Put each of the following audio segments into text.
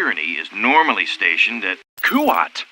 tyranny is normally stationed at Kuat,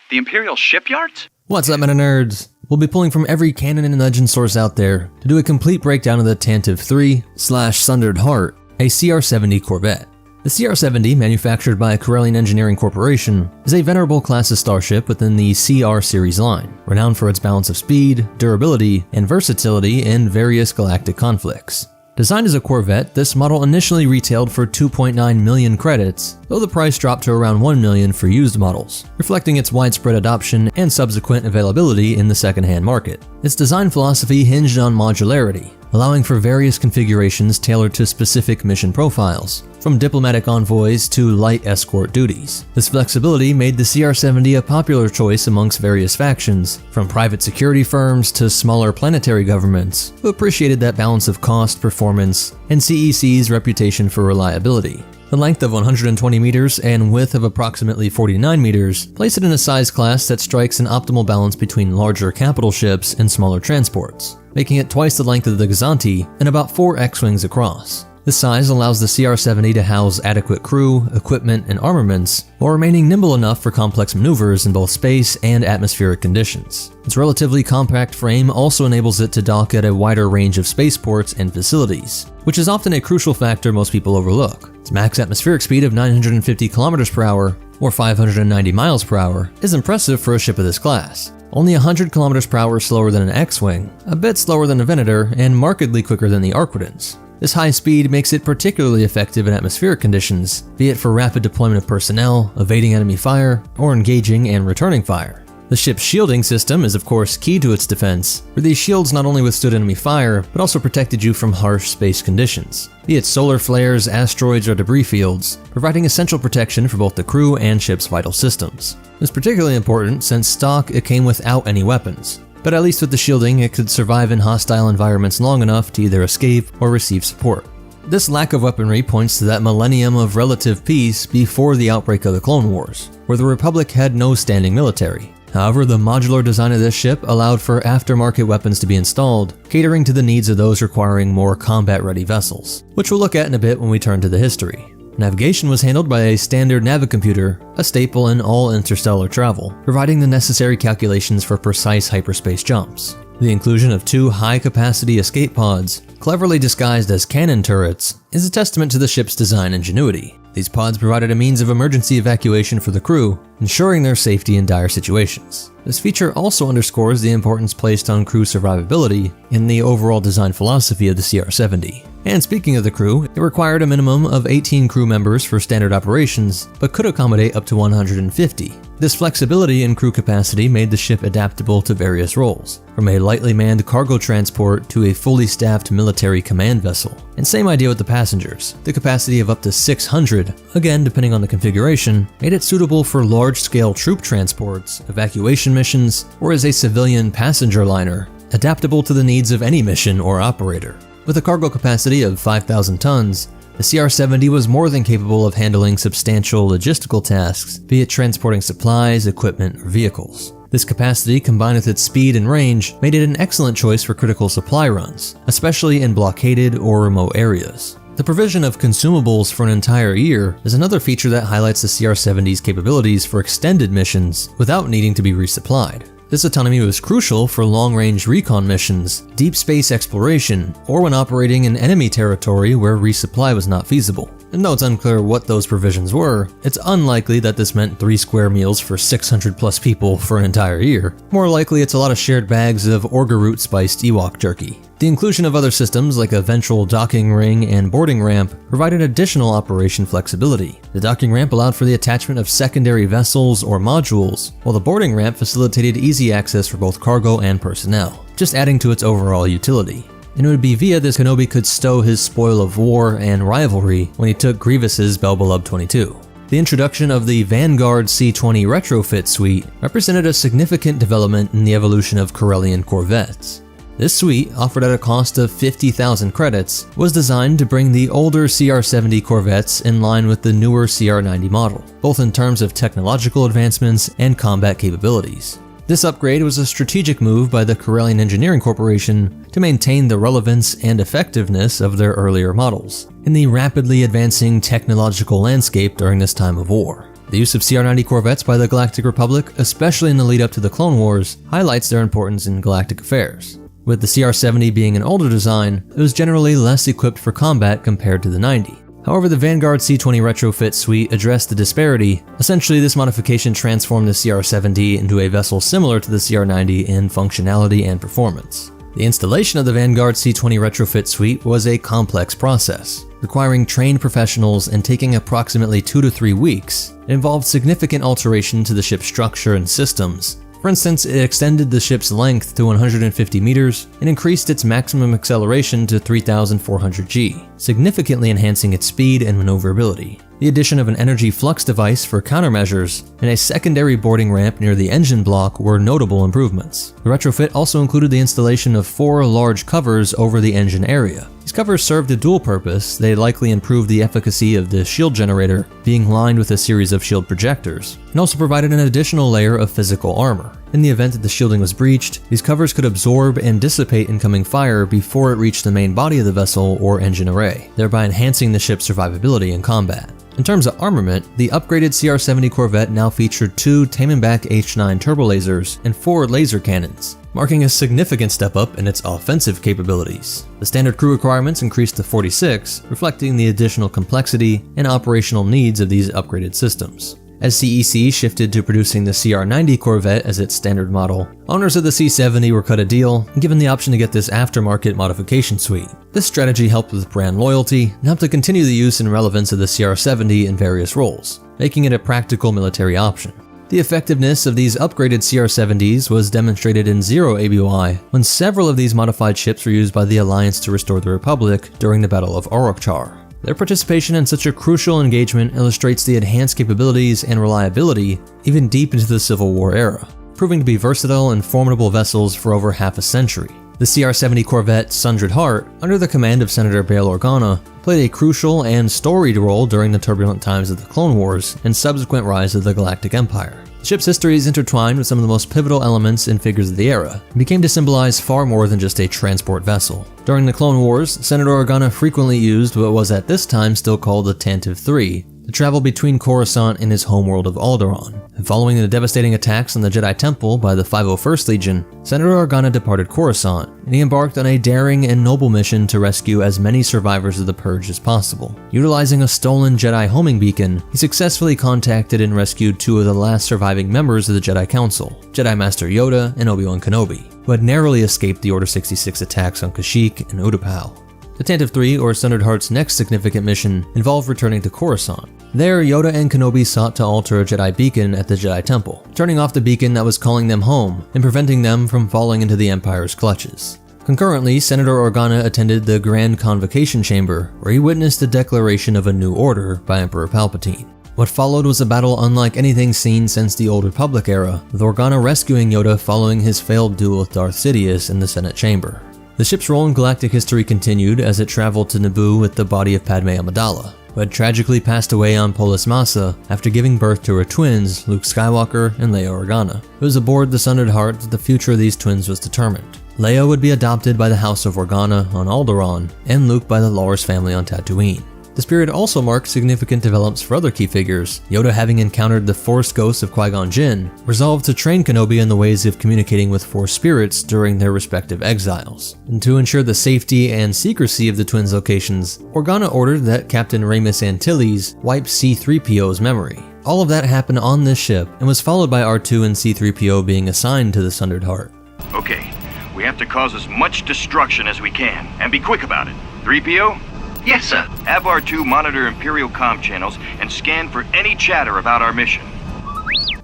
the Imperial shipyards? What's up, MetaNerdz? We'll be pulling from every canon and legend source out there to do a complete breakdown of the Tantive 3/Sundered Heart, a CR-70 Corvette. The CR-70, manufactured by Corellian Engineering Corporation, is a venerable class of starship within the CR series line, renowned for its balance of speed, durability, and versatility in various galactic conflicts. Designed as a Corvette, this model initially retailed for 2.9 million credits, though the price dropped to around 1 million for used models, reflecting its widespread adoption and subsequent availability in the second-hand market. Its design philosophy hinged on modularity, allowing for various configurations tailored to specific mission profiles, from diplomatic envoys to light escort duties. This flexibility made the CR-70 a popular choice amongst various factions, from private security firms to smaller planetary governments, who appreciated that balance of cost, performance, and CEC's reputation for reliability. The length of 120 meters and width of approximately 49 meters place it in a size class that strikes an optimal balance between larger capital ships and smaller transports, making it twice the length of the Recusant and about 4 X-Wings across. This size allows the CR-70 to house adequate crew, equipment, and armaments, while remaining nimble enough for complex maneuvers in both space and atmospheric conditions. Its relatively compact frame also enables it to dock at a wider range of spaceports and facilities, which is often a crucial factor most people overlook. Its max atmospheric speed of 950 km per hour, or 590 miles per hour, is impressive for a ship of this class. Only 100 km per hour slower than an X-Wing, a bit slower than a Venator, and markedly quicker than the Arquitans. This high speed makes it particularly effective in atmospheric conditions, be it for rapid deployment of personnel, evading enemy fire, or engaging and returning fire. The ship's shielding system is of course key to its defense, where these shields not only withstood enemy fire, but also protected you from harsh space conditions, be it solar flares, asteroids, or debris fields, providing essential protection for both the crew and ship's vital systems. This is particularly important since stock it came without any weapons, but at least with the shielding it could survive in hostile environments long enough to either escape or receive support. This lack of weaponry points to that millennium of relative peace before the outbreak of the Clone Wars, where the Republic had no standing military. However, the modular design of this ship allowed for aftermarket weapons to be installed, catering to the needs of those requiring more combat-ready vessels, which we'll look at in a bit when we turn to the history. Navigation was handled by a standard navicomputer, a staple in all interstellar travel, providing the necessary calculations for precise hyperspace jumps. The inclusion of 2 high-capacity escape pods, cleverly disguised as cannon turrets, is a testament to the ship's design ingenuity. These pods provided a means of emergency evacuation for the crew, ensuring their safety in dire situations. This feature also underscores the importance placed on crew survivability in the overall design philosophy of the CR-70. And speaking of the crew, it required a minimum of 18 crew members for standard operations, but could accommodate up to 150. This flexibility in crew capacity made the ship adaptable to various roles, from a lightly manned cargo transport to a fully staffed military command vessel. And same idea with the passengers. The capacity of up to 600, again depending on the configuration, made it suitable for large-scale troop transports, evacuation missions, or as a civilian passenger liner, adaptable to the needs of any mission or operator. With a cargo capacity of 5,000 tons, the CR-70 was more than capable of handling substantial logistical tasks, be it transporting supplies, equipment, or vehicles. This capacity, combined with its speed and range, made it an excellent choice for critical supply runs, especially in blockaded or remote areas. The provision of consumables for an entire year is another feature that highlights the CR-70's capabilities for extended missions without needing to be resupplied. This autonomy was crucial for long-range recon missions, deep space exploration, or when operating in enemy territory where resupply was not feasible. And though it's unclear what those provisions were, it's unlikely that this meant 3 square meals for 600 plus people for an entire year. More likely it's a lot of shared bags of Orga root spiced Ewok jerky. The inclusion of other systems like a ventral docking ring and boarding ramp provided additional operation flexibility. The docking ramp allowed for the attachment of secondary vessels or modules, while the boarding ramp facilitated easy access for both cargo and personnel, just adding to its overall utility. And it would be via this Kenobi could stow his spoil of war and rivalry when he took Grievous's Belbullab 22. The introduction of the Vanguard C-20 retrofit suite represented a significant development in the evolution of Corellian Corvettes. This suite, offered at a cost of 50,000 credits, was designed to bring the older CR-70 Corvettes in line with the newer CR-90 model, both in terms of technological advancements and combat capabilities. This upgrade was a strategic move by the Corellian Engineering Corporation to maintain the relevance and effectiveness of their earlier models in the rapidly advancing technological landscape during this time of war. The use of CR-90 corvettes by the Galactic Republic, especially in the lead up to the Clone Wars, highlights their importance in galactic affairs. With the CR-70 being an older design, it was generally less equipped for combat compared to the 90. However, the Vanguard C-20 retrofit suite addressed the disparity. Essentially, this modification transformed the CR-70 into a vessel similar to the CR-90 in functionality and performance. The installation of the Vanguard C-20 retrofit suite was a complex process, requiring trained professionals and taking approximately 2 to 3 weeks. It involved significant alteration to the ship's structure and systems. For instance, it extended the ship's length to 150 meters and increased its maximum acceleration to 3,400 G, significantly enhancing its speed and maneuverability. The addition of an energy flux device for countermeasures and a secondary boarding ramp near the engine block were notable improvements. The retrofit also included the installation of 4 large covers over the engine area. These covers served a dual purpose. They likely improved the efficacy of the shield generator, being lined with a series of shield projectors, and also provided an additional layer of physical armor. In the event that the shielding was breached, these covers could absorb and dissipate incoming fire before it reached the main body of the vessel or engine array, thereby enhancing the ship's survivability in combat. In terms of armament, the upgraded CR-70 Corvette now featured 2 Tamanbak H9 turbolasers and 4 laser cannons, marking a significant step up in its offensive capabilities. The standard crew requirements increased to 46, reflecting the additional complexity and operational needs of these upgraded systems. As CEC shifted to producing the CR-90 Corvette as its standard model, owners of the C-70 were cut a deal and given the option to get this aftermarket modification suite. This strategy helped with brand loyalty and helped to continue the use and relevance of the CR-70 in various roles, making it a practical military option. The effectiveness of these upgraded CR-70s was demonstrated in Zero ABY when several of these modified ships were used by the Alliance to restore the Republic during the Battle of Octuptarra. Their participation in such a crucial engagement illustrates the enhanced capabilities and reliability even deep into the Civil War era, proving to be versatile and formidable vessels for over half a century. The CR-70 Corvette Sundred Heart, under the command of Senator Bail Organa, played a crucial and storied role during the turbulent times of the Clone Wars and subsequent rise of the Galactic Empire. The ship's history is intertwined with some of the most pivotal elements and figures of the era, and became to symbolize far more than just a transport vessel. During the Clone Wars, Senator Organa frequently used what was at this time still called the Tantive 3, to travel between Coruscant and his homeworld of Alderaan. And following the devastating attacks on the Jedi Temple by the 501st Legion, Senator Organa departed Coruscant, and he embarked on a daring and noble mission to rescue as many survivors of the Purge as possible. Utilizing a stolen Jedi homing beacon, he successfully contacted and rescued 2 of the last surviving members of the Jedi Council, Jedi Master Yoda and Obi-Wan Kenobi, who had narrowly escaped the Order 66 attacks on Kashyyyk and Utapau. The Tantive 3, or Sundred Heart's next significant mission, involved returning to Coruscant. There, Yoda and Kenobi sought to alter a Jedi beacon at the Jedi Temple, turning off the beacon that was calling them home and preventing them from falling into the Empire's clutches. Concurrently, Senator Organa attended the Grand Convocation Chamber, where he witnessed the declaration of a new order by Emperor Palpatine. What followed was a battle unlike anything seen since the Old Republic era, with Organa rescuing Yoda following his failed duel with Darth Sidious in the Senate chamber. The ship's role in galactic history continued as it traveled to Naboo with the body of Padme Amidala, who had tragically passed away on Polis Massa after giving birth to her twins, Luke Skywalker and Leia Organa. It was aboard the Sundred Heart that the future of these twins was determined. Leia would be adopted by the House of Organa on Alderaan, and Luke by the Lars family on Tatooine. This period also marked significant developments for other key figures. Yoda, having encountered the Force ghosts of Qui-Gon Jinn, resolved to train Kenobi in the ways of communicating with Force spirits during their respective exiles. And to ensure the safety and secrecy of the twins' locations, Organa ordered that Captain Ramus Antilles wipe C-3PO's memory. All of that happened on this ship, and was followed by R2 and C-3PO being assigned to the Sundred Heart. Okay, we have to cause as much destruction as we can, and be quick about it. 3PO? Yes, sir. Have R2 monitor Imperial comm channels and scan for any chatter about our mission.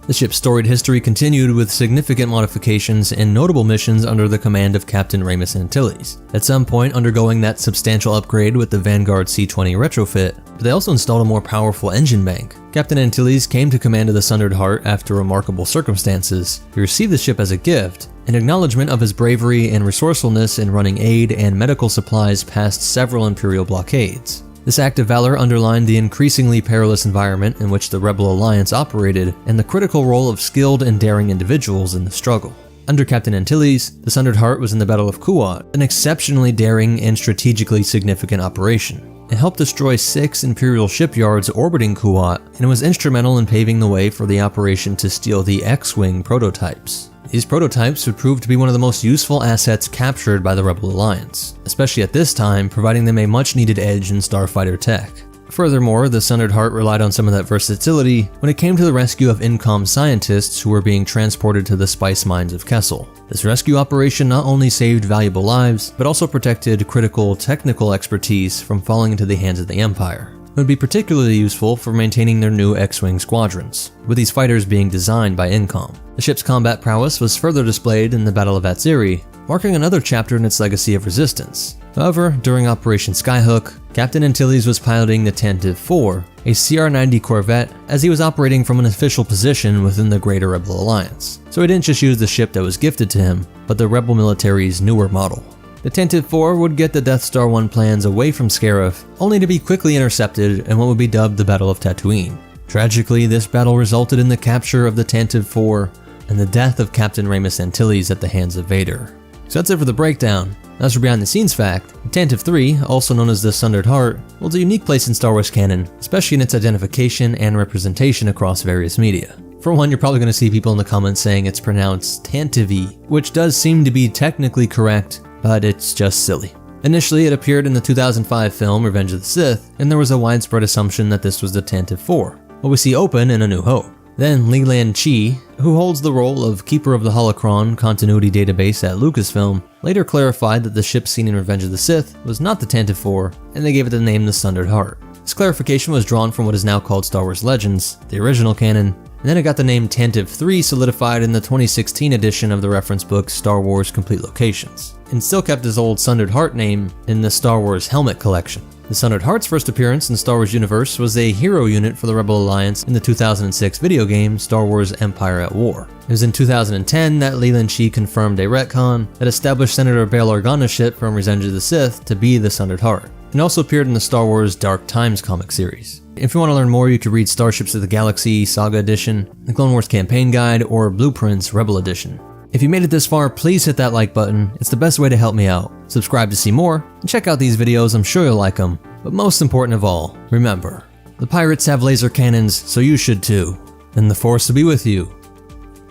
The ship's storied history continued with significant modifications and notable missions under the command of Captain Ramus Antilles, at some point undergoing that substantial upgrade with the Vanguard C-20 retrofit, but they also installed a more powerful engine bank. Captain Antilles came to command of the Sundred Heart after remarkable circumstances. He received the ship as a gift, an acknowledgement of his bravery and resourcefulness in running aid and medical supplies past several Imperial blockades. This act of valor underlined the increasingly perilous environment in which the Rebel Alliance operated and the critical role of skilled and daring individuals in the struggle. Under Captain Antilles, the Sundered Heart was in the Battle of Kuat, an exceptionally daring and strategically significant operation. It helped destroy 6 Imperial shipyards orbiting Kuat, and it was instrumental in paving the way for the operation to steal the X-Wing prototypes. These prototypes would prove to be one of the most useful assets captured by the Rebel Alliance, especially at this time, providing them a much-needed edge in starfighter tech. Furthermore, the Sundered Heart relied on some of that versatility when it came to the rescue of INCOM scientists who were being transported to the spice mines of Kessel. This rescue operation not only saved valuable lives, but also protected critical technical expertise from falling into the hands of the Empire. It would be particularly useful for maintaining their new X-Wing squadrons, with these fighters being designed by INCOM. The ship's combat prowess was further displayed in the Battle of Atziri, marking another chapter in its legacy of resistance. However, during Operation Skyhook, Captain Antilles was piloting the Tantive 4, a CR-90 corvette, as he was operating from an official position within the Greater Rebel Alliance. So he didn't just use the ship that was gifted to him, but the Rebel military's newer model. The Tantive 4 would get the Death Star 1 plans away from Scarif, only to be quickly intercepted in what would be dubbed the Battle of Tatooine. Tragically, this battle resulted in the capture of the Tantive 4 and the death of Captain Ramus Antilles at the hands of Vader. So that's it for the breakdown. As for behind the scenes fact, the Tantive 3, also known as the Sundered Heart, holds a unique place in Star Wars canon, especially in its identification and representation across various media. For one, you're probably going to see people in the comments saying it's pronounced Tantive, which does seem to be technically correct, but it's just silly. Initially, it appeared in the 2005 film Revenge of the Sith, and there was a widespread assumption that this was the Tantive 4, what we see open in A New Hope. Then Leland Chi, who holds the role of Keeper of the Holocron continuity database at Lucasfilm, later clarified that the ship seen in Revenge of the Sith was not the Tantive 4, and they gave it the name the Sundered Heart. This clarification was drawn from what is now called Star Wars Legends, the original canon, and then it got the name Tantive 3 solidified in the 2016 edition of the reference book Star Wars Complete Locations, and still kept his old Sundered Heart name in the Star Wars Helmet Collection. The Sundered Heart's first appearance in Star Wars Universe was a hero unit for the Rebel Alliance in the 2006 video game Star Wars Empire at War. It was in 2010 that Leland Chi confirmed a retcon that established Senator Bail Organa's ship from Revenge of the Sith to be the Sundered Heart, and also appeared in the Star Wars Dark Times comic series. If you want to learn more, you can read Starships of the Galaxy Saga Edition, the Clone Wars Campaign Guide, or Blueprints Rebel Edition. If you made it this far, please hit that like button. It's the best way to help me out. Subscribe to see more, and check out these videos, I'm sure you'll like them. But most important of all, remember, the pirates have laser cannons, so you should too. And the Force will be with you,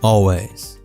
always.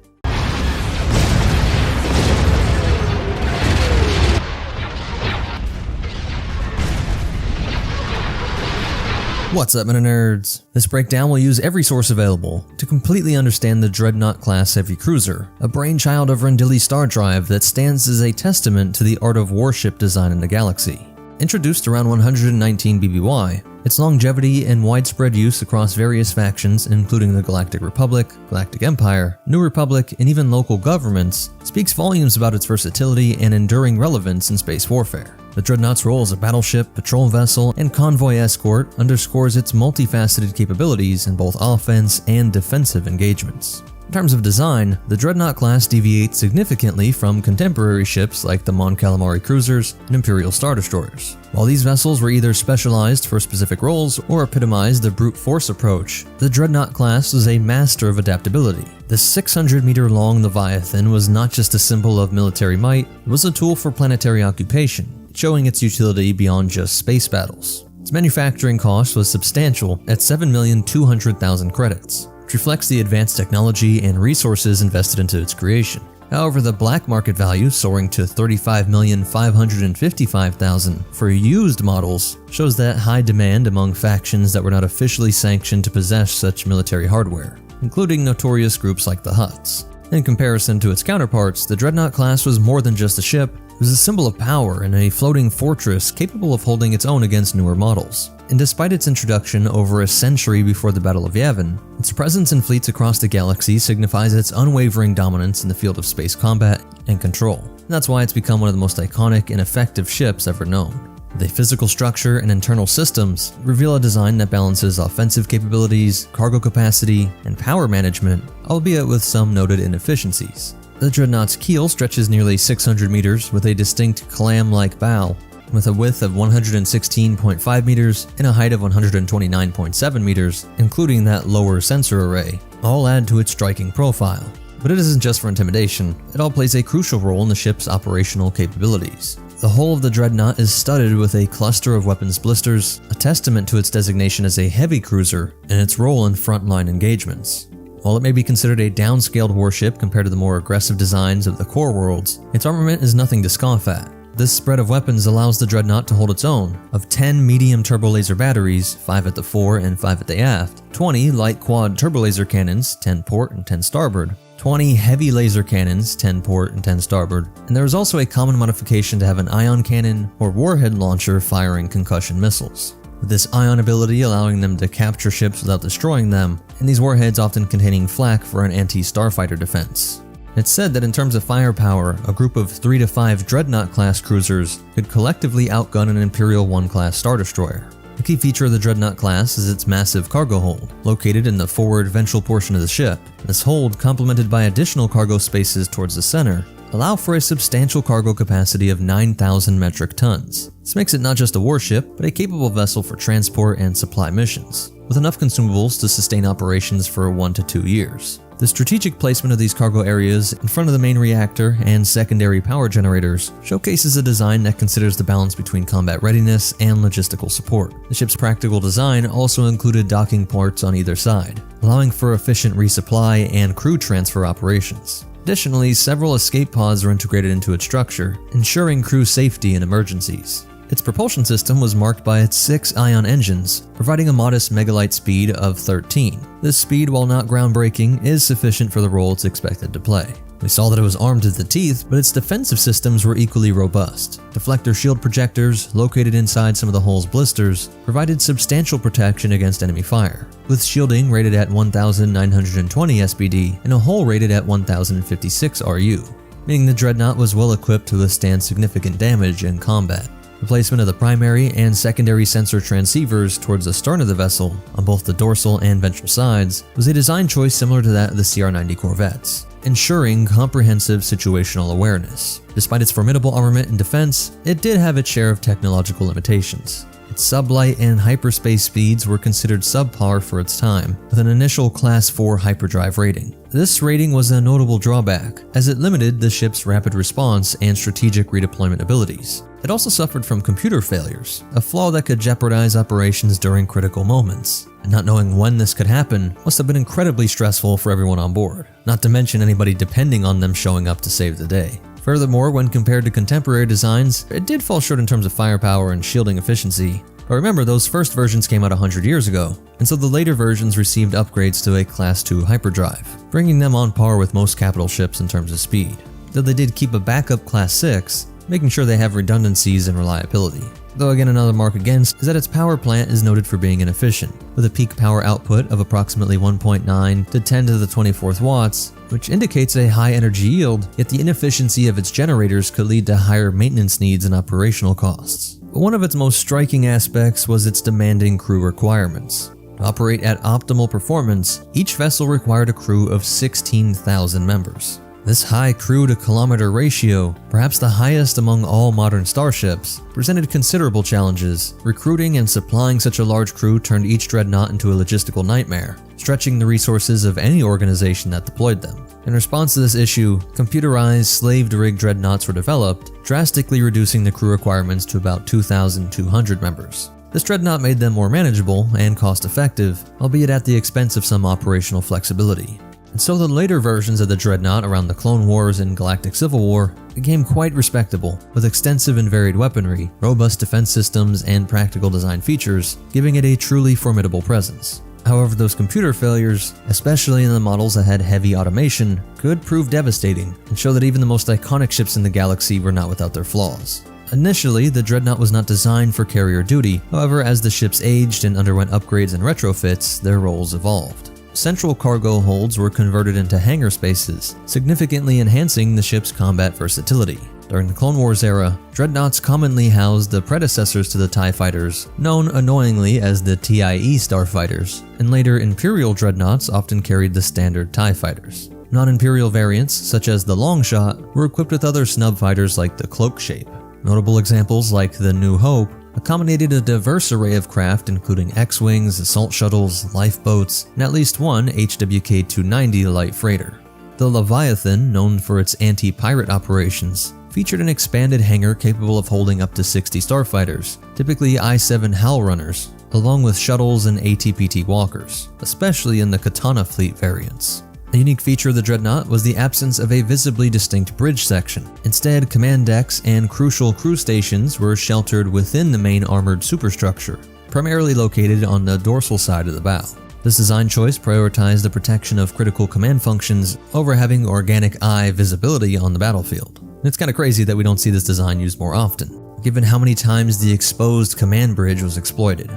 What's up, MetaNerdz? This breakdown will use every source available to completely understand the Dreadnought-class heavy cruiser, a brainchild of Rendili Star Drive that stands as a testament to the art of warship design in the galaxy. Introduced around 119 BBY, its longevity and widespread use across various factions including the Galactic Republic, Galactic Empire, New Republic, and even local governments speaks volumes about its versatility and enduring relevance in space warfare. The Dreadnought's role as a battleship, patrol vessel, and convoy escort underscores its multifaceted capabilities in both offense and defensive engagements. In terms of design, the Dreadnought class deviates significantly from contemporary ships like the Mon Calamari cruisers and Imperial Star Destroyers. While these vessels were either specialized for specific roles or epitomized the brute force approach, the Dreadnought class was a master of adaptability. The 600-meter-long Leviathan was not just a symbol of military might, it was a tool for planetary occupation, showing its utility beyond just space battles. Its manufacturing cost was substantial at 7,200,000 credits, which reflects the advanced technology and resources invested into its creation. However, the black market value soaring to 35,555,000 for used models shows that high demand among factions that were not officially sanctioned to possess such military hardware, including notorious groups like the Hutts. In comparison to its counterparts, the Dreadnought class was more than just a ship. It was a symbol of power and a floating fortress capable of holding its own against newer models. And despite its introduction over a century before the Battle of Yavin, its presence in fleets across the galaxy signifies its unwavering dominance in the field of space combat and control. And that's why it's become one of the most iconic and effective ships ever known. The physical structure and internal systems reveal a design that balances offensive capabilities, cargo capacity, and power management, albeit with some noted inefficiencies. The Dreadnought's keel stretches nearly 600 meters with a distinct clam-like bow, with a width of 116.5 meters and a height of 129.7 meters, including that lower sensor array, all add to its striking profile. But it isn't just for intimidation, it all plays a crucial role in the ship's operational capabilities. The hull of the Dreadnought is studded with a cluster of weapons blisters, a testament to its designation as a heavy cruiser and its role in frontline engagements. While it may be considered a downscaled warship compared to the more aggressive designs of the core worlds, its armament is nothing to scoff at. This spread of weapons allows the Dreadnought to hold its own of 10 medium turbo-laser batteries, 5 at the fore and 5 at the aft, 20 light quad turbo-laser cannons, 10 port and 10 starboard, 20 heavy laser cannons, 10 port and 10 starboard, and there is also a common modification to have an ion cannon or warhead launcher firing concussion missiles, with this ion ability allowing them to capture ships without destroying them, and these warheads often containing flak for an anti-starfighter defense. It's said that in terms of firepower, a group of 3 to 5 Dreadnought-class cruisers could collectively outgun an Imperial 1-class Star Destroyer. The key feature of the Dreadnought class is its massive cargo hold, located in the forward ventral portion of the ship. This hold, complemented by additional cargo spaces towards the center, allow for a substantial cargo capacity of 9,000 metric tons. This makes it not just a warship, but a capable vessel for transport and supply missions, with enough consumables to sustain operations for 1 to 2 years. The strategic placement of these cargo areas in front of the main reactor and secondary power generators showcases a design that considers the balance between combat readiness and logistical support. The ship's practical design also included docking ports on either side, allowing for efficient resupply and crew transfer operations. Additionally, several escape pods are integrated into its structure, ensuring crew safety in emergencies. Its propulsion system was marked by its 6 ion engines, providing a modest megalight speed of 13. This speed, while not groundbreaking, is sufficient for the role it's expected to play. We saw that it was armed to the teeth, but its defensive systems were equally robust. Deflector shield projectors, located inside some of the hull's blisters, provided substantial protection against enemy fire, with shielding rated at 1,920 SBD and a hull rated at 1,056 RU, meaning the Dreadnought was well equipped to withstand significant damage in combat. The placement of the primary and secondary sensor transceivers towards the stern of the vessel, on both the dorsal and ventral sides, was a design choice similar to that of the CR-90 corvettes, ensuring comprehensive situational awareness. Despite its formidable armament and defense, it did have its share of technological limitations. Its sublight and hyperspace speeds were considered subpar for its time, with an initial Class 4 hyperdrive rating. This rating was a notable drawback, as it limited the ship's rapid response and strategic redeployment abilities. It also suffered from computer failures, a flaw that could jeopardize operations during critical moments. And not knowing when this could happen must have been incredibly stressful for everyone on board, not to mention anybody depending on them showing up to save the day. Furthermore, when compared to contemporary designs, it did fall short in terms of firepower and shielding efficiency. But remember, those first versions came out 100 years ago, and so the later versions received upgrades to a Class 2 hyperdrive, bringing them on par with most capital ships in terms of speed. Though they did keep a backup Class 6, making sure they have redundancies and reliability. Though again, another mark against is that its power plant is noted for being inefficient, with a peak power output of approximately 1.9 to 10 to the 24th watts, which indicates a high energy yield, yet the inefficiency of its generators could lead to higher maintenance needs and operational costs. But one of its most striking aspects was its demanding crew requirements. To operate at optimal performance, each vessel required a crew of 16,000 members. This high crew-to-kilometer ratio, perhaps the highest among all modern starships, presented considerable challenges. Recruiting and supplying such a large crew turned each dreadnought into a logistical nightmare, stretching the resources of any organization that deployed them. In response to this issue, computerized slaved-rig dreadnoughts were developed, drastically reducing the crew requirements to about 2,200 members. This dreadnought made them more manageable and cost-effective, albeit at the expense of some operational flexibility. And so the later versions of the Dreadnought around the Clone Wars and Galactic Civil War became quite respectable, with extensive and varied weaponry, robust defense systems, and practical design features, giving it a truly formidable presence. However, those computer failures, especially in the models that had heavy automation, could prove devastating and show that even the most iconic ships in the galaxy were not without their flaws. Initially, the Dreadnought was not designed for carrier duty, however, as the ships aged and underwent upgrades and retrofits, their roles evolved. Central cargo holds were converted into hangar spaces, significantly enhancing the ship's combat versatility. During the Clone Wars era, dreadnoughts commonly housed the predecessors to the TIE fighters, known annoyingly as the TIE starfighters, and later Imperial dreadnoughts often carried the standard TIE fighters. Non-Imperial variants, such as the Longshot, were equipped with other snub fighters like the Cloak Shape. Notable examples like the New Hope accommodated a diverse array of craft including X-Wings, assault shuttles, lifeboats, and at least one HWK-290 light freighter. The Leviathan, known for its anti-pirate operations, featured an expanded hangar capable of holding up to 60 starfighters, typically I-7 HAL runners, along with shuttles and ATPT walkers, especially in the Katana fleet variants. A unique feature of the Dreadnought was the absence of a visibly distinct bridge section. Instead, command decks and crucial crew stations were sheltered within the main armored superstructure, primarily located on the dorsal side of the bow. This design choice prioritized the protection of critical command functions over having organic eye visibility on the battlefield. It's kind of crazy that we don't see this design used more often, given how many times the exposed command bridge was exploited.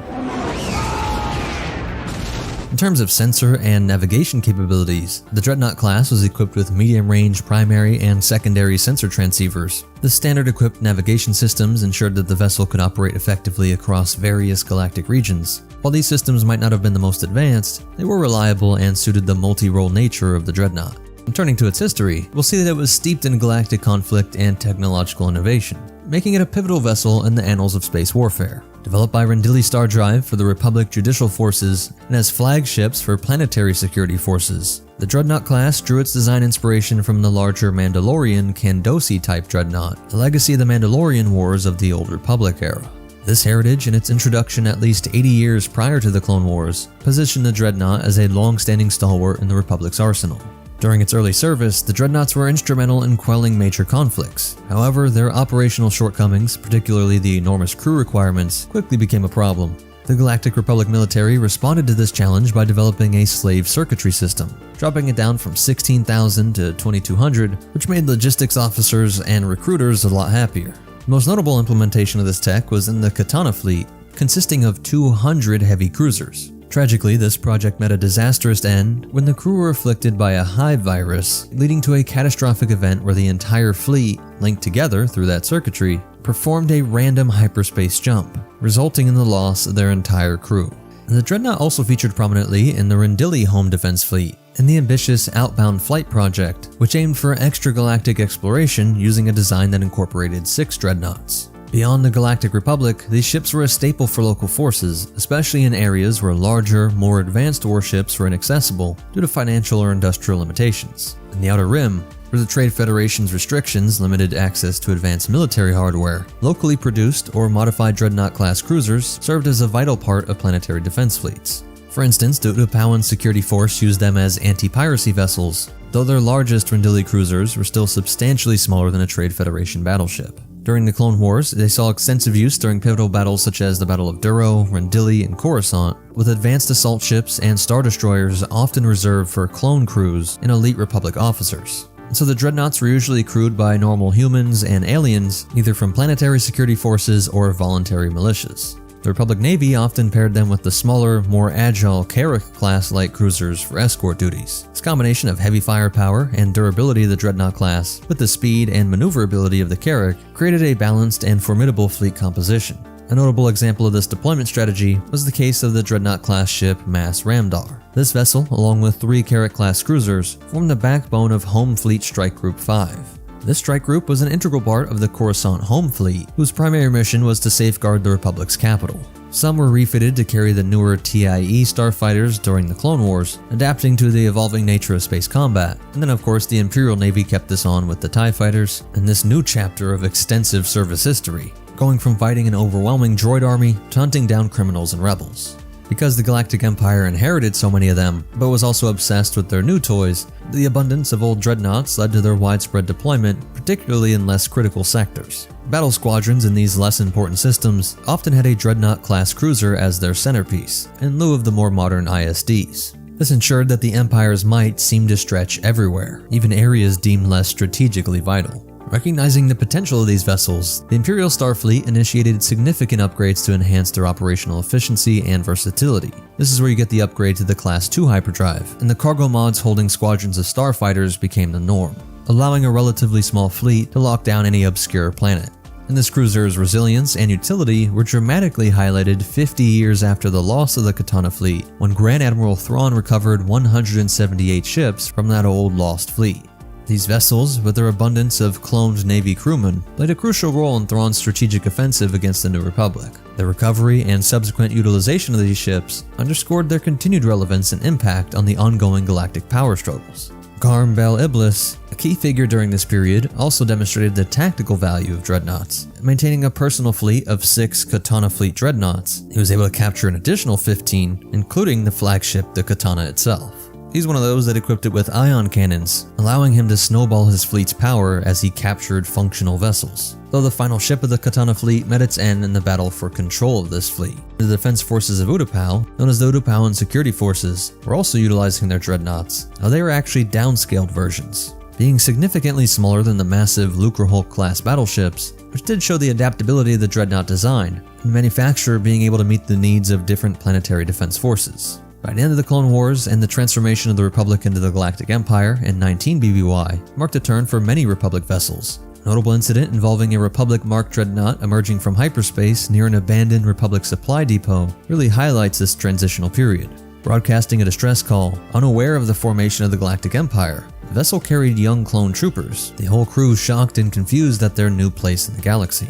In terms of sensor and navigation capabilities, the Dreadnought class was equipped with medium-range primary and secondary sensor transceivers. The standard-equipped navigation systems ensured that the vessel could operate effectively across various galactic regions. While these systems might not have been the most advanced, they were reliable and suited the multi-role nature of the Dreadnought. And turning to its history, we'll see that it was steeped in galactic conflict and technological innovation, making it a pivotal vessel in the annals of space warfare. Developed by Rendili Star Drive for the Republic Judicial Forces and as flagships for planetary security forces, the Dreadnought class drew its design inspiration from the larger Mandalorian Kandosi-type Dreadnought, a legacy of the Mandalorian Wars of the Old Republic era. This heritage and its introduction at least 80 years prior to the Clone Wars positioned the Dreadnought as a long-standing stalwart in the Republic's arsenal. During its early service, the Dreadnoughts were instrumental in quelling major conflicts. However, their operational shortcomings, particularly the enormous crew requirements, quickly became a problem. The Galactic Republic military responded to this challenge by developing a slave circuitry system, dropping it down from 16,000 to 2,200, which made logistics officers and recruiters a lot happier. The most notable implementation of this tech was in the Katana fleet, consisting of 200 heavy cruisers. Tragically, this project met a disastrous end when the crew were afflicted by a hive virus, leading to a catastrophic event where the entire fleet, linked together through that circuitry, performed a random hyperspace jump, resulting in the loss of their entire crew. The Dreadnought also featured prominently in the Rendili Home Defense Fleet and the ambitious Outbound Flight project, which aimed for extragalactic exploration using a design that incorporated 6 Dreadnoughts. Beyond the Galactic Republic, these ships were a staple for local forces, especially in areas where larger, more advanced warships were inaccessible due to financial or industrial limitations. In the Outer Rim, where the Trade Federation's restrictions limited access to advanced military hardware, locally produced or modified Dreadnought-class cruisers served as a vital part of planetary defense fleets. For instance, the Utapawan Security Force used them as anti-piracy vessels, though their largest Rendili cruisers were still substantially smaller than a Trade Federation battleship. During the Clone Wars, they saw extensive use during pivotal battles such as the Battle of Duro, Rendili, and Coruscant, with advanced assault ships and star destroyers often reserved for clone crews and elite Republic officers. And so the Dreadnoughts were usually crewed by normal humans and aliens, either from planetary security forces or voluntary militias. The Republic Navy often paired them with the smaller, more agile Carrack-class light cruisers for escort duties. This combination of heavy firepower and durability of the Dreadnought class, with the speed and maneuverability of the Carrack, created a balanced and formidable fleet composition. A notable example of this deployment strategy was the case of the Dreadnought-class ship Mas Ramdar. This vessel, along with 3 Carrack-class cruisers, formed the backbone of Home Fleet Strike Group 5. This strike group was an integral part of the Coruscant Home Fleet, whose primary mission was to safeguard the Republic's capital. Some were refitted to carry the newer TIE starfighters during the Clone Wars, adapting to the evolving nature of space combat. And then of course the Imperial Navy kept this on with the TIE fighters, and this new chapter of extensive service history, going from fighting an overwhelming droid army to hunting down criminals and rebels. Because the Galactic Empire inherited so many of them, but was also obsessed with their new toys, the abundance of old dreadnoughts led to their widespread deployment, particularly in less critical sectors. Battle squadrons in these less important systems often had a Dreadnought-class cruiser as their centerpiece, in lieu of the more modern ISDs. This ensured that the Empire's might seemed to stretch everywhere, even areas deemed less strategically vital. Recognizing the potential of these vessels, the Imperial Starfleet initiated significant upgrades to enhance their operational efficiency and versatility. This is where you get the upgrade to the Class 2 hyperdrive, and the cargo mods holding squadrons of starfighters became the norm, allowing a relatively small fleet to lock down any obscure planet. And this cruiser's resilience and utility were dramatically highlighted 50 years after the loss of the Katana fleet, when Grand Admiral Thrawn recovered 178 ships from that old lost fleet. These vessels, with their abundance of cloned Navy crewmen, played a crucial role in Thrawn's strategic offensive against the New Republic. The recovery and subsequent utilization of these ships underscored their continued relevance and impact on the ongoing galactic power struggles. Garm Bel Iblis, a key figure during this period, also demonstrated the tactical value of dreadnoughts. Maintaining a personal fleet of 6 Katana fleet dreadnoughts, he was able to capture an additional 15, including the flagship, the Katana itself. He's one of those that equipped it with ion cannons, allowing him to snowball his fleet's power as he captured functional vessels. Though the final ship of the Katana fleet met its end in the battle for control of this fleet. The defense forces of Utapau, known as the Utapauan Security Forces, were also utilizing their dreadnoughts, though they were actually downscaled versions, being significantly smaller than the massive Lukrehulk class battleships, which did show the adaptability of the dreadnought design, and manufacturer being able to meet the needs of different planetary defense forces. By the end of the Clone Wars and the transformation of the Republic into the Galactic Empire in 19 BBY marked a turn for many Republic vessels. A notable incident involving a Republic Mark dreadnought emerging from hyperspace near an abandoned Republic supply depot really highlights this transitional period. Broadcasting a distress call, unaware of the formation of the Galactic Empire, the vessel carried young clone troopers, the whole crew shocked and confused at their new place in the galaxy.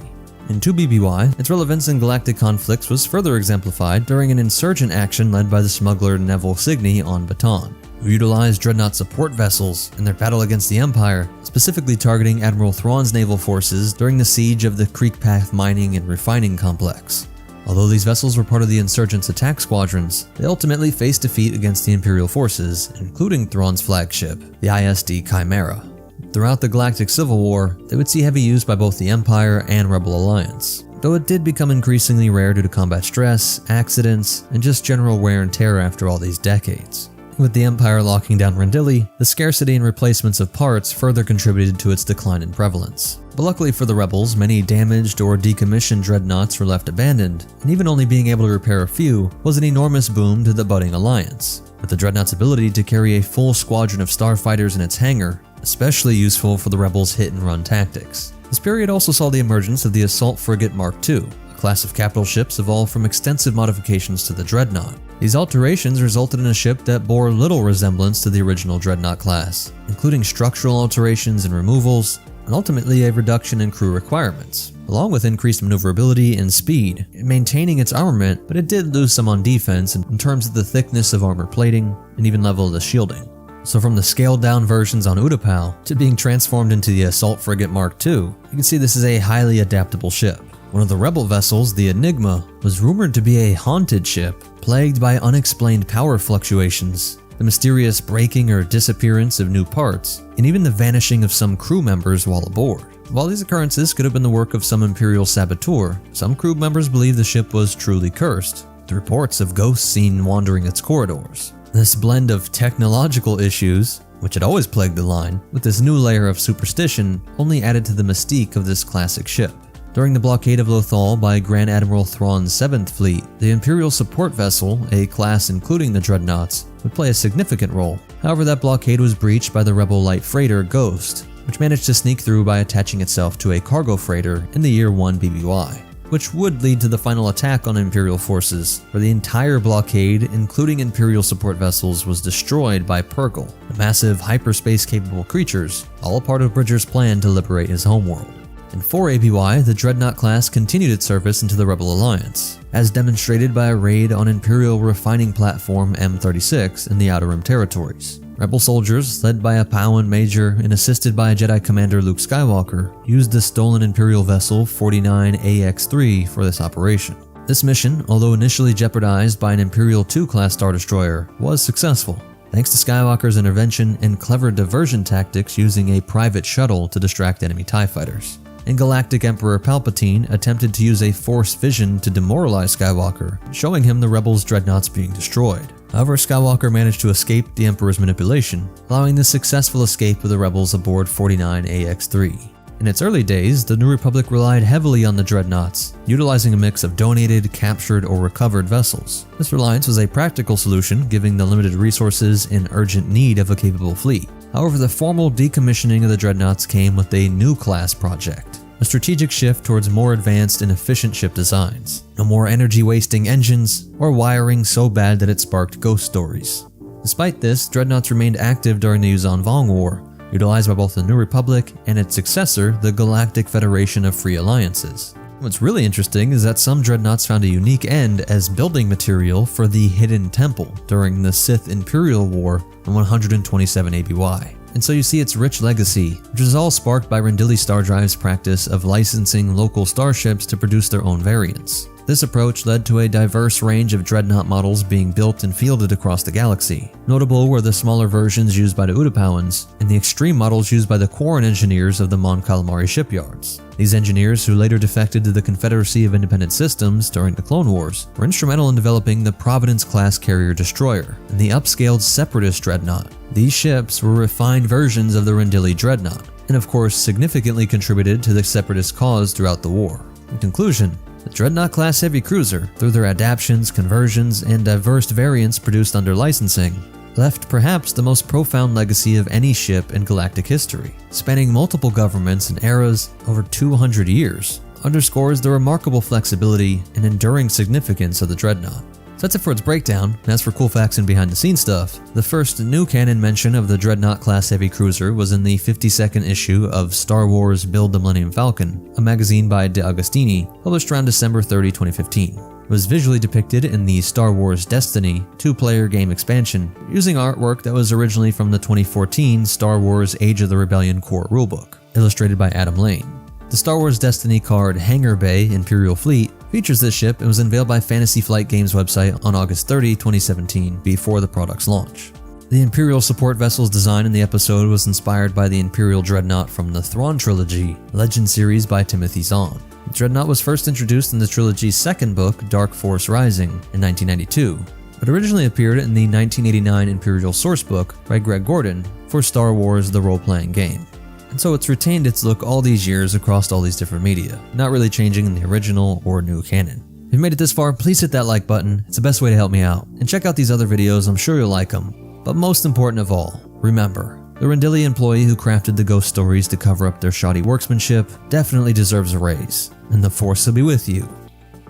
In 2 BBY, its relevance in galactic conflicts was further exemplified during an insurgent action led by the smuggler Neville Signy on Bataan, who utilized dreadnought support vessels in their battle against the Empire, specifically targeting Admiral Thrawn's naval forces during the siege of the Creek Path mining and refining complex. Although these vessels were part of the insurgents' attack squadrons, they ultimately faced defeat against the Imperial forces, including Thrawn's flagship, the ISD Chimera. Throughout the Galactic Civil War, they would see heavy use by both the Empire and Rebel Alliance, though it did become increasingly rare due to combat stress, accidents, and just general wear and tear after all these decades. With the Empire locking down Rendili, the scarcity and replacements of parts further contributed to its decline in prevalence. But luckily for the Rebels, many damaged or decommissioned dreadnoughts were left abandoned, and even only being able to repair a few was an enormous boom to the budding Alliance. With the dreadnought's ability to carry a full squadron of starfighters in its hangar, especially useful for the Rebels' hit-and-run tactics. This period also saw the emergence of the Assault Frigate Mark II, a class of capital ships evolved from extensive modifications to the Dreadnought. These alterations resulted in a ship that bore little resemblance to the original Dreadnought class, including structural alterations and removals, and ultimately a reduction in crew requirements, along with increased maneuverability and speed, maintaining its armament, but it did lose some on defense in terms of the thickness of armor plating and even level of the shielding. So from the scaled down versions on Utapau to being transformed into the Assault Frigate Mark II, you can see this is a highly adaptable ship. One of the Rebel vessels, the Enigma, was rumored to be a haunted ship, plagued by unexplained power fluctuations, the mysterious breaking or disappearance of new parts, and even the vanishing of some crew members while aboard. While these occurrences could have been the work of some Imperial saboteur, some crew members believe the ship was truly cursed, with reports of ghosts seen wandering its corridors. This blend of technological issues, which had always plagued the line, with this new layer of superstition, only added to the mystique of this classic ship. During the blockade of Lothal by Grand Admiral Thrawn's 7th Fleet, the Imperial support vessel, a class including the Dreadnoughts, would play a significant role. However, that blockade was breached by the Rebel light freighter Ghost, which managed to sneak through by attaching itself to a cargo freighter in the year 1 BBY. Which would lead to the final attack on Imperial forces, where the entire blockade, including Imperial support vessels, was destroyed by Purgle, the massive hyperspace-capable creatures, all a part of Bridger's plan to liberate his homeworld. In 4 ABY, the Dreadnought class continued its service into the Rebel Alliance, as demonstrated by a raid on Imperial refining platform M36 in the Outer Rim territories. Rebel soldiers, led by a Pauan major and assisted by Jedi Commander Luke Skywalker, used the stolen Imperial vessel 49AX-3 for this operation. This mission, although initially jeopardized by an Imperial II-class Star Destroyer, was successful, thanks to Skywalker's intervention and clever diversion tactics using a private shuttle to distract enemy TIE fighters. And Galactic Emperor Palpatine attempted to use a Force vision to demoralize Skywalker, showing him the Rebels' dreadnoughts being destroyed. However, Skywalker managed to escape the Emperor's manipulation, allowing the successful escape of the Rebels aboard 49AX-3. In its early days, the New Republic relied heavily on the dreadnoughts, utilizing a mix of donated, captured, or recovered vessels. This reliance was a practical solution, given the limited resources and urgent need of a capable fleet. However, the formal decommissioning of the dreadnoughts came with a new class project, a strategic shift towards more advanced and efficient ship designs. No more energy-wasting engines, or wiring so bad that it sparked ghost stories. Despite this, dreadnoughts remained active during the Yuuzhan Vong War, utilized by both the New Republic and its successor, the Galactic Federation of Free Alliances. What's really interesting is that some dreadnoughts found a unique end as building material for the Hidden Temple during the Sith Imperial War in 127 ABY. And so you see its rich legacy, which is all sparked by Rendili Star Drive's practice of licensing local starships to produce their own variants. This approach led to a diverse range of dreadnought models being built and fielded across the galaxy. Notable were the smaller versions used by the Utapauans and the extreme models used by the Quarren engineers of the Mon Calamari shipyards. These engineers, who later defected to the Confederacy of Independent Systems during the Clone Wars, were instrumental in developing the Providence-class carrier destroyer and the upscaled Separatist dreadnought. These ships were refined versions of the Rendili dreadnought, and of course significantly contributed to the Separatist cause throughout the war. In conclusion, the Dreadnought-class heavy cruiser, through their adaptations, conversions, and diverse variants produced under licensing, left perhaps the most profound legacy of any ship in galactic history, spanning multiple governments and eras over 200 years, underscores the remarkable flexibility and enduring significance of the Dreadnought. So that's it for its breakdown, and as for cool facts and behind-the-scenes stuff, the first new canon mention of the Dreadnought-class heavy cruiser was in the 52nd issue of Star Wars Build the Millennium Falcon, a magazine by De Agostini, published around December 30, 2015. It was visually depicted in the Star Wars Destiny 2-player game expansion, using artwork that was originally from the 2014 Star Wars Age of the Rebellion core rulebook, illustrated by Adam Lane. The Star Wars Destiny card Hangar Bay Imperial Fleet features this ship and was unveiled by Fantasy Flight Games website on August 30, 2017, before the product's launch. The Imperial support vessel's design in the episode was inspired by the Imperial Dreadnought from the Thrawn trilogy, Legend series by Timothy Zahn. The Dreadnought was first introduced in the trilogy's second book, Dark Force Rising, in 1992, but originally appeared in the 1989 Imperial sourcebook by Greg Gordon for Star Wars The Role-Playing Game. And so it's retained its look all these years across all these different media, not really changing in the original or new canon. If you made it this far, please hit that like button, it's the best way to help me out. And check out these other videos, I'm sure you'll like them. But most important of all, remember, the Rendili employee who crafted the ghost stories to cover up their shoddy workmanship definitely deserves a raise, and the Force will be with you,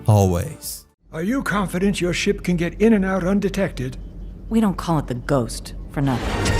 always. Are you confident your ship can get in and out undetected? We don't call it the Ghost for nothing.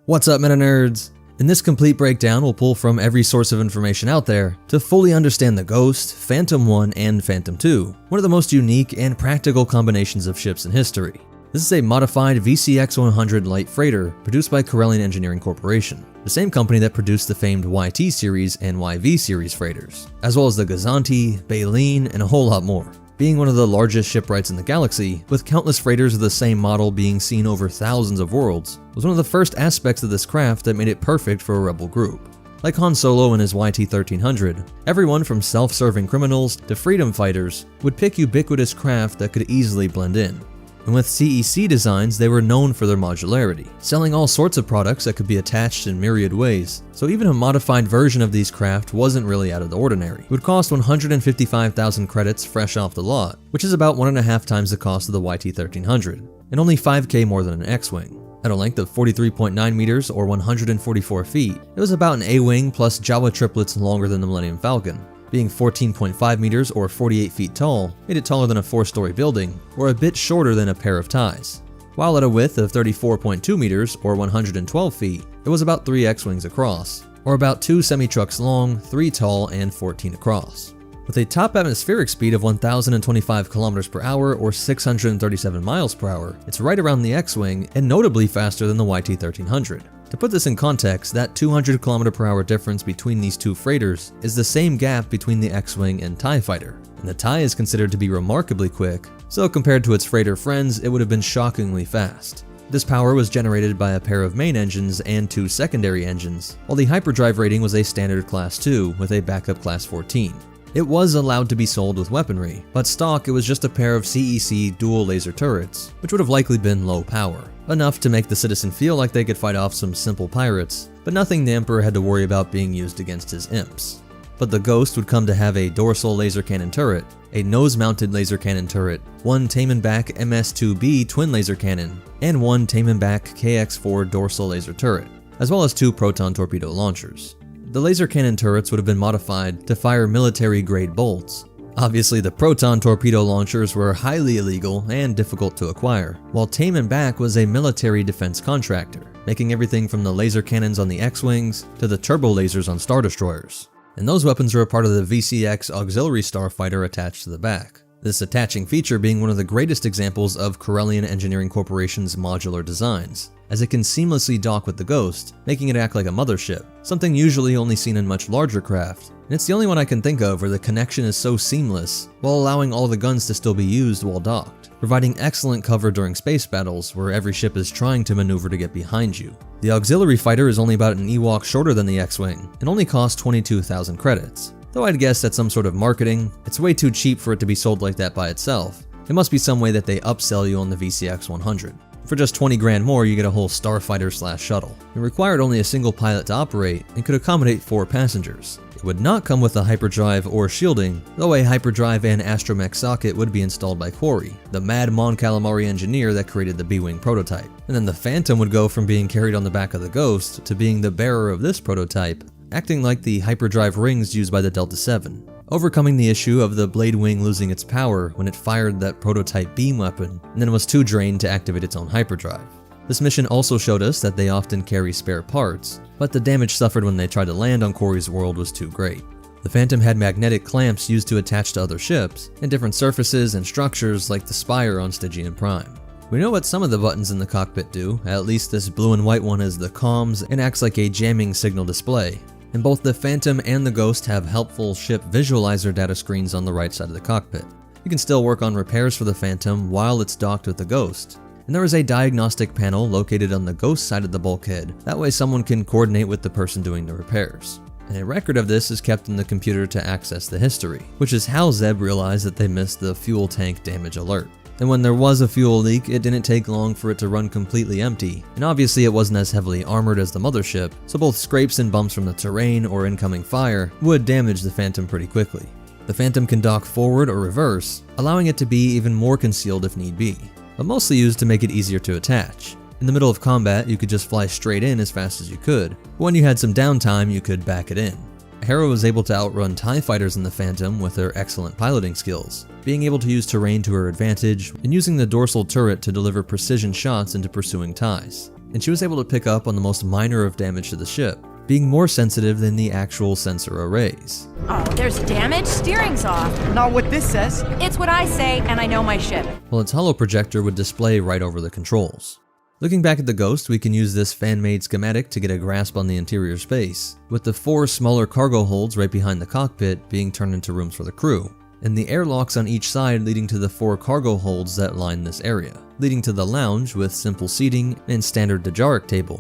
What's up, MetaNerdz? In this complete breakdown, we'll pull from every source of information out there to fully understand the Ghost, Phantom 1, and Phantom 2, one of the most unique and practical combinations of ships in history. This is a modified VCX-100 light freighter produced by Corellian Engineering Corporation, the same company that produced the famed YT series and YV series freighters, as well as the Gazanti, Baleen, and a whole lot more. Being one of the largest shipwrights in the galaxy, with countless freighters of the same model being seen over thousands of worlds, was one of the first aspects of this craft that made it perfect for a rebel group. Like Han Solo and his YT-1300, everyone from self-serving criminals to freedom fighters would pick ubiquitous craft that could easily blend in. And with CEC designs, they were known for their modularity, selling all sorts of products that could be attached in myriad ways, so even a modified version of these craft wasn't really out of the ordinary. It would cost 155,000 credits fresh off the lot, which is about 1.5 times the cost of the YT-1300, and only 5K more than an X-Wing. At a length of 43.9 meters or 144 feet, it was about an A-Wing plus Jawa triplets longer than the Millennium Falcon. Being 14.5 meters or 48 feet tall made it taller than a 4-story building, or a bit shorter than a pair of ties. While at a width of 34.2 meters or 112 feet, it was about 3 X-Wings across, or about 2 semi-trucks long, 3 tall, and 14 across. With a top atmospheric speed of 1,025 kilometers per hour or 637 miles per hour, it's right around the X-Wing and notably faster than the YT-1300. To put this in context, that 200 km per hour difference between these two freighters is the same gap between the X-Wing and TIE Fighter, and the TIE is considered to be remarkably quick, so compared to its freighter friends, it would have been shockingly fast. This power was generated by a pair of main engines and 2 secondary engines, while the hyperdrive rating was a standard Class 2 with a backup Class 14. It was allowed to be sold with weaponry, but stock it was just a pair of CEC dual laser turrets, which would have likely been low power, enough to make the Citizen feel like they could fight off some simple pirates, but nothing the Emperor had to worry about being used against his imps. But the Ghost would come to have a dorsal laser cannon turret, a nose-mounted laser cannon turret, 1 Tamanbak MS-2B twin laser cannon, and 1 Tamanbak KX-4 dorsal laser turret, as well as 2 proton torpedo launchers. The laser cannon turrets would have been modified to fire military-grade bolts, Obviously, the proton torpedo launchers were highly illegal and difficult to acquire, while Tame and Back was a military defense contractor, making everything from the laser cannons on the X-Wings to the turbo lasers on Star Destroyers. And those weapons were a part of the VCX auxiliary starfighter attached to the back. This attaching feature being one of the greatest examples of Corellian Engineering Corporation's modular designs, as it can seamlessly dock with the Ghost, making it act like a mothership, something usually only seen in much larger craft. And it's the only one I can think of where the connection is so seamless, while allowing all the guns to still be used while docked, providing excellent cover during space battles where every ship is trying to maneuver to get behind you. The auxiliary fighter is only about an Ewok shorter than the X-Wing, and only costs 22,000 credits. Though I'd guess that's some sort of marketing, it's way too cheap for it to be sold like that by itself. It must be some way that they upsell you on the VCX 100. For just 20 grand more, you get a whole starfighter/shuttle. It required only a single pilot to operate and could accommodate 4 passengers. It would not come with a hyperdrive or shielding, though a hyperdrive and astromech socket would be installed by Quarry, the mad Mon Calamari engineer that created the B-Wing prototype. And then the Phantom would go from being carried on the back of the Ghost to being the bearer of this prototype, acting like the hyperdrive rings used by the Delta 7. Overcoming the issue of the Blade Wing losing its power when it fired that prototype beam weapon, and then was too drained to activate its own hyperdrive. This mission also showed us that they often carry spare parts, but the damage suffered when they tried to land on Quarry's world was too great. The Phantom had magnetic clamps used to attach to other ships, and different surfaces and structures like the spire on Stygian Prime. We know what some of the buttons in the cockpit do, at least this blue and white one is the comms and acts like a jamming signal display. And both the Phantom and the Ghost have helpful ship visualizer data screens on the right side of the cockpit. You can still work on repairs for the Phantom while it's docked with the Ghost. And there is a diagnostic panel located on the Ghost side of the bulkhead, that way someone can coordinate with the person doing the repairs. And a record of this is kept in the computer to access the history, which is how Zeb realized that they missed the fuel tank damage alert. And when there was a fuel leak, it didn't take long for it to run completely empty, and obviously it wasn't as heavily armored as the mothership, so both scrapes and bumps from the terrain or incoming fire would damage the Phantom pretty quickly. The Phantom can dock forward or reverse, allowing it to be even more concealed if need be, but mostly used to make it easier to attach. In the middle of combat, you could just fly straight in as fast as you could, but when you had some downtime, you could back it in. Hera was able to outrun TIE fighters in the Phantom with her excellent piloting skills, being able to use terrain to her advantage and using the dorsal turret to deliver precision shots into pursuing TIEs. And she was able to pick up on the most minor of damage to the ship, being more sensitive than the actual sensor arrays. Oh, there's damage? Steering's off. Not what this says. It's what I say, and I know my ship. While its holo projector would display right over the controls. Looking back at the Ghost, we can use this fan-made schematic to get a grasp on the interior space, with the 4 smaller cargo holds right behind the cockpit being turned into rooms for the crew, and the airlocks on each side leading to the 4 cargo holds that line this area, leading to the lounge with simple seating and standard Dejaric table.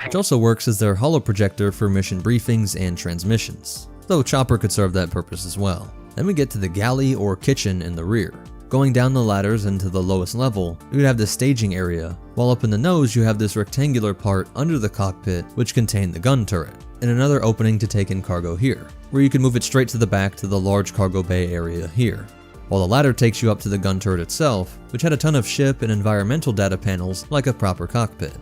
Which also works as their holoprojector for mission briefings and transmissions, though Chopper could serve that purpose as well. Then we get to the galley or kitchen in the rear. Going down the ladders into the lowest level, you would have the staging area, while up in the nose you have this rectangular part under the cockpit which contained the gun turret, and another opening to take in cargo here, where you can move it straight to the back to the large cargo bay area here. While the ladder takes you up to the gun turret itself, which had a ton of ship and environmental data panels like a proper cockpit.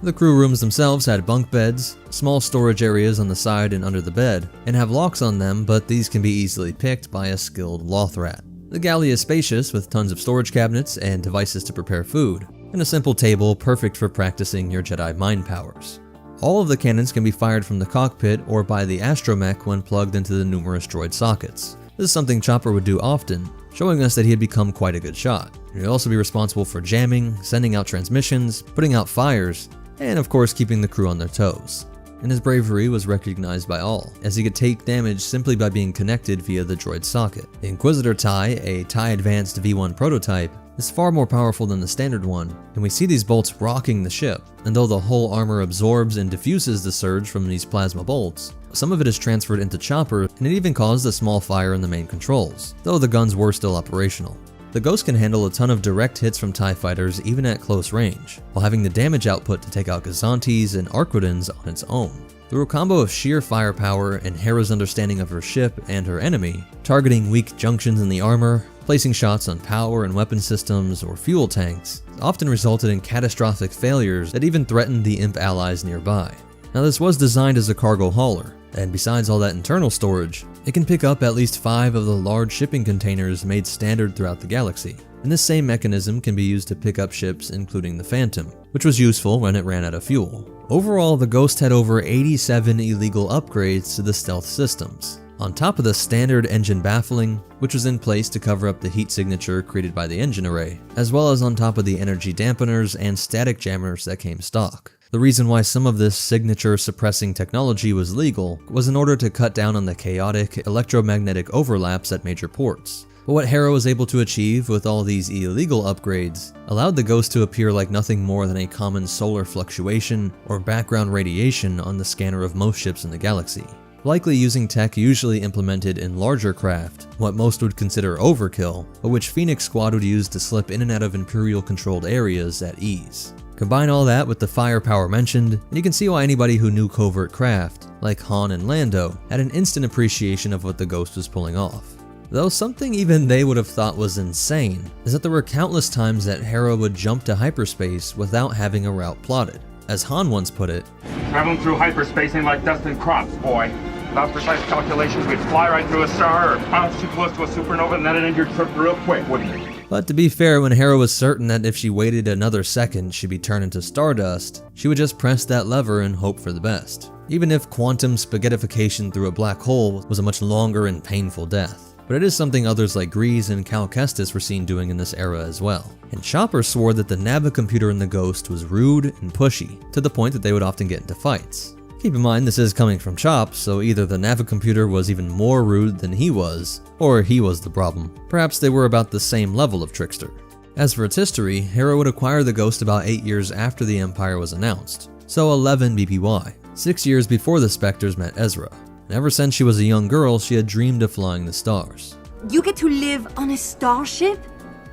The crew rooms themselves had bunk beds, small storage areas on the side and under the bed, and have locks on them, but these can be easily picked by a skilled Lothrat. The galley is spacious with tons of storage cabinets and devices to prepare food, and a simple table perfect for practicing your Jedi mind powers. All of the cannons can be fired from the cockpit or by the astromech when plugged into the numerous droid sockets. This is something Chopper would do often, showing us that he had become quite a good shot. He would also be responsible for jamming, sending out transmissions, putting out fires, and of course keeping the crew on their toes. And his bravery was recognized by all, as he could take damage simply by being connected via the droid socket. The Inquisitor TIE, a TIE Advanced V1 prototype, is far more powerful than the standard one, and we see these bolts rocking the ship, and though the whole armor absorbs and diffuses the surge from these plasma bolts, some of it is transferred into Chopper, and it even caused a small fire in the main controls, though the guns were still operational. The Ghost can handle a ton of direct hits from TIE fighters even at close range, while having the damage output to take out Gazantes and Arquidens on its own. Through a combo of sheer firepower and Hera's understanding of her ship and her enemy, targeting weak junctions in the armor, placing shots on power and weapon systems or fuel tanks, often resulted in catastrophic failures that even threatened the Imp allies nearby. Now this was designed as a cargo hauler, And besides all that internal storage, it can pick up at least 5 of the large shipping containers made standard throughout the galaxy. And this same mechanism can be used to pick up ships including the Phantom, which was useful when it ran out of fuel. Overall, the Ghost had over 87 illegal upgrades to the stealth systems. On top of the standard engine baffling, which was in place to cover up the heat signature created by the engine array, as well as on top of the energy dampeners and static jammers that came stock. The reason why some of this signature suppressing technology was legal was in order to cut down on the chaotic electromagnetic overlaps at major ports. But what Hera was able to achieve with all these illegal upgrades allowed the Ghost to appear like nothing more than a common solar fluctuation or background radiation on the scanner of most ships in the galaxy. Likely using tech usually implemented in larger craft, what most would consider overkill, but which Phoenix Squad would use to slip in and out of Imperial-controlled areas at ease. Combine all that with the firepower mentioned, and you can see why anybody who knew covert craft, like Han and Lando, had an instant appreciation of what the Ghost was pulling off. Though something even they would have thought was insane is that there were countless times that Hera would jump to hyperspace without having a route plotted. As Han once put it, "Traveling through hyperspace ain't like dusting crops, boy. Without precise calculations, we'd fly right through a star or bounce too close to a supernova and that'd end your trip real quick, wouldn't it?" But to be fair, when Hera was certain that if she waited another second she'd be turned into stardust, she would just press that lever and hope for the best. Even if quantum spaghettification through a black hole was a much longer and painful death. But it is something others like Grease and Cal Kestis were seen doing in this era as well. And Chopper swore that the Navicomputer in the Ghost was rude and pushy, to the point that they would often get into fights. Keep in mind this is coming from Chop, so either the Navicomputer was even more rude than he was, or he was the problem. Perhaps they were about the same level of trickster. As for its history, Hera would acquire the Ghost about 8 years after the Empire was announced, so 11 BPY, 6 years before the Spectres met Ezra. And ever since she was a young girl, she had dreamed of flying the stars. You get to live on a starship?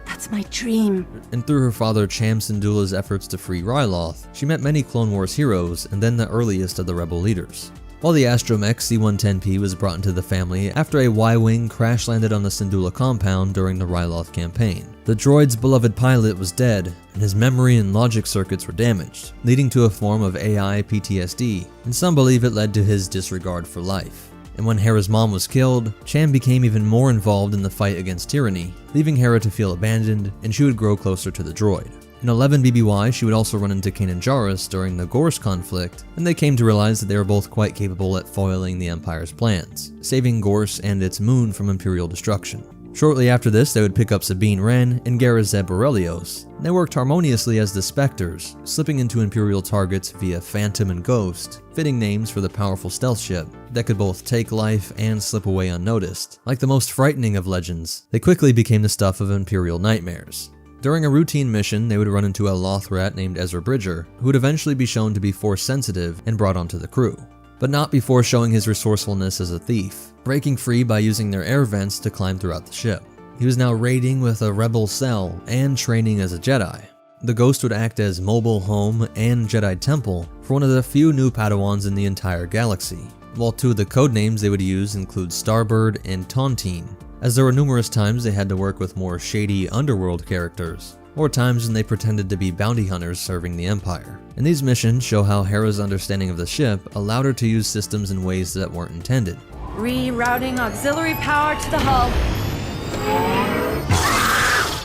That's my dream. And through her father Cham Syndulla's efforts to free Ryloth, she met many Clone Wars heroes and then the earliest of the rebel leaders. While the astromech C-110P was brought into the family after a Y-Wing crash-landed on the Syndulla compound during the Ryloth campaign. The droid's beloved pilot was dead, and his memory and logic circuits were damaged, leading to a form of AI PTSD, and some believe it led to his disregard for life. And when Hera's mom was killed, Cham became even more involved in the fight against tyranny, leaving Hera to feel abandoned, and she would grow closer to the droid. In 11 BBY, she would also run into Kanan Jarrus during the Gorse conflict, and they came to realize that they were both quite capable at foiling the Empire's plans, saving Gorse and its moon from Imperial destruction. Shortly after this, they would pick up Sabine Wren and Garazeb Aurelios, and they worked harmoniously as the Spectres, slipping into Imperial targets via Phantom and Ghost, fitting names for the powerful stealth ship that could both take life and slip away unnoticed. Like the most frightening of legends, they quickly became the stuff of Imperial nightmares. During a routine mission, they would run into a Lothrat named Ezra Bridger, who would eventually be shown to be Force-sensitive and brought onto the crew. But not before showing his resourcefulness as a thief, breaking free by using their air vents to climb throughout the ship. He was now raiding with a rebel cell and training as a Jedi. The Ghost would act as mobile home and Jedi temple for one of the few new Padawans in the entire galaxy, while two of the codenames they would use include Starbird and Tontine, as there were numerous times they had to work with more shady underworld characters, or times when they pretended to be bounty hunters serving the Empire. And these missions show how Hera's understanding of the ship allowed her to use systems in ways that weren't intended. Rerouting auxiliary power to the hull.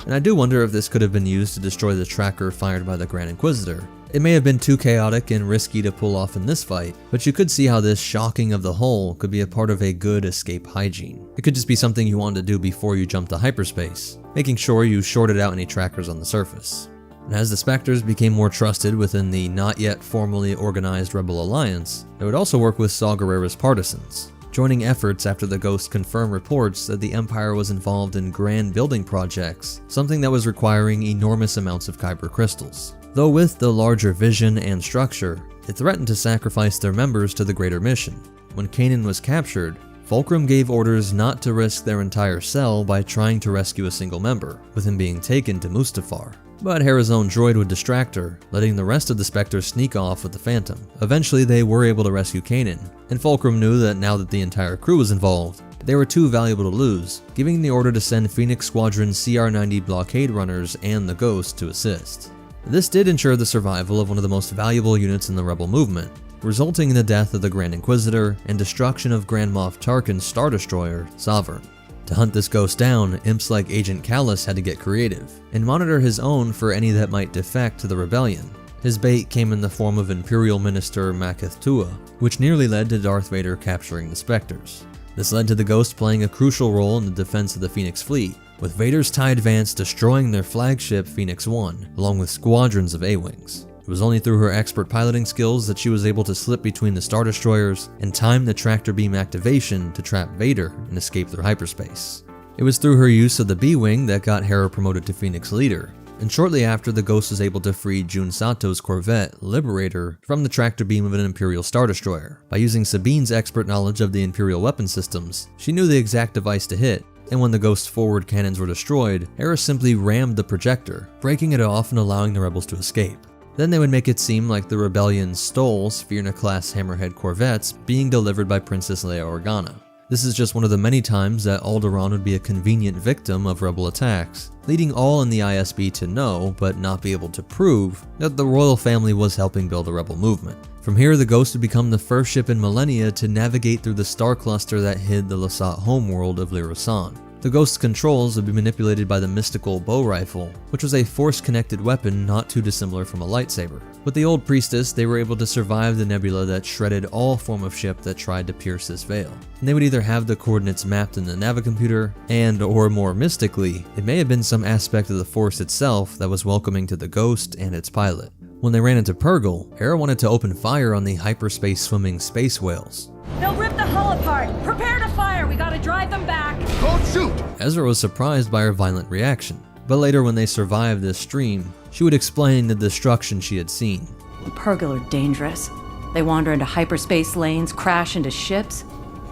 And I do wonder if this could have been used to destroy the tracker fired by the Grand Inquisitor. It may have been too chaotic and risky to pull off in this fight, but you could see how this shocking of the hull could be a part of a good escape hygiene. It could just be something you wanted to do before you jumped to hyperspace, making sure you shorted out any trackers on the surface. And as the Spectres became more trusted within the not yet formally organized Rebel Alliance, they would also work with Saw Gerrera's partisans, joining efforts after the Ghost confirmed reports that the Empire was involved in grand building projects, something that was requiring enormous amounts of Kyber crystals. Though with the larger vision and structure, it threatened to sacrifice their members to the greater mission. When Kanan was captured, Fulcrum gave orders not to risk their entire cell by trying to rescue a single member, with him being taken to Mustafar. But Hera's own droid would distract her, letting the rest of the Spectres sneak off with the Phantom. Eventually, they were able to rescue Kanan, and Fulcrum knew that now that the entire crew was involved, they were too valuable to lose, giving the order to send Phoenix Squadron CR-90 blockade runners and the Ghost to assist. This did ensure the survival of one of the most valuable units in the Rebel movement, resulting in the death of the Grand Inquisitor and destruction of Grand Moff Tarkin's Star Destroyer, Sovereign. To hunt this ghost down, imps like Agent Callus had to get creative, and monitor his own for any that might defect to the rebellion. His bait came in the form of Imperial Minister Maketh Tua, which nearly led to Darth Vader capturing the Spectres. This led to the ghost playing a crucial role in the defense of the Phoenix fleet, with Vader's TIE Advance destroying their flagship Phoenix 1, along with squadrons of A-Wings. It was only through her expert piloting skills that she was able to slip between the Star Destroyers and time the tractor beam activation to trap Vader and escape through hyperspace. It was through her use of the B-Wing that got Hera promoted to Phoenix Leader, and shortly after, the Ghost was able to free Jun Sato's Corvette, Liberator, from the tractor beam of an Imperial Star Destroyer. By using Sabine's expert knowledge of the Imperial weapon systems, she knew the exact device to hit, and when the Ghost's forward cannons were destroyed, Hera simply rammed the projector, breaking it off and allowing the rebels to escape. Then they would make it seem like the rebellion stole Sphyrna-class Hammerhead corvettes being delivered by Princess Leia Organa. This is just one of the many times that Alderaan would be a convenient victim of rebel attacks, leading all in the ISB to know, but not be able to prove, that the royal family was helping build a rebel movement. From here, the Ghost would become the first ship in millennia to navigate through the star cluster that hid the Lasat homeworld of Lirusan. The Ghost's controls would be manipulated by the mystical bow rifle, which was a force-connected weapon not too dissimilar from a lightsaber. With the old priestess, they were able to survive the nebula that shredded all form of ship that tried to pierce this veil. And they would either have the coordinates mapped in the navicomputer, and or more mystically, it may have been some aspect of the force itself that was welcoming to the Ghost and its pilot. When they ran into Purrgil, Hera wanted to open fire on the hyperspace swimming space whales. They'll rip the hull apart. Prepare to fire. We gotta drive them back. Don't shoot! Ezra was surprised by her violent reaction, but later when they survived this stream, she would explain the destruction she had seen. Purrgil are dangerous. They wander into hyperspace lanes, crash into ships.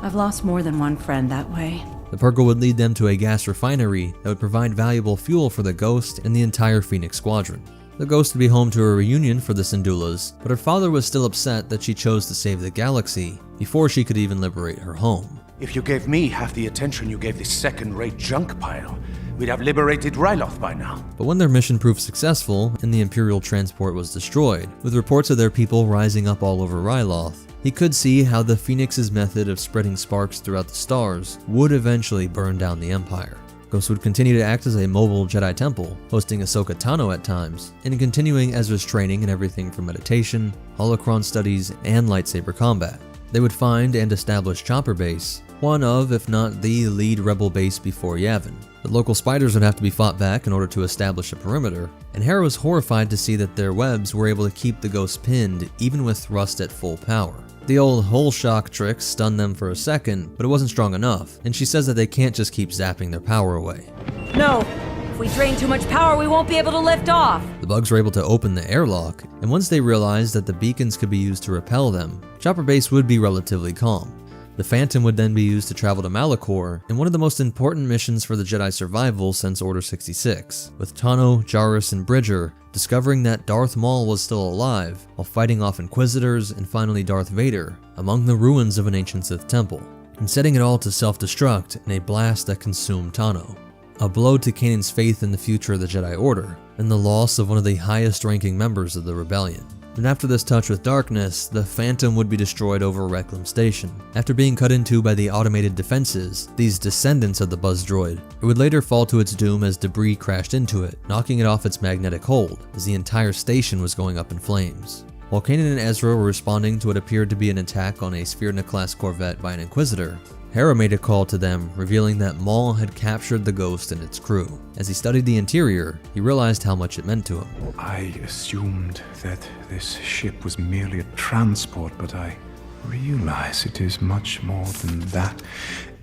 I've lost more than one friend that way. The Purrgil would lead them to a gas refinery that would provide valuable fuel for the Ghost and the entire Phoenix Squadron. The Ghost would be home to a reunion for the Syndulas, but her father was still upset that she chose to save the galaxy before she could even liberate her home. If you gave me half the attention you gave this second-rate junk pile, we'd have liberated Ryloth by now. But when their mission proved successful and the Imperial transport was destroyed, with reports of their people rising up all over Ryloth, he could see how the Phoenix's method of spreading sparks throughout the stars would eventually burn down the Empire. Ghost would continue to act as a mobile Jedi temple, hosting Ahsoka Tano at times, and continuing Ezra's training in everything from meditation, holocron studies, and lightsaber combat. They would find and establish Chopper Base, one of, if not the lead rebel base before Yavin. The local spiders would have to be fought back in order to establish a perimeter, and Hera was horrified to see that their webs were able to keep the Ghost pinned even with thrust at full power. The old hole shock trick stunned them for a second, but it wasn't strong enough, and she says that they can't just keep zapping their power away. No. If we drain too much power, we won't be able to lift off. The bugs were able to open the airlock, and once they realized that the beacons could be used to repel them, Chopper Base would be relatively calm. The Phantom would then be used to travel to Malachor in one of the most important missions for the Jedi survival since Order 66, with Tano, Jarrus, and Bridger discovering that Darth Maul was still alive while fighting off Inquisitors and finally Darth Vader among the ruins of an ancient Sith temple, and setting it all to self-destruct in a blast that consumed Tano. A blow to Kanan's faith in the future of the Jedi Order, and the loss of one of the highest-ranking members of the rebellion. And after this touch with darkness, the Phantom would be destroyed over Reclam Station. After being cut into by the automated defenses, these descendants of the Buzz Droid, it would later fall to its doom as debris crashed into it, knocking it off its magnetic hold, as the entire station was going up in flames. While Kanan and Ezra were responding to what appeared to be an attack on a Sphyrna-class corvette by an Inquisitor, Hera made a call to them, revealing that Maul had captured the Ghost and its crew. As he studied the interior, he realized how much it meant to him. I assumed that this ship was merely a transport, but I realize it is much more than that.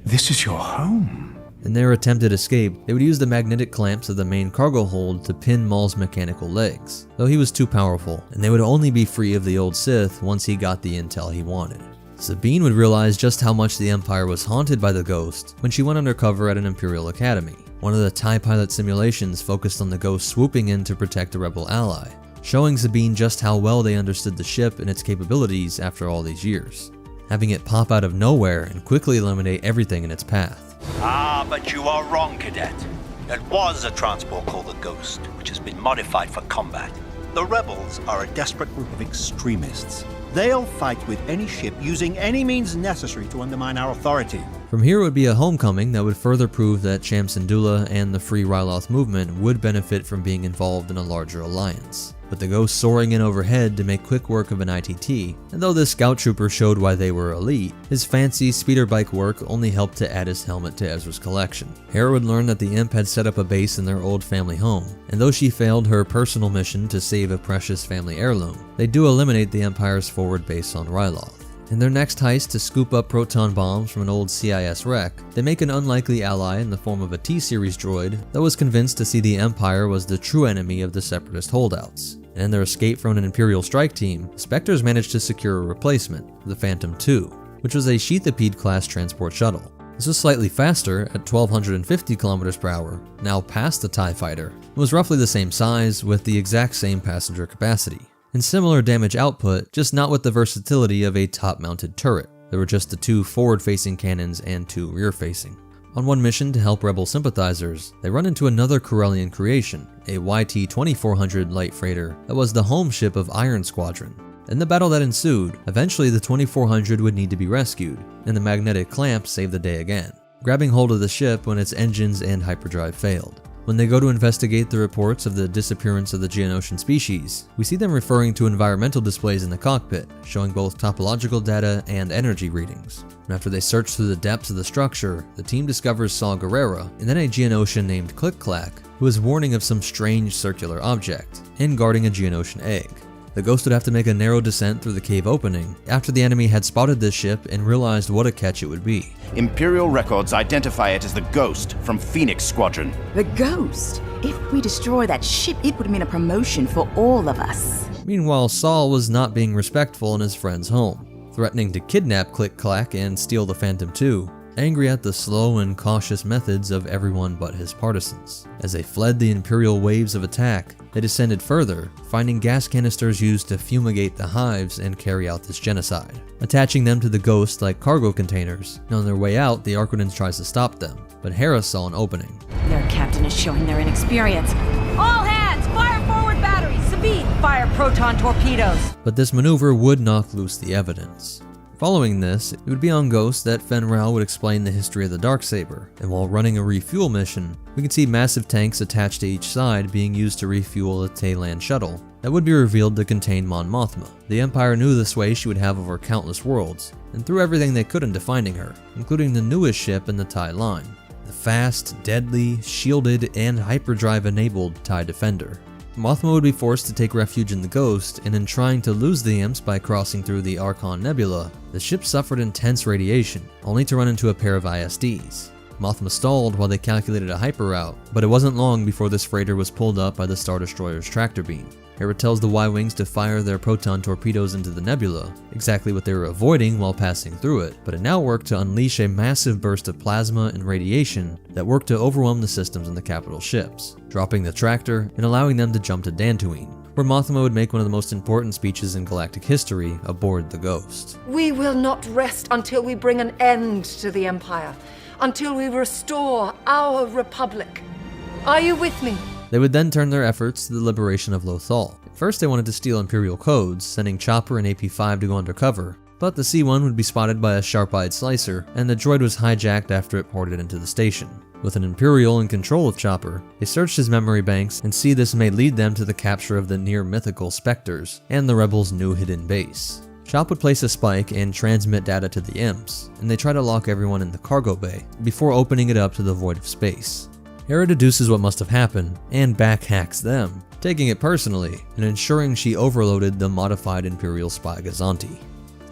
This is your home. In their attempted escape, they would use the magnetic clamps of the main cargo hold to pin Maul's mechanical legs, though he was too powerful, and they would only be free of the old Sith once he got the intel he wanted. Sabine would realize just how much the Empire was haunted by the Ghost when she went undercover at an Imperial Academy. One of the TIE pilot simulations focused on the Ghost swooping in to protect a rebel ally, showing Sabine just how well they understood the ship and its capabilities after all these years, having it pop out of nowhere and quickly eliminate everything in its path. Ah, but you are wrong, Cadet. It was a transport called the Ghost, which has been modified for combat. The rebels are a desperate group of extremists. They'll fight with any ship using any means necessary to undermine our authority. From here would be a homecoming that would further prove that Cham Syndulla and the Free Ryloth movement would benefit from being involved in a larger alliance. With the Ghost soaring in overhead to make quick work of an ITT, and though this scout trooper showed why they were elite, his fancy speeder bike work only helped to add his helmet to Ezra's collection. Hera would learn that the Imp had set up a base in their old family home, and though she failed her personal mission to save a precious family heirloom, they do eliminate the Empire's forward base on Ryloth. In their next heist to scoop up proton bombs from an old CIS wreck, they make an unlikely ally in the form of a T-Series droid that was convinced to see the Empire was the true enemy of the Separatist holdouts. And in their escape from an Imperial strike team, the Spectres managed to secure a replacement, the Phantom II, which was a Sheathipede-class transport shuttle. This was slightly faster at 1,250 km per hour, now past the TIE Fighter. It was roughly the same size, with the exact same passenger capacity. And similar damage output, just not with the versatility of a top-mounted turret. There were just the 2 forward-facing cannons and 2 rear-facing. On one mission to help rebel sympathizers, they run into another Corellian creation, a YT-2400 light freighter that was the home ship of Iron Squadron. In the battle that ensued, eventually the 2400 would need to be rescued, and the magnetic clamp saved the day again, grabbing hold of the ship when its engines and hyperdrive failed. When they go to investigate the reports of the disappearance of the Geonosian species, we see them referring to environmental displays in the cockpit, showing both topological data and energy readings. And after they search through the depths of the structure, the team discovers Saw Gerrera, and then a Geonosian named Click-Clack, who is warning of some strange circular object, and guarding a Geonosian egg. The Ghost would have to make a narrow descent through the cave opening after the enemy had spotted this ship and realized what a catch it would be. Imperial records identify it as the Ghost from Phoenix Squadron. The Ghost? If we destroy that ship, it would mean a promotion for all of us. Meanwhile, Saul was not being respectful in his friend's home, threatening to kidnap Click-Clack and steal the Phantom II, angry at the slow and cautious methods of everyone but his partisans. As they fled the Imperial waves of attack, they descended further, finding gas canisters used to fumigate the hives and carry out this genocide, attaching them to the Ghost like cargo containers. And on their way out, the Arquitans tries to stop them, but Hera saw an opening. Their captain is showing their inexperience. All hands, fire forward batteries! Sabine, fire proton torpedoes! But this maneuver would knock loose the evidence. Following this, it would be on Ghost that Fen Rao would explain the history of the Darksaber, and while running a refuel mission, we can see massive tanks attached to each side being used to refuel a Taylan shuttle that would be revealed to contain Mon Mothma. The Empire knew the sway she would have over countless worlds, and threw everything they could into finding her, including the newest ship in the TIE line, the fast, deadly, shielded, and hyperdrive-enabled TIE Defender. Mothma would be forced to take refuge in the Ghost, and in trying to lose the Imps by crossing through the Archon Nebula, the ship suffered intense radiation, only to run into a pair of ISDs. Mothma stalled while they calculated a hyper route, but it wasn't long before this freighter was pulled up by the Star Destroyer's tractor beam. Hera tells the Y-Wings to fire their proton torpedoes into the nebula, exactly what they were avoiding while passing through it, but it now worked to unleash a massive burst of plasma and radiation that worked to overwhelm the systems in the capital ships, dropping the tractor and allowing them to jump to Dantooine, where Mothma would make one of the most important speeches in galactic history aboard the Ghost. We will not rest until we bring an end to the Empire, until we restore our Republic. Are you with me? They would then turn their efforts to the liberation of Lothal. At first they wanted to steal Imperial codes, sending Chopper and AP-5 to go undercover, but the C-1 would be spotted by a sharp-eyed slicer, and the droid was hijacked after it ported into the station. With an Imperial in control of Chopper, they searched his memory banks and see this may lead them to the capture of the near-mythical Spectres and the Rebels' new hidden base. Chop would place a spike and transmit data to the Imps, and they try to lock everyone in the cargo bay before opening it up to the void of space. Hera deduces what must have happened and backhacks them, taking it personally and ensuring she overloaded the modified Imperial spy Gazanti.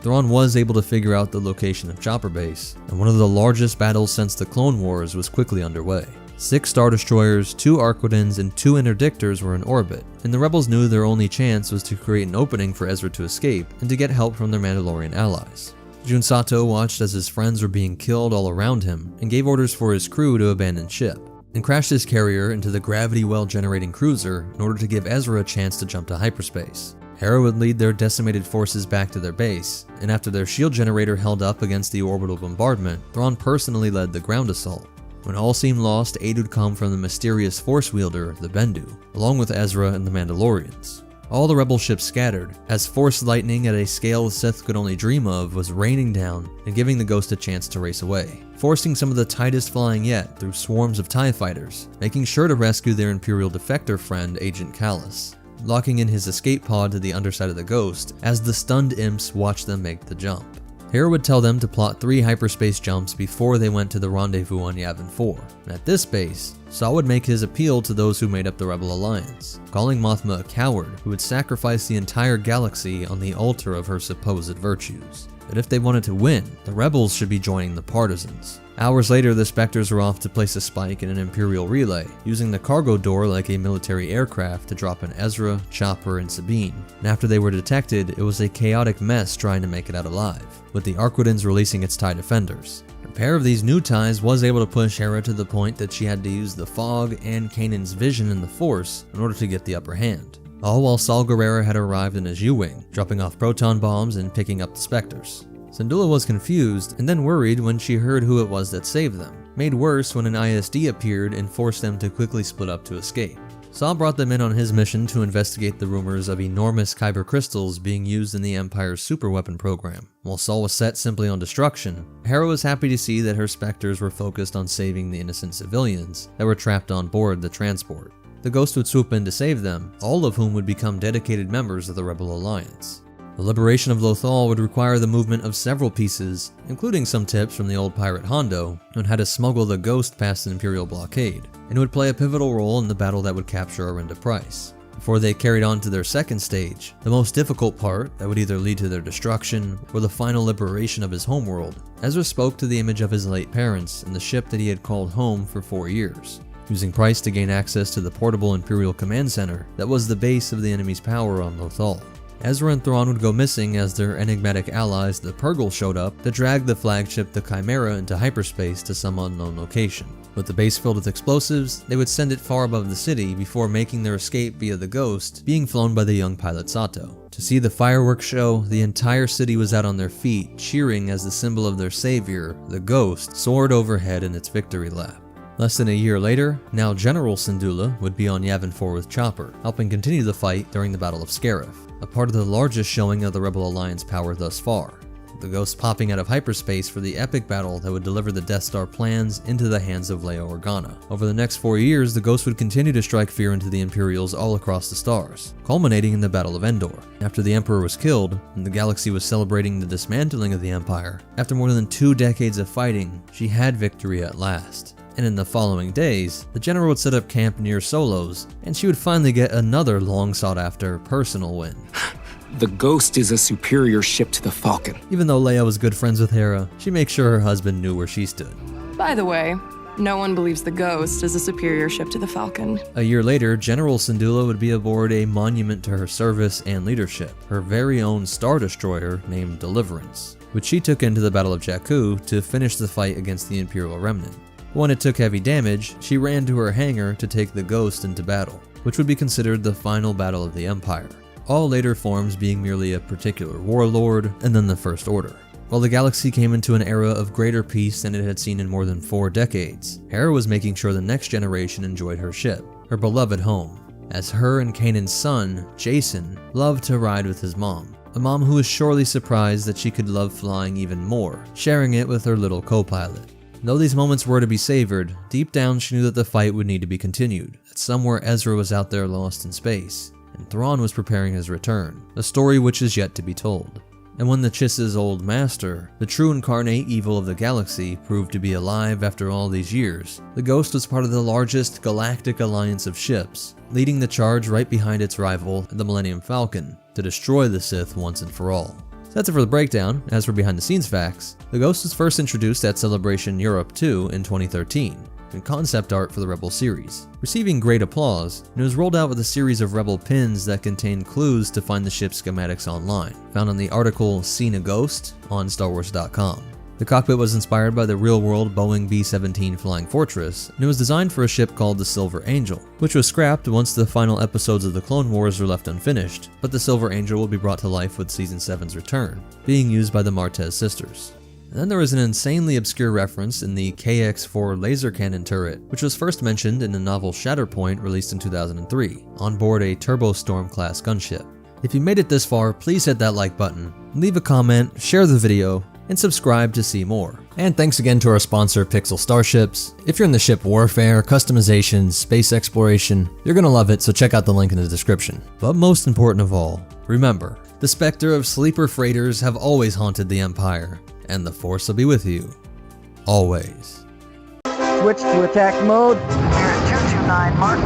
Thrawn was able to figure out the location of Chopper Base, and one of the largest battles since the Clone Wars was quickly underway. 6 Star Destroyers, 2 Arquitans, and 2 Interdictors were in orbit, and the Rebels knew their only chance was to create an opening for Ezra to escape and to get help from their Mandalorian allies. Jun Sato watched as his friends were being killed all around him and gave orders for his crew to abandon ship, and crashed his carrier into the gravity well generating cruiser in order to give Ezra a chance to jump to hyperspace. Hera would lead their decimated forces back to their base, and after their shield generator held up against the orbital bombardment, Thrawn personally led the ground assault. When all seemed lost, aid would come from the mysterious force wielder, the Bendu, along with Ezra and the Mandalorians. All the rebel ships scattered, as force lightning at a scale the Sith could only dream of was raining down and giving the Ghost a chance to race away, forcing some of the tightest flying yet through swarms of TIE fighters, making sure to rescue their Imperial defector friend Agent Callus, locking in his escape pod to the underside of the Ghost as the stunned imps watched them make the jump. Hera would tell them to plot 3 hyperspace jumps before they went to the rendezvous on Yavin 4, and at this base, Saw would make his appeal to those who made up the Rebel Alliance, calling Mothma a coward who would sacrifice the entire galaxy on the altar of her supposed virtues. That if they wanted to win, the rebels should be joining the partisans. Hours later, the Spectres were off to place a spike in an Imperial relay, using the cargo door like a military aircraft to drop in Ezra, Chopper, and Sabine. And after they were detected, it was a chaotic mess trying to make it out alive, with the Arquitans releasing its TIE defenders. A pair of these new TIEs was able to push Hera to the point that she had to use the fog and Kanan's vision in the Force in order to get the upper hand. All while Saul Guerrera had arrived in his U-Wing, dropping off proton bombs and picking up the Spectres. Syndulla was confused and then worried when she heard who it was that saved them, made worse when an ISD appeared and forced them to quickly split up to escape. Saw brought them in on his mission to investigate the rumors of enormous kyber crystals being used in the Empire's superweapon program. While Saul was set simply on destruction, Hera was happy to see that her Spectres were focused on saving the innocent civilians that were trapped on board the transport. The Ghost would swoop in to save them, all of whom would become dedicated members of the Rebel Alliance. The liberation of Lothal would require the movement of several pieces, including some tips from the old pirate Hondo on how to smuggle the Ghost past an Imperial blockade, and would play a pivotal role in the battle that would capture Arenda Price. Before they carried on to their second stage, the most difficult part that would either lead to their destruction or the final liberation of his homeworld, Ezra spoke to the image of his late parents and the ship that he had called home for 4 years, using Price to gain access to the portable Imperial command center that was the base of the enemy's power on Lothal. Ezra and Thrawn would go missing as their enigmatic allies, the Purgle, showed up to drag the flagship, the Chimera, into hyperspace to some unknown location. With the base filled with explosives, they would send it far above the city before making their escape via the Ghost, being flown by the young pilot Sato. To see the fireworks show, the entire city was out on their feet, cheering as the symbol of their savior, the Ghost, soared overhead in its victory lap. Less than a year later, now General Syndulla would be on Yavin 4 with Chopper, helping continue the fight during the Battle of Scarif, a part of the largest showing of the Rebel Alliance power thus far, the Ghost popping out of hyperspace for the epic battle that would deliver the Death Star plans into the hands of Leia Organa. Over the next 4 years, the Ghost would continue to strike fear into the Imperials all across the stars, culminating in the Battle of Endor. After the Emperor was killed, and the galaxy was celebrating the dismantling of the Empire, after more than 2 decades of fighting, she had victory at last. And in the following days, the General would set up camp near Solos, and she would finally get another long-sought-after personal win. The Ghost is a superior ship to the Falcon. Even though Leia was good friends with Hera, she made sure her husband knew where she stood. By the way, no one believes the Ghost is a superior ship to the Falcon. A year later, General Syndulla would be aboard a monument to her service and leadership, her very own Star Destroyer named Deliverance, which she took into the Battle of Jakku to finish the fight against the Imperial Remnant. When it took heavy damage, she ran to her hangar to take the Ghost into battle, which would be considered the final battle of the Empire, all later forms being merely a particular warlord and then the First Order. While the galaxy came into an era of greater peace than it had seen in more than 4 decades, Hera was making sure the next generation enjoyed her ship, her beloved home, as her and Kanan's son, Jason, loved to ride with his mom, a mom who was surely surprised that she could love flying even more, sharing it with her little co-pilot. Though these moments were to be savored, deep down she knew that the fight would need to be continued, that somewhere Ezra was out there lost in space, and Thrawn was preparing his return, a story which is yet to be told. And when the Chiss's old master, the true incarnate evil of the galaxy, proved to be alive after all these years, the Ghost was part of the largest galactic alliance of ships, leading the charge right behind its rival, the Millennium Falcon, to destroy the Sith once and for all. That's it for the breakdown. As for behind-the-scenes facts, the Ghost was first introduced at Celebration Europe 2 in 2013, in concept art for the Rebel series, receiving great applause, and it was rolled out with a series of Rebel pins that contained clues to find the ship's schematics online, found on the article Seen a Ghost on StarWars.com. The cockpit was inspired by the real-world Boeing B-17 Flying Fortress, and it was designed for a ship called the Silver Angel, which was scrapped once the final episodes of the Clone Wars were left unfinished, but the Silver Angel will be brought to life with Season 7's return, being used by the Martez sisters. And then there was an insanely obscure reference in the KX-4 laser cannon turret, which was first mentioned in the novel Shatterpoint released in 2003, on board a Turbostorm class gunship. If you made it this far, please hit that like button, leave a comment, share the video, and subscribe to see more. And thanks again to our sponsor, Pixel Starships. If you're in the ship warfare, customization, space exploration, you're gonna love it, so check out the link in the description. But most important of all, remember, the specter of sleeper freighters have always haunted the Empire, and the Force will be with you, always. Switch to attack mode. Here at 229 Mark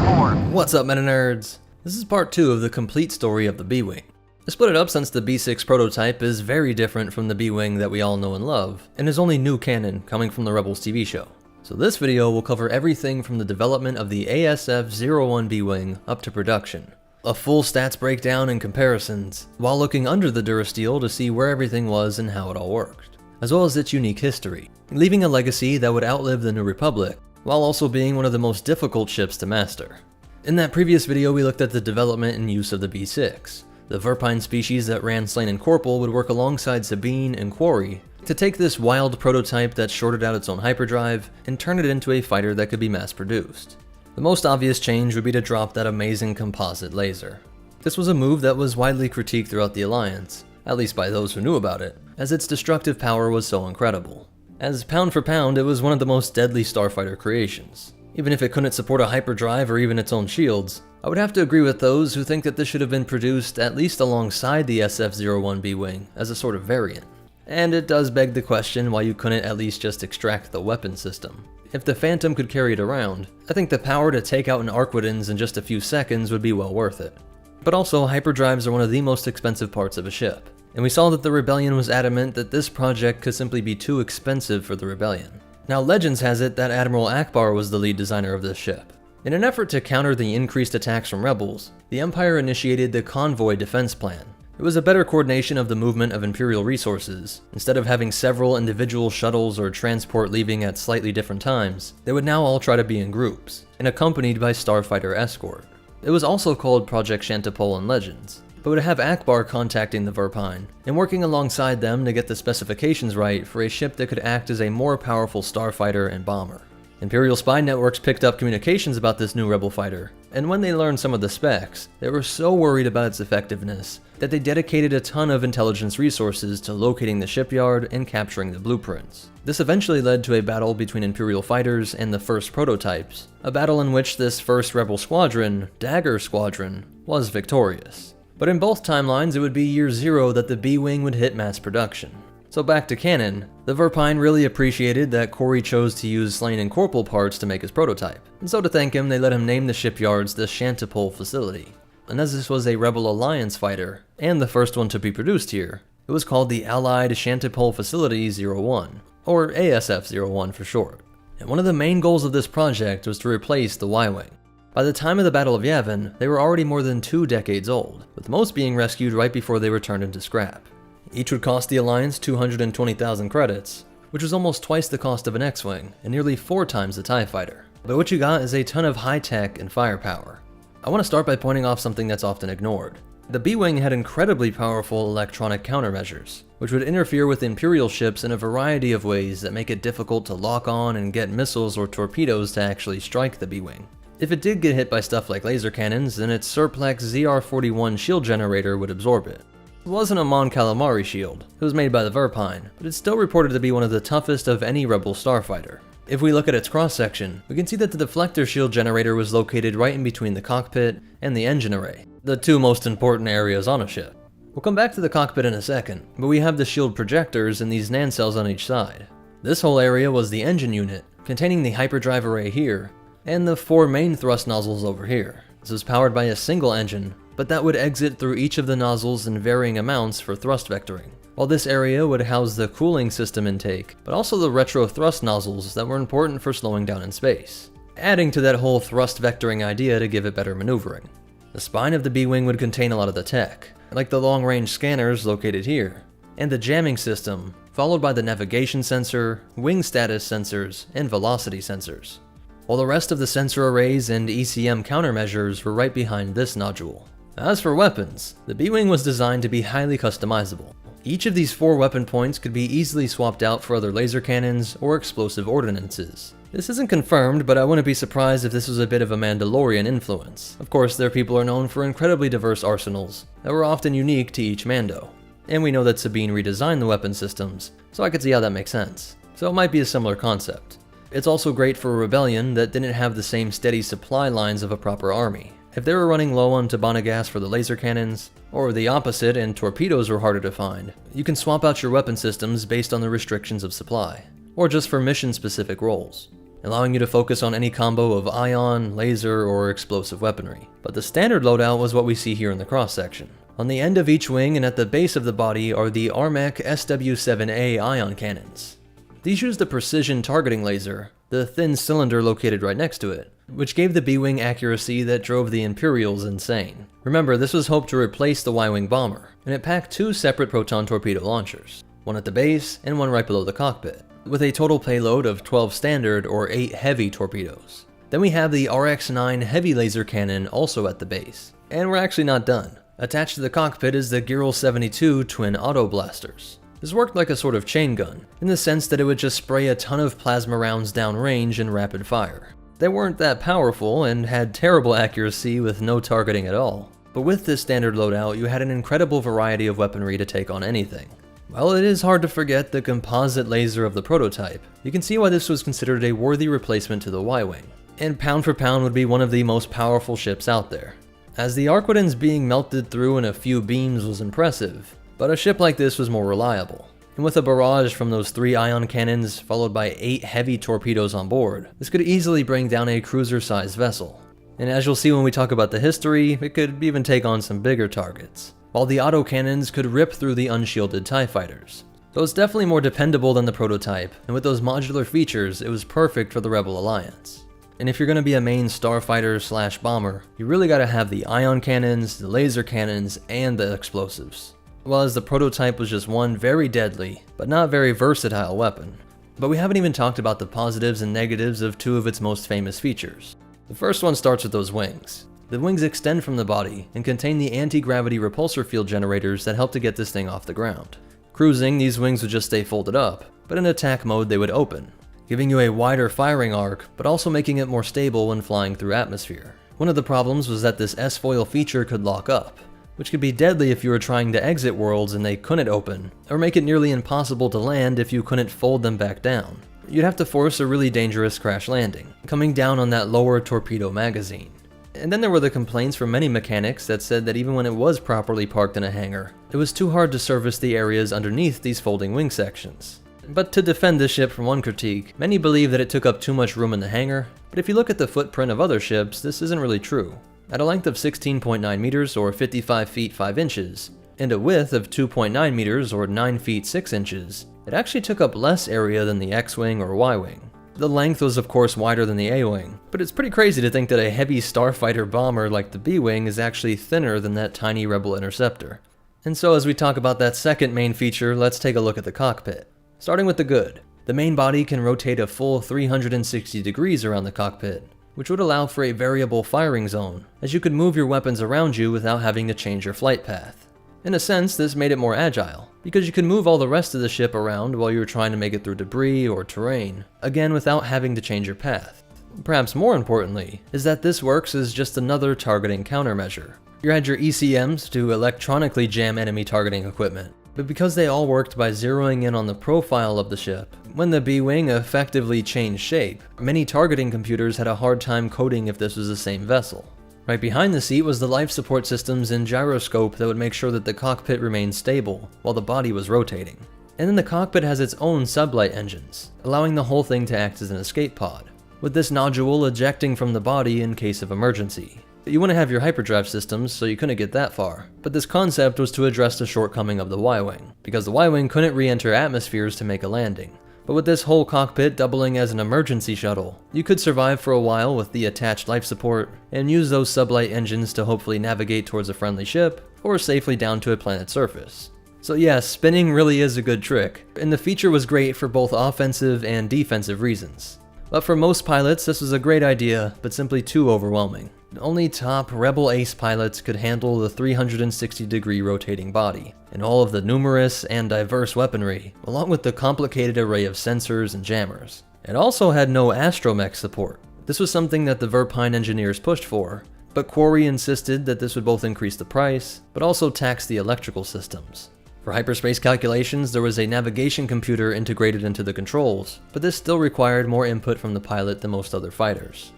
4. What's up, MetaNerdz? This is part 2 of the complete story of the B-Wing. I split it up since the B6 prototype is very different from the B-Wing that we all know and love, and is only new canon coming from the Rebels TV show. So this video will cover everything from the development of the ASF-01 B-Wing up to production. A full stats breakdown and comparisons, while looking under the Durasteel to see where everything was and how it all worked, as well as its unique history, leaving a legacy that would outlive the New Republic, while also being one of the most difficult ships to master. In that previous video we looked at the development and use of the B6. The Verpine species that ran Slain and Corporal would work alongside Sabine and Quarry to take this wild prototype that shorted out its own hyperdrive and turn it into a fighter that could be mass-produced. The most obvious change would be to drop that amazing composite laser. This was a move that was widely critiqued throughout the Alliance, at least by those who knew about it, as its destructive power was so incredible. As pound for pound, it was one of the most deadly starfighter creations. Even if it couldn't support a hyperdrive or even its own shields, I would have to agree with those who think that this should have been produced at least alongside the SF-01 B-Wing as a sort of variant. And it does beg the question why you couldn't at least just extract the weapon system. If the Phantom could carry it around, I think the power to take out an Arquitens in just a few seconds would be well worth it. But also, hyperdrives are one of the most expensive parts of a ship, and we saw that the Rebellion was adamant that this project could simply be too expensive for the Rebellion. Now Legends has it that Admiral Akbar was the lead designer of this ship. In an effort to counter the increased attacks from rebels, the Empire initiated the Convoy Defense Plan. It was a better coordination of the movement of Imperial resources. Instead of having several individual shuttles or transport leaving at slightly different times, they would now all try to be in groups, and accompanied by starfighter escort. It was also called Project Shantipole in Legends, but would have Akbar contacting the Verpine, and working alongside them to get the specifications right for a ship that could act as a more powerful starfighter and bomber. Imperial spy networks picked up communications about this new rebel fighter, and when they learned some of the specs, they were so worried about its effectiveness that they dedicated a ton of intelligence resources to locating the shipyard and capturing the blueprints. This eventually led to a battle between Imperial fighters and the first prototypes, a battle in which this first rebel squadron, Dagger Squadron, was victorious. But in both timelines, it would be year 0 that the B-Wing would hit mass production. So back to canon, the Verpine really appreciated that Quarry chose to use Slain and Corporal parts to make his prototype, and so to thank him they let him name the shipyards the Shantipole facility. And as this was a Rebel Alliance fighter, and the first one to be produced here, it was called the Allied Shantipole Facility 01, or ASF-01 for short. And one of the main goals of this project was to replace the Y-Wing. By the time of the Battle of Yavin, they were already more than 2 decades old, with most being rescued right before they were turned into scrap. Each would cost the Alliance 220,000 credits, which was almost twice the cost of an X-Wing, and nearly 4 times the TIE Fighter. But what you got is a ton of high-tech and firepower. I want to start by pointing off something that's often ignored. The B-Wing had incredibly powerful electronic countermeasures, which would interfere with Imperial ships in a variety of ways that make it difficult to lock on and get missiles or torpedoes to actually strike the B-Wing. If it did get hit by stuff like laser cannons, then its Surplex ZR-41 shield generator would absorb it. It wasn't a Mon Calamari shield, it was made by the Verpine, but it's still reported to be one of the toughest of any Rebel starfighter. If we look at its cross-section, we can see that the deflector shield generator was located right in between the cockpit and the engine array, the 2 most important areas on a ship. We'll come back to the cockpit in a second, but we have the shield projectors and these NAND cells on each side. This whole area was the engine unit, containing the hyperdrive array here, and the 4 main thrust nozzles over here. This was powered by a single engine, but that would exit through each of the nozzles in varying amounts for thrust vectoring, while this area would house the cooling system intake, but also the retro thrust nozzles that were important for slowing down in space, adding to that whole thrust vectoring idea to give it better maneuvering. The spine of the B-Wing would contain a lot of the tech, like the long-range scanners located here, and the jamming system, followed by the navigation sensor, wing status sensors, and velocity sensors, while the rest of the sensor arrays and ECM countermeasures were right behind this nodule. As for weapons, the B-Wing was designed to be highly customizable. Each of these 4 weapon points could be easily swapped out for other laser cannons or explosive ordnances. This isn't confirmed, but I wouldn't be surprised if this was a bit of a Mandalorian influence. Of course, their people are known for incredibly diverse arsenals that were often unique to each Mando. And we know that Sabine redesigned the weapon systems, so I could see how that makes sense. So it might be a similar concept. It's also great for a rebellion that didn't have the same steady supply lines of a proper army. If they were running low on Tabana gas for the laser cannons, or the opposite and torpedoes were harder to find, you can swap out your weapon systems based on the restrictions of supply, or just for mission-specific roles, allowing you to focus on any combo of ion, laser, or explosive weaponry. But the standard loadout was what we see here in the cross-section. On the end of each wing and at the base of the body are the Armec SW7A ion cannons. These use the precision targeting laser, the thin cylinder located right next to it, which gave the B-Wing accuracy that drove the Imperials insane. Remember, this was hoped to replace the Y-Wing bomber, and it packed 2 separate proton torpedo launchers, one at the base and one right below the cockpit, with a total payload of 12 standard or 8 heavy torpedoes. Then we have the RX-9 heavy laser cannon also at the base. And we're actually not done. Attached to the cockpit is the Girl 72 twin auto blasters. This worked like a sort of chain gun, in the sense that it would just spray a ton of plasma rounds downrange in rapid fire. They weren't that powerful and had terrible accuracy with no targeting at all. But with this standard loadout, you had an incredible variety of weaponry to take on anything. While it is hard to forget the composite laser of the prototype, you can see why this was considered a worthy replacement to the Y-Wing, and pound for pound would be one of the most powerful ships out there. As the Arquitans being melted through in a few beams was impressive, but a ship like this was more reliable. And with a barrage from those 3 ion cannons followed by 8 heavy torpedoes on board, this could easily bring down a cruiser-sized vessel. And as you'll see when we talk about the history, it could even take on some bigger targets, while the autocannons could rip through the unshielded TIE fighters. So it's definitely more dependable than the prototype, and with those modular features, it was perfect for the Rebel Alliance. And if you're going to be a main starfighter/bomber, you really gotta have the ion cannons, the laser cannons, and the explosives. Whereas the prototype was just one very deadly, but not very versatile weapon. But we haven't even talked about the positives and negatives of 2 of its most famous features. The first one starts with those wings. The wings extend from the body and contain the anti-gravity repulsor field generators that help to get this thing off the ground. Cruising, these wings would just stay folded up, but in attack mode they would open, giving you a wider firing arc, but also making it more stable when flying through atmosphere. One of the problems was that this S-foil feature could lock up, which could be deadly if you were trying to exit worlds and they couldn't open, or make it nearly impossible to land if you couldn't fold them back down. You'd have to force a really dangerous crash landing, coming down on that lower torpedo magazine. And then there were the complaints from many mechanics that said that even when it was properly parked in a hangar, it was too hard to service the areas underneath these folding wing sections. But to defend this ship from one critique, many believe that it took up too much room in the hangar, but if you look at the footprint of other ships, this isn't really true. At a length of 16.9 meters or 55 feet 5 inches, and a width of 2.9 meters or 9 feet 6 inches, it actually took up less area than the X-Wing or Y-Wing. The length was of course wider than the A-Wing, but it's pretty crazy to think that a heavy starfighter bomber like the B-Wing is actually thinner than that tiny Rebel interceptor. And so as we talk about that second main feature, let's take a look at the cockpit. Starting with the good. The main body can rotate a full 360 degrees around the cockpit, which would allow for a variable firing zone, as you could move your weapons around you without having to change your flight path. In a sense, this made it more agile, because you could move all the rest of the ship around while you were trying to make it through debris or terrain, again without having to change your path. Perhaps more importantly, is that this works as just another targeting countermeasure. You had your ECMs to electronically jam enemy targeting equipment, but because they all worked by zeroing in on the profile of the ship, when the B-Wing effectively changed shape, many targeting computers had a hard time coding if this was the same vessel. Right behind the seat was the life support systems and gyroscope that would make sure that the cockpit remained stable while the body was rotating. And then the cockpit has its own sublight engines, allowing the whole thing to act as an escape pod, with this nodule ejecting from the body in case of emergency. You wouldn't have your hyperdrive systems, so you couldn't get that far. But this concept was to address the shortcoming of the Y-Wing, because the Y-Wing couldn't re-enter atmospheres to make a landing. But with this whole cockpit doubling as an emergency shuttle, you could survive for a while with the attached life support, and use those sublight engines to hopefully navigate towards a friendly ship, or safely down to a planet's surface. So yeah, spinning really is a good trick, and the feature was great for both offensive and defensive reasons. But for most pilots, this was a great idea, but simply too overwhelming. Only top Rebel ace pilots could handle the 360-degree rotating body, and all of the numerous and diverse weaponry, along with the complicated array of sensors and jammers. It also had no astromech support. This was something that the Verpine engineers pushed for, but Quarry insisted that this would both increase the price, but also tax the electrical systems. For hyperspace calculations, there was a navigation computer integrated into the controls, but this still required more input from the pilot than most other fighters.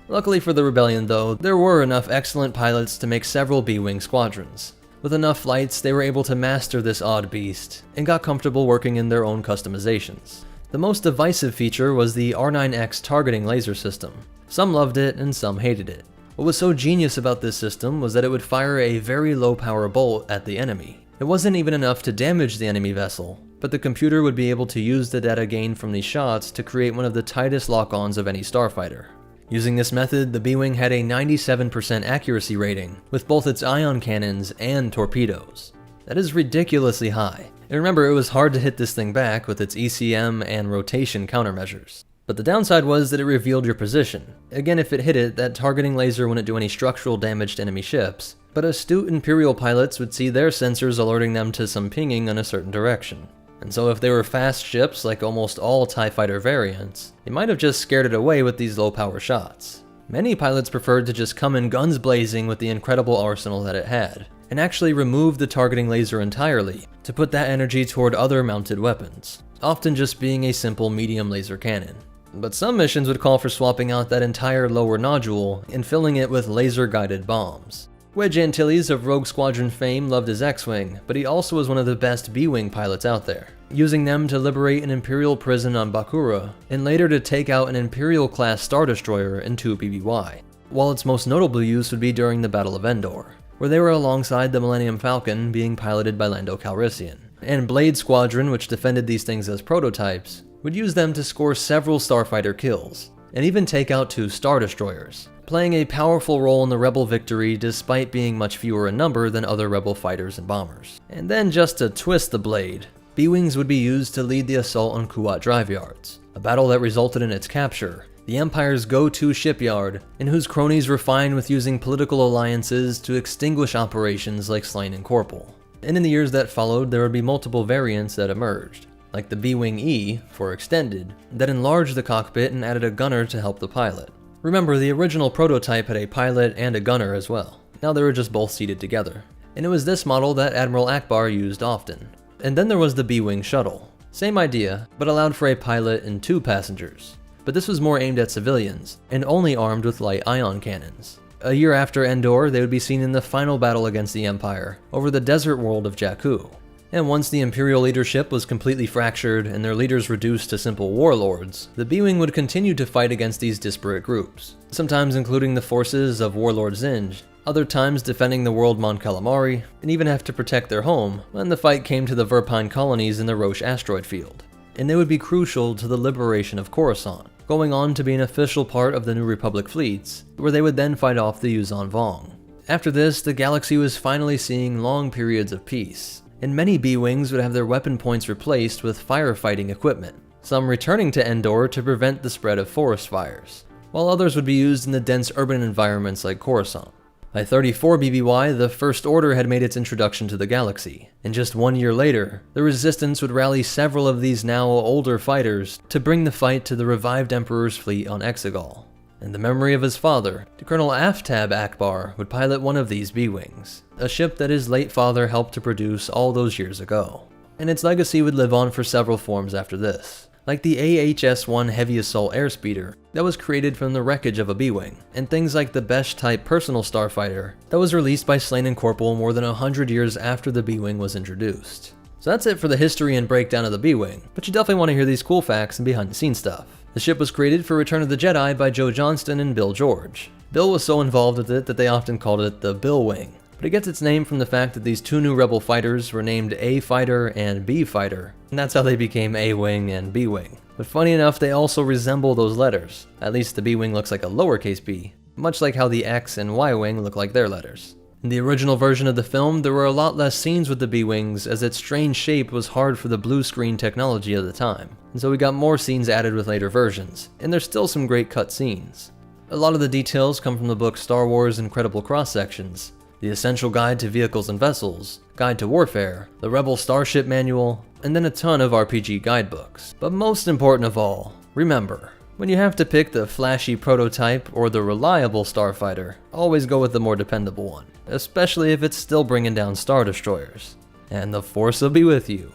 Luckily for the Rebellion though, there were enough excellent pilots to make several B-Wing squadrons. With enough flights, they were able to master this odd beast, and got comfortable working in their own customizations. The most divisive feature was the R9X targeting laser system. Some loved it, and some hated it. What was so genius about this system was that it would fire a very low power bolt at the enemy. It wasn't even enough to damage the enemy vessel, but the computer would be able to use the data gained from these shots to create one of the tightest lock-ons of any starfighter. Using this method, the B-Wing had a 97% accuracy rating, with both its ion cannons and torpedoes. That is ridiculously high. And remember, it was hard to hit this thing back with its ECM and rotation countermeasures. But the downside was that it revealed your position. Again, if it hit it, that targeting laser wouldn't do any structural damage to enemy ships, but astute Imperial pilots would see their sensors alerting them to some pinging in a certain direction. And so if they were fast ships like almost all TIE Fighter variants, they might have just scared it away with these low power shots. Many pilots preferred to just come in guns blazing with the incredible arsenal that it had, and actually remove the targeting laser entirely to put that energy toward other mounted weapons, often just being a simple medium laser cannon. But some missions would call for swapping out that entire lower nodule and filling it with laser-guided bombs. Wedge Antilles of Rogue Squadron fame loved his X-Wing, but he also was one of the best B-Wing pilots out there, using them to liberate an Imperial prison on Bakura, and later to take out an Imperial-class Star Destroyer in 2 BBY, while its most notable use would be during the Battle of Endor, where they were alongside the Millennium Falcon being piloted by Lando Calrissian. And Blade Squadron, which defended these things as prototypes, would use them to score several starfighter kills, and even take out 2 Star Destroyers, playing a powerful role in the Rebel victory despite being much fewer in number than other Rebel fighters and bombers. And then just to twist the blade, B-Wings would be used to lead the assault on Kuat Drive Yards, a battle that resulted in its capture, the Empire's go-to shipyard, and whose cronies were fine with using political alliances to extinguish operations like Slain and Corporal. And in the years that followed, there would be multiple variants that emerged, like the B-Wing E, for Extended, that enlarged the cockpit and added a gunner to help the pilot. Remember, the original prototype had a pilot and a gunner as well. Now they were just both seated together. And it was this model that Admiral Akbar used often. And then there was the B-Wing Shuttle. Same idea, but allowed for a pilot and 2 passengers. But this was more aimed at civilians, and only armed with light ion cannons. A year after Endor, they would be seen in the final battle against the Empire, over the desert world of Jakku. And once the Imperial leadership was completely fractured and their leaders reduced to simple warlords, the B-Wing would continue to fight against these disparate groups, sometimes including the forces of Warlord Zinj, other times defending the world Mon Calamari, and even have to protect their home when the fight came to the Verpine colonies in the Roche asteroid field. And they would be crucial to the liberation of Coruscant, going on to be an official part of the New Republic fleets, where they would then fight off the Yuuzhan Vong. After this, the galaxy was finally seeing long periods of peace, and many B-Wings would have their weapon points replaced with firefighting equipment, some returning to Endor to prevent the spread of forest fires, while others would be used in the dense urban environments like Coruscant. By 34 BBY, the First Order had made its introduction to the galaxy, and just 1 year later, the Resistance would rally several of these now older fighters to bring the fight to the revived Emperor's fleet on Exegol. In the memory of his father, Colonel Aftab Akbar would pilot one of these B-Wings, a ship that his late father helped to produce all those years ago. And its legacy would live on for several forms after this, like the AHS-1 Heavy Assault Airspeeder that was created from the wreckage of a B-Wing, and things like the Besh-type personal starfighter that was released by Slain and Corporal more than 100 years after the B-Wing was introduced. So that's it for the history and breakdown of the B-Wing, but you definitely want to hear these cool facts and behind-the-scenes stuff. The ship was created for Return of the Jedi by Joe Johnston and Bill George. Bill was so involved with it that they often called it the Bill Wing, but it gets its name from the fact that these 2 new Rebel fighters were named A Fighter and B Fighter, and that's how they became A-Wing and B-Wing. But funny enough, they also resemble those letters. At least the B-Wing looks like a lowercase b, much like how the X and Y-Wing look like their letters. In the original version of the film, there were a lot less scenes with the B-Wings, as its strange shape was hard for the blue screen technology of the time, and so we got more scenes added with later versions, and there's still some great cut scenes. A lot of the details come from the book Star Wars Incredible Cross-Sections, The Essential Guide to Vehicles and Vessels, Guide to Warfare, the Rebel Starship Manual, and then a ton of RPG guidebooks. But most important of all, remember, when you have to pick the flashy prototype or the reliable starfighter, always go with the more dependable one, especially if it's still bringing down Star Destroyers. And the Force will be with you.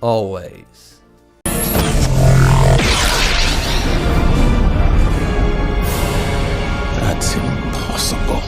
Always. That's impossible.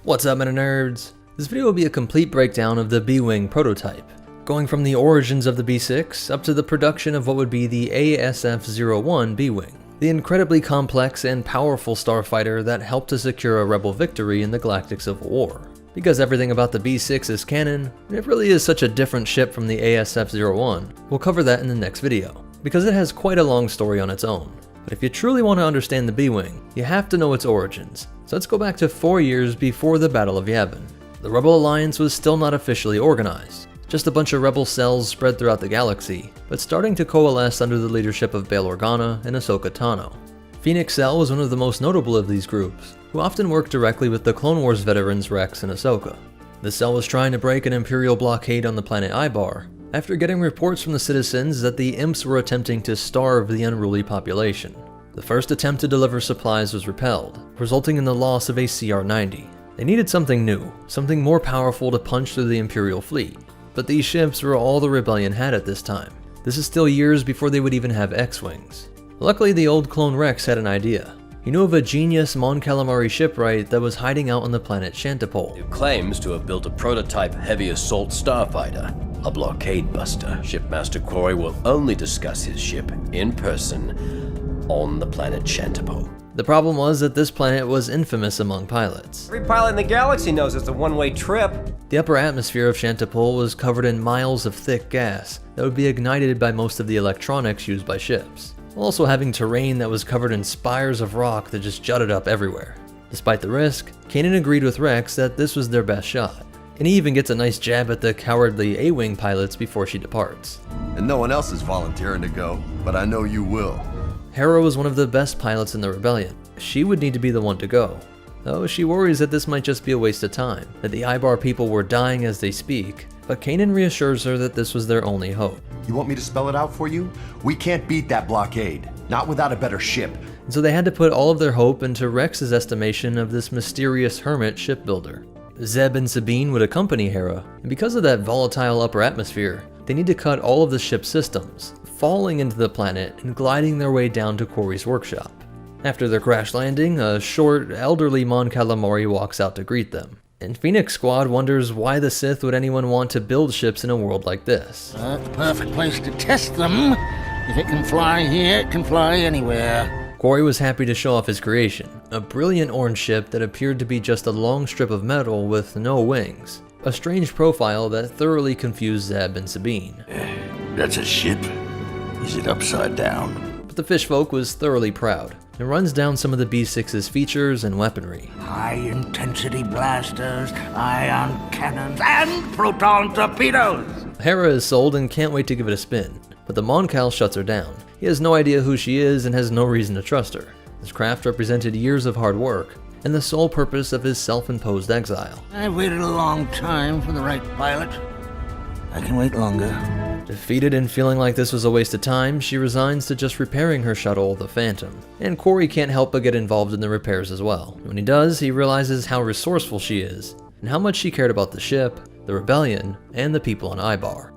What's up, MetaNerdz? This video will be a complete breakdown of the B-Wing prototype, going from the origins of the B6 up to the production of what would be the ASF-01 B-Wing, the incredibly complex and powerful starfighter that helped to secure a rebel victory in the Galactic Civil War. Because everything about the B6 is canon, and it really is such a different ship from the ASF-01, we'll cover that in the next video, because it has quite a long story on its own. But if you truly want to understand the B-Wing, you have to know its origins, so let's go back to 4 years before the Battle of Yavin. The Rebel Alliance was still not officially organized, just a bunch of rebel cells spread throughout the galaxy, but starting to coalesce under the leadership of Bail Organa and Ahsoka Tano. Phoenix Cell was one of the most notable of these groups, who often worked directly with the Clone Wars veterans Rex and Ahsoka. The cell was trying to break an Imperial blockade on the planet Ibar, after getting reports from the citizens that the imps were attempting to starve the unruly population. The first attempt to deliver supplies was repelled, resulting in the loss of a CR-90. They needed something new, something more powerful to punch through the Imperial fleet. But these ships were all the Rebellion had at this time. This is still years before they would even have X-Wings. Luckily, the old clone Rex had an idea. He knew of a genius Mon Calamari shipwright that was hiding out on the planet Shantipole. It claims to have built a prototype heavy assault starfighter, a blockade buster. Shipmaster Quarry will only discuss his ship in person on the planet Shantipole. The problem was that this planet was infamous among pilots. Every pilot in the galaxy knows it's a one-way trip. The upper atmosphere of Shantipole was covered in miles of thick gas that would be ignited by most of the electronics used by ships, while also having terrain that was covered in spires of rock that just jutted up everywhere. Despite the risk, Kanan agreed with Rex that this was their best shot, and he even gets a nice jab at the cowardly A-Wing pilots before she departs. And no one else is volunteering to go, but I know you will. Hera was one of the best pilots in the Rebellion. She would need to be the one to go, though she worries that this might just be a waste of time, that the Ibar people were dying as they speak, but Kanan reassures her that this was their only hope. You want me to spell it out for you? We can't beat that blockade, not without a better ship. And so they had to put all of their hope into Rex's estimation of this mysterious hermit shipbuilder. Zeb and Sabine would accompany Hera, and because of that volatile upper atmosphere, they need to cut all of the ship's systems, falling into the planet and gliding their way down to Quarry's workshop. After their crash landing, a short, elderly Mon Calamari walks out to greet them. And Phoenix Squad wonders why the Sith would anyone want to build ships in a world like this. It's the perfect place to test them. If it can fly here, it can fly anywhere. Quarry was happy to show off his creation, a brilliant orange ship that appeared to be just a long strip of metal with no wings. A strange profile that thoroughly confused Zeb and Sabine. That's a ship? Is it upside down? But the fishfolk was thoroughly proud, and runs down some of the B6's features and weaponry. High-intensity blasters, ion cannons, and proton torpedoes! Hera is sold and can't wait to give it a spin, but the Mon Cal shuts her down. He has no idea who she is and has no reason to trust her. This craft represented years of hard work, and the sole purpose of his self-imposed exile. I've waited a long time for the right pilot. I can wait longer. Defeated and feeling like this was a waste of time, she resigns to just repairing her shuttle, the Phantom. And Quarry can't help but get involved in the repairs as well. When he does, he realizes how resourceful she is, and how much she cared about the ship, the Rebellion, and the people on Ibar.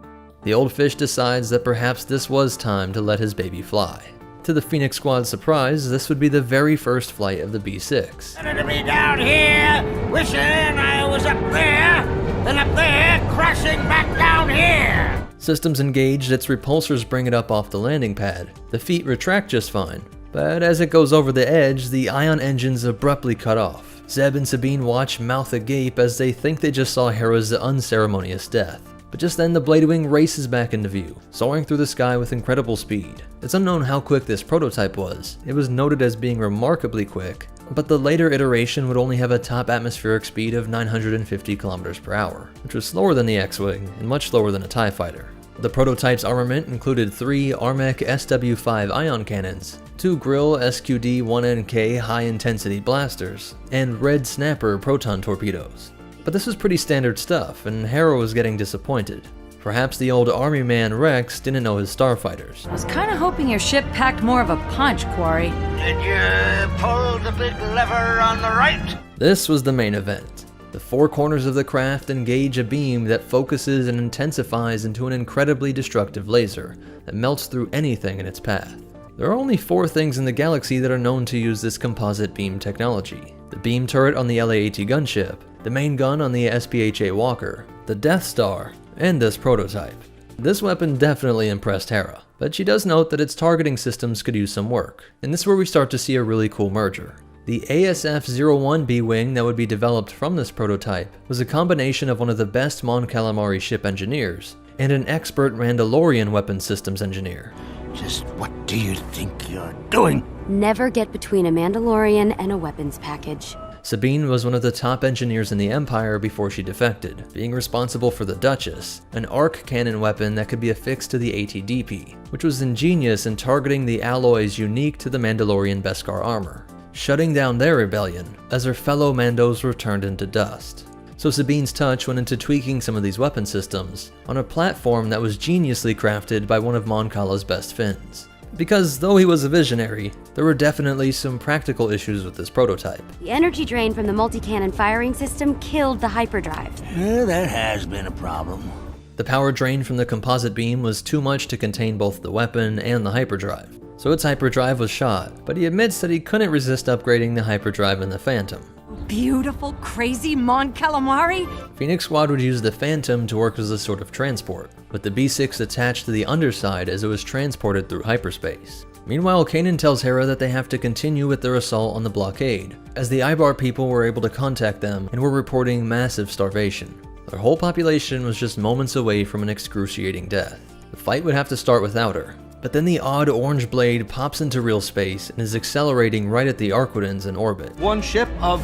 The old fish decides that perhaps this was time to let his baby fly. To the Phoenix Squad's surprise, this would be the very first flight of the B6. Better to be down here, wishing I was up there, than up there, crashing back down here! Systems engaged, its repulsors bring it up off the landing pad. The feet retract just fine, but as it goes over the edge, the ion engines abruptly cut off. Zeb and Sabine watch mouth agape as they think they just saw Hera's unceremonious death. But just then the Bladewing races back into view, soaring through the sky with incredible speed. It's unknown how quick this prototype was. It was noted as being remarkably quick, but the later iteration would only have a top atmospheric speed of 950 kilometers per hour, which was slower than the X-Wing and much slower than a TIE fighter. The prototype's armament included 3 Armec SW5 ion cannons, 2 Grill SQD-1NK high-intensity blasters, and Red Snapper proton torpedoes. But this was pretty standard stuff, and Hera was getting disappointed. Perhaps the old army man Rex didn't know his starfighters. I was kinda hoping your ship packed more of a punch, Quarry. Did you pull the big lever on the right? This was the main event. The 4 corners of the craft engage a beam that focuses and intensifies into an incredibly destructive laser that melts through anything in its path. There are only 4 things in the galaxy that are known to use this composite beam technology: the beam turret on the LA-AT gunship, the main gun on the SPHA Walker, the Death Star, and this prototype. This weapon definitely impressed Hera, but she does note that its targeting systems could use some work, and this is where we start to see a really cool merger. The ASF-01 B-Wing that would be developed from this prototype was a combination of one of the best Mon Calamari ship engineers and an expert Mandalorian weapons systems engineer. Just what do you think you're doing? Never get between a Mandalorian and a weapons package. Sabine was one of the top engineers in the Empire before she defected, being responsible for the Duchess, an arc cannon weapon that could be affixed to the ATDP, which was ingenious in targeting the alloys unique to the Mandalorian Beskar armor, shutting down their rebellion as her fellow Mandos were turned into dust. So Sabine's touch went into tweaking some of these weapon systems on a platform that was geniusly crafted by one of Mon Cala's best Finns. Because though he was a visionary, there were definitely some practical issues with this prototype. The energy drain from the multi-cannon firing system killed the hyperdrive. That has been a problem. The power drain from the composite beam was too much to contain both the weapon and the hyperdrive, so its hyperdrive was shot, but he admits that he couldn't resist upgrading the hyperdrive in the Phantom. Beautiful, crazy Mon Calamari? Phoenix Squad would use the Phantom to work as a sort of transport, with the B6 attached to the underside as it was transported through hyperspace. Meanwhile, Kanan tells Hera that they have to continue with their assault on the blockade, as the Ibar people were able to contact them and were reporting massive starvation. Their whole population was just moments away from an excruciating death. The fight would have to start without her, but then the odd orange blade pops into real space and is accelerating right at the Arquitans in orbit. One ship of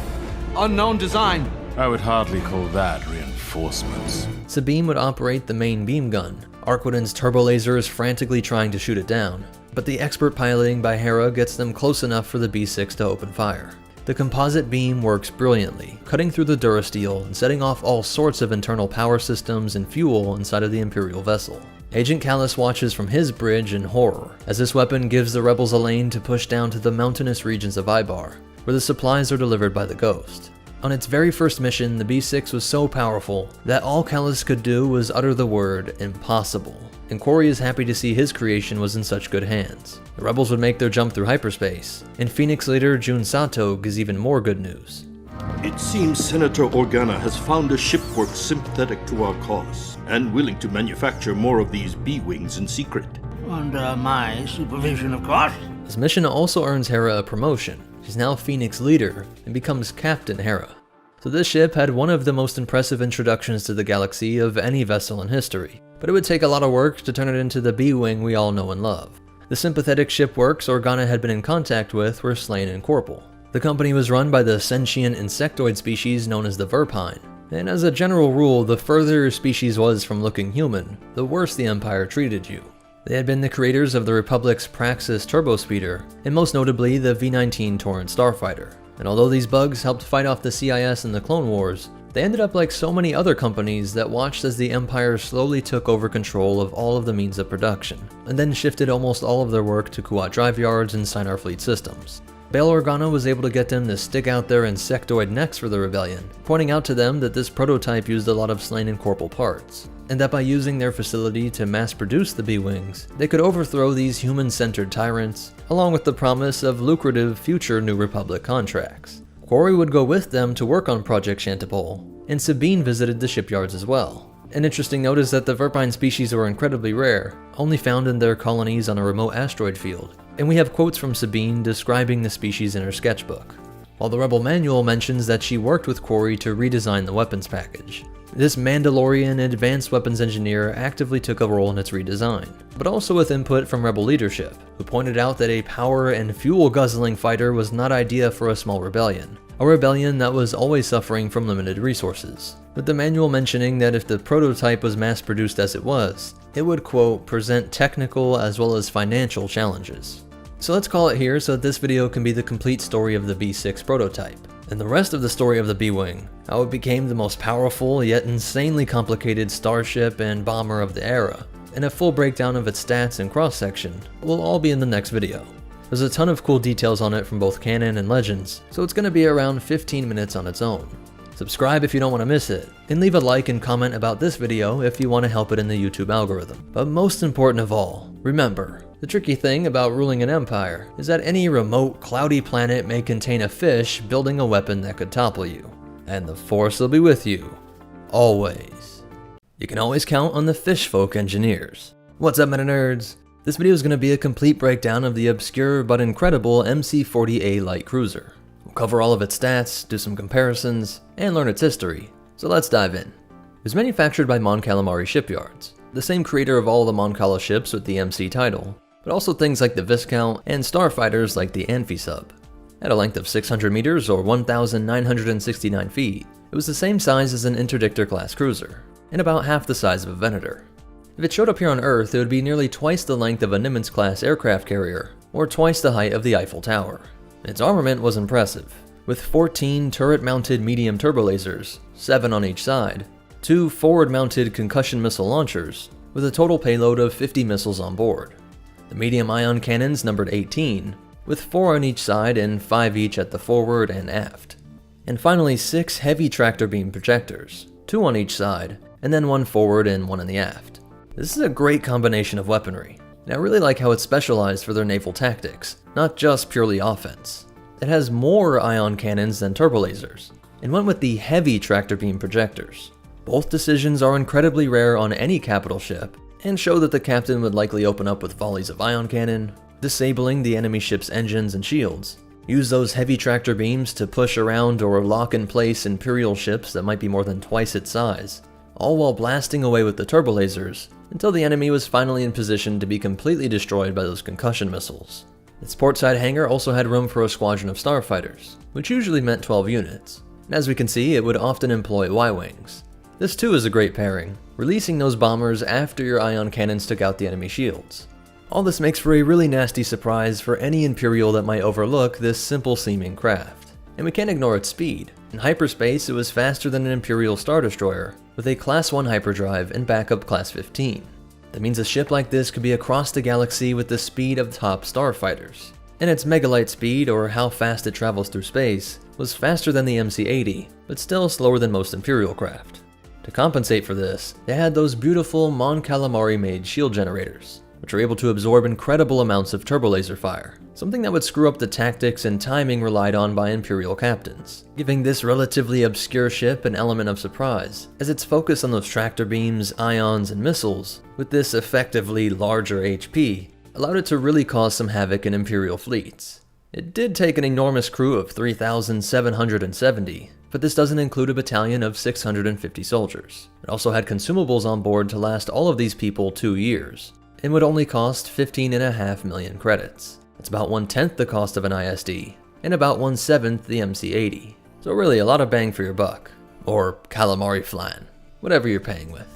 unknown design. I would hardly call that reinforcements. Sabine would operate the main beam gun, Arquitan's turbo lasers frantically trying to shoot it down, but the expert piloting by Hera gets them close enough for the B6 to open fire. The composite beam works brilliantly, cutting through the Durasteel and setting off all sorts of internal power systems and fuel inside of the Imperial vessel. Agent Kallus watches from his bridge in horror, as this weapon gives the rebels a lane to push down to the mountainous regions of Ibar, where the supplies are delivered by the Ghost. On its very first mission, the B6 was so powerful that all Kallus could do was utter the word impossible, and Quarry is happy to see his creation was in such good hands. The rebels would make their jump through hyperspace, and Phoenix leader Jun Sato gives even more good news. It seems Senator Organa has found a shipwork sympathetic to our cause, and willing to manufacture more of these B-Wings in secret. Under my supervision, of course. This mission also earns Hera a promotion. She's now Phoenix leader and becomes Captain Hera. So this ship had one of the most impressive introductions to the galaxy of any vessel in history, but it would take a lot of work to turn it into the B-Wing we all know and love. The sympathetic shipworks Organa had been in contact with were Slain and Corporal. The company was run by the sentient insectoid species known as the Verpine, and as a general rule, the further your species was from looking human, the worse the Empire treated you. They had been the creators of the Republic's Praxis turbospeeder, and most notably the V-19 Torrent starfighter. And although these bugs helped fight off the CIS in the Clone Wars, they ended up like so many other companies that watched as the Empire slowly took over control of all of the means of production, and then shifted almost all of their work to Kuat drive yards and Sinar fleet systems. Bail Organa was able to get them to stick out their insectoid necks for the rebellion, pointing out to them that this prototype used a lot of Slain and Corporal parts, and that by using their facility to mass produce the B-Wings, they could overthrow these human-centered tyrants, along with the promise of lucrative future New Republic contracts. Quarry would go with them to work on Project Shantipole, and Sabine visited the shipyards as well. An interesting note is that the Verpine species were incredibly rare, only found in their colonies on a remote asteroid field, and we have quotes from Sabine describing the species in her sketchbook. While the Rebel Manual mentions that she worked with Quarry to redesign the weapons package. This Mandalorian advanced weapons engineer actively took a role in its redesign, but also with input from Rebel leadership, who pointed out that a power and fuel guzzling fighter was not ideal for a small rebellion. A rebellion that was always suffering from limited resources, with the manual mentioning that if the prototype was mass-produced as it was, it would, quote, present technical as well as financial challenges. So let's call it here so that this video can be the complete story of the B6 prototype, and the rest of the story of the B-Wing, how it became the most powerful yet insanely complicated starship and bomber of the era, and a full breakdown of its stats and cross-section will all be in the next video. There's a ton of cool details on it from both canon and legends, so it's going to be around 15 minutes on its own. Subscribe if you don't want to miss it, and leave a like and comment about this video if you want to help it in the YouTube algorithm. But most important of all, remember, the tricky thing about ruling an empire is that any remote, cloudy planet may contain a fish building a weapon that could topple you. And the Force will be with you, always. You can always count on the Fishfolk engineers. What's up, MetaNerdz? This video is going to be a complete breakdown of the obscure but incredible MC-40A light cruiser. We'll cover all of its stats, do some comparisons, and learn its history. So let's dive in. It was manufactured by Mon Calamari Shipyards, the same creator of all the Mon Cala ships with the MC title, but also things like the Viscount and starfighters like the Amphisub. At a length of 600 meters or 1,969 feet, it was the same size as an Interdictor-class cruiser, and about half the size of a Venator. If it showed up here on Earth, it would be nearly twice the length of a Nimitz-class aircraft carrier, or twice the height of the Eiffel Tower. Its armament was impressive, with 14 turret-mounted medium turbolasers, 7 on each side, 2 forward-mounted concussion missile launchers, with a total payload of 50 missiles on board. The medium ion cannons numbered 18, with 4 on each side and 5 each at the forward and aft. And finally 6 heavy tractor beam projectors, 2 on each side, and then 1 forward and 1 in the aft. This is a great combination of weaponry, and I really like how it's specialized for their naval tactics, not just purely offense. It has more ion cannons than turbolasers, and went with the heavy tractor beam projectors. Both decisions are incredibly rare on any capital ship, and show that the captain would likely open up with volleys of ion cannon, disabling the enemy ship's engines and shields, use those heavy tractor beams to push around or lock in place Imperial ships that might be more than twice its size, all while blasting away with the turbolasers until the enemy was finally in position to be completely destroyed by those concussion missiles. Its portside hangar also had room for a squadron of starfighters, which usually meant 12 units, and as we can see, it would often employ Y-Wings. This too is a great pairing, releasing those bombers after your ion cannons took out the enemy shields. All this makes for a really nasty surprise for any Imperial that might overlook this simple seeming craft. And we can't ignore its speed. In hyperspace, it was faster than an Imperial Star Destroyer, with a Class 1 hyperdrive and backup Class 15. That means a ship like this could be across the galaxy with the speed of top starfighters. And its megalight speed, or how fast it travels through space, was faster than the MC-80, but still slower than most Imperial craft. To compensate for this, they had those beautiful Mon Calamari-made shield generators, which are able to absorb incredible amounts of turbolaser fire, something that would screw up the tactics and timing relied on by Imperial captains, giving this relatively obscure ship an element of surprise, as its focus on those tractor beams, ions, and missiles, with this effectively larger HP, allowed it to really cause some havoc in Imperial fleets. It did take an enormous crew of 3,770, but this doesn't include a battalion of 650 soldiers. It also had consumables on board to last all of these people 2 years, and would only cost 15.5 million credits. That's about 1/10 the cost of an ISD, and about 1/7 the MC-80. So really a lot of bang for your buck. Or calamari flan, whatever you're paying with.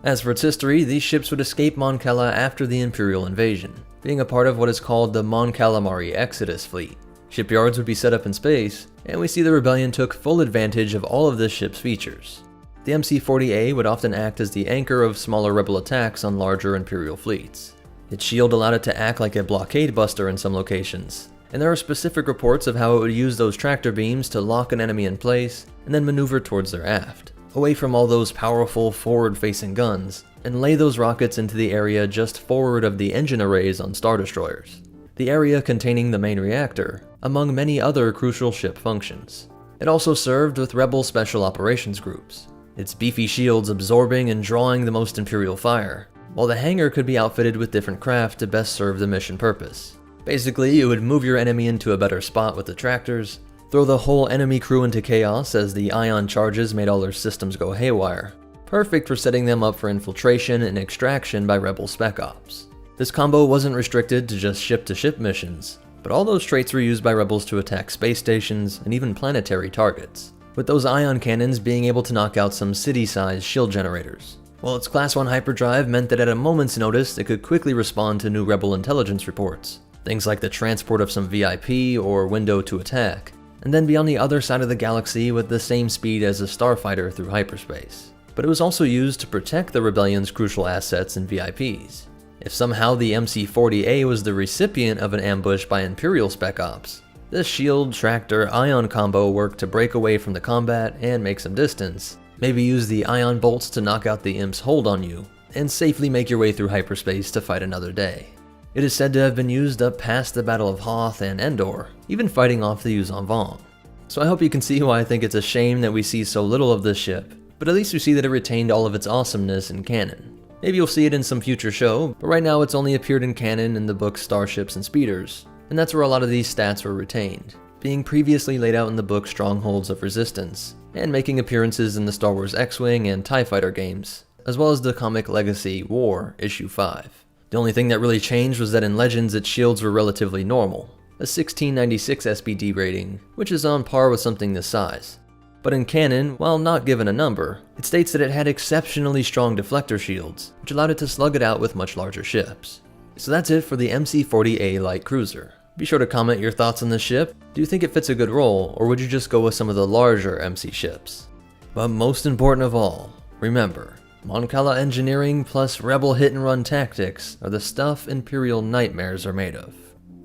As for its history, these ships would escape Mon Cala after the Imperial invasion, being a part of what is called the Mon Calamari Exodus fleet. Shipyards would be set up in space, and we see the Rebellion took full advantage of all of this ship's features. The MC-40A would often act as the anchor of smaller rebel attacks on larger Imperial fleets. Its shield allowed it to act like a blockade buster in some locations, and there are specific reports of how it would use those tractor beams to lock an enemy in place and then maneuver towards their aft, away from all those powerful forward-facing guns, and lay those rockets into the area just forward of the engine arrays on Star Destroyers, the area containing the main reactor, among many other crucial ship functions. It also served with Rebel Special Operations groups, its beefy shields absorbing and drawing the most Imperial fire, while the hangar could be outfitted with different craft to best serve the mission purpose. Basically, it would move your enemy into a better spot with the tractors, throw the whole enemy crew into chaos as the ion charges made all their systems go haywire, perfect for setting them up for infiltration and extraction by Rebel Spec Ops. This combo wasn't restricted to just ship-to-ship missions, but all those traits were used by Rebels to attack space stations and even planetary targets, with those ion cannons being able to knock out some city-sized shield generators. While its Class 1 hyperdrive meant that at a moment's notice it could quickly respond to new Rebel intelligence reports, things like the transport of some VIP or window to attack, and then be on the other side of the galaxy with the same speed as a starfighter through hyperspace. But it was also used to protect the Rebellion's crucial assets and VIPs. If somehow the MC-40A was the recipient of an ambush by Imperial Spec Ops, this shield, tractor, ion combo worked to break away from the combat and make some distance, maybe use the ion bolts to knock out the Imp's hold on you, and safely make your way through hyperspace to fight another day. It is said to have been used up past the Battle of Hoth and Endor, even fighting off the Yuuzhan Vong. So I hope you can see why I think it's a shame that we see so little of this ship, but at least we see that it retained all of its awesomeness in canon. Maybe you'll see it in some future show, but right now it's only appeared in canon in the books Starships and Speeders, and that's where a lot of these stats were retained, being previously laid out in the book Strongholds of Resistance, and making appearances in the Star Wars X-Wing and TIE Fighter games, as well as the comic Legacy War Issue 5. The only thing that really changed was that in Legends its shields were relatively normal, a 1696 SPD rating, which is on par with something this size. But in canon, while not given a number, it states that it had exceptionally strong deflector shields, which allowed it to slug it out with much larger ships. So that's it for the MC-40A light cruiser. Be sure to comment your thoughts on this ship. Do you think it fits a good role, or would you just go with some of the larger MC ships? But most important of all, remember, Mon Cala engineering plus Rebel hit-and-run tactics are the stuff Imperial nightmares are made of.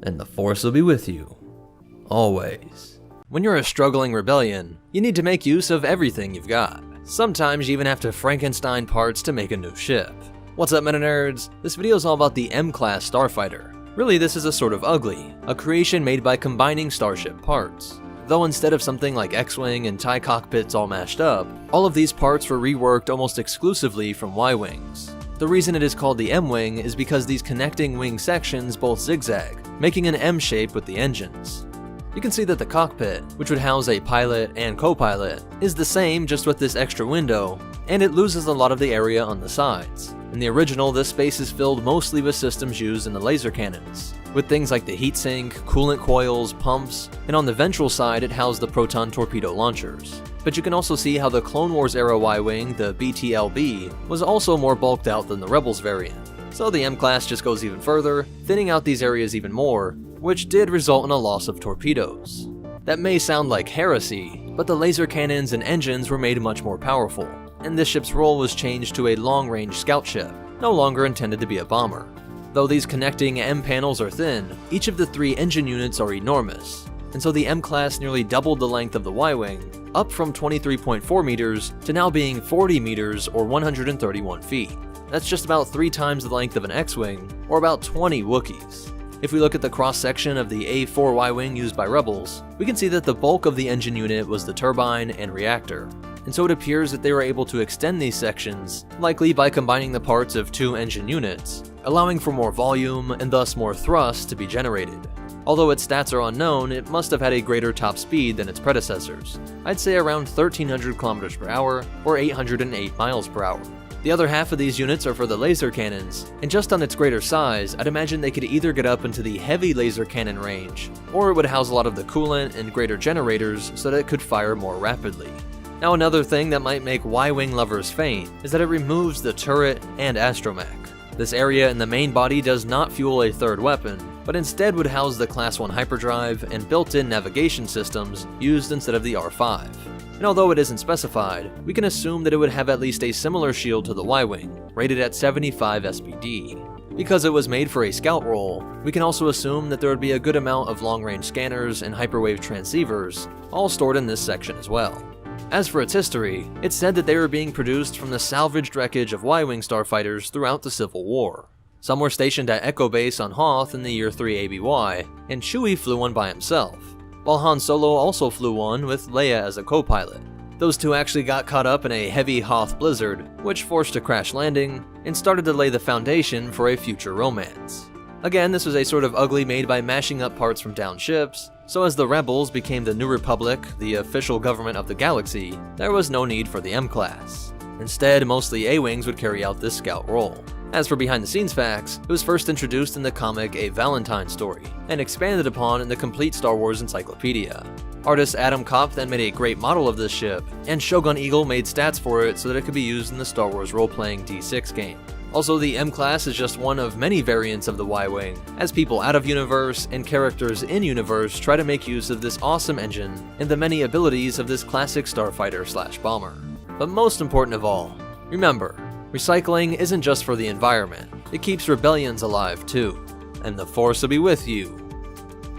And the Force will be with you, always. When you're a struggling rebellion, you need to make use of everything you've got. Sometimes you even have to Frankenstein parts to make a new ship. What's up, MetaNerdz? This video is all about the M-Class Starfighter. Really, this is a sort of ugly, a creation made by combining Starship parts. Though instead of something like X-Wing and TIE cockpits all mashed up, all of these parts were reworked almost exclusively from Y-Wings. The reason it is called the M-Wing is because these connecting wing sections both zigzag, making an M shape with the engines. You can see that the cockpit, which would house a pilot and co-pilot, is the same just with this extra window, and it loses a lot of the area on the sides. In the original, this space is filled mostly with systems used in the laser cannons, with things like the heatsink, coolant coils, pumps, and on the ventral side it housed the proton torpedo launchers. But you can also see how the Clone Wars era Y-Wing, the BTLB, was also more bulked out than the Rebels variant. So the M-Class just goes even further, thinning out these areas even more, which did result in a loss of torpedoes. That may sound like heresy, but the laser cannons and engines were made much more powerful, and this ship's role was changed to a long-range scout ship, no longer intended to be a bomber. Though these connecting M panels are thin, each of the 3 engine units are enormous, and so the M-Class nearly doubled the length of the Y-Wing, up from 23.4 meters to now being 40 meters or 131 feet. That's just about 3 times the length of an X-Wing, or about 20 Wookiees. If we look at the cross-section of the A4 Y-Wing used by Rebels, we can see that the bulk of the engine unit was the turbine and reactor, and so it appears that they were able to extend these sections, likely by combining the parts of 2 engine units, allowing for more volume and thus more thrust to be generated. Although its stats are unknown, it must have had a greater top speed than its predecessors. I'd say around 1,300 km per hour or 808 miles per hour. The other half of these units are for the laser cannons, and just on its greater size, I'd imagine they could either get up into the heavy laser cannon range, or it would house a lot of the coolant and greater generators so that it could fire more rapidly. Now another thing that might make Y-Wing lovers faint is that it removes the turret and astromech. This area in the main body does not fuel a third weapon, but instead would house the Class 1 hyperdrive and built-in navigation systems used instead of the R5. And although it isn't specified, we can assume that it would have at least a similar shield to the Y-Wing, rated at 75 SPD. Because it was made for a scout role, we can also assume that there would be a good amount of long-range scanners and hyperwave transceivers, all stored in this section as well. As for its history, it's said that they were being produced from the salvaged wreckage of Y-Wing starfighters throughout the Civil War. Some were stationed at Echo Base on Hoth in the year 3 ABY, and Chewie flew one by himself, while Han Solo also flew one with Leia as a co-pilot. Those two actually got caught up in a heavy Hoth blizzard, which forced a crash landing, and started to lay the foundation for a future romance. Again, this was a sort of ugly made by mashing up parts from downed ships, so as the Rebels became the New Republic, the official government of the galaxy, there was no need for the M-Class. Instead, mostly A-Wings would carry out this scout role. As for behind-the-scenes facts, it was first introduced in the comic A Valentine Story, and expanded upon in the complete Star Wars encyclopedia. Artist Adam Kopp then made a great model of this ship, and Shogun Eagle made stats for it so that it could be used in the Star Wars role-playing D6 game. Also, the M-Class is just one of many variants of the Y-Wing, as people out of universe and characters in universe try to make use of this awesome engine and the many abilities of this classic starfighter/bomber. But most important of all, remember, recycling isn't just for the environment, it keeps rebellions alive too, and the Force will be with you,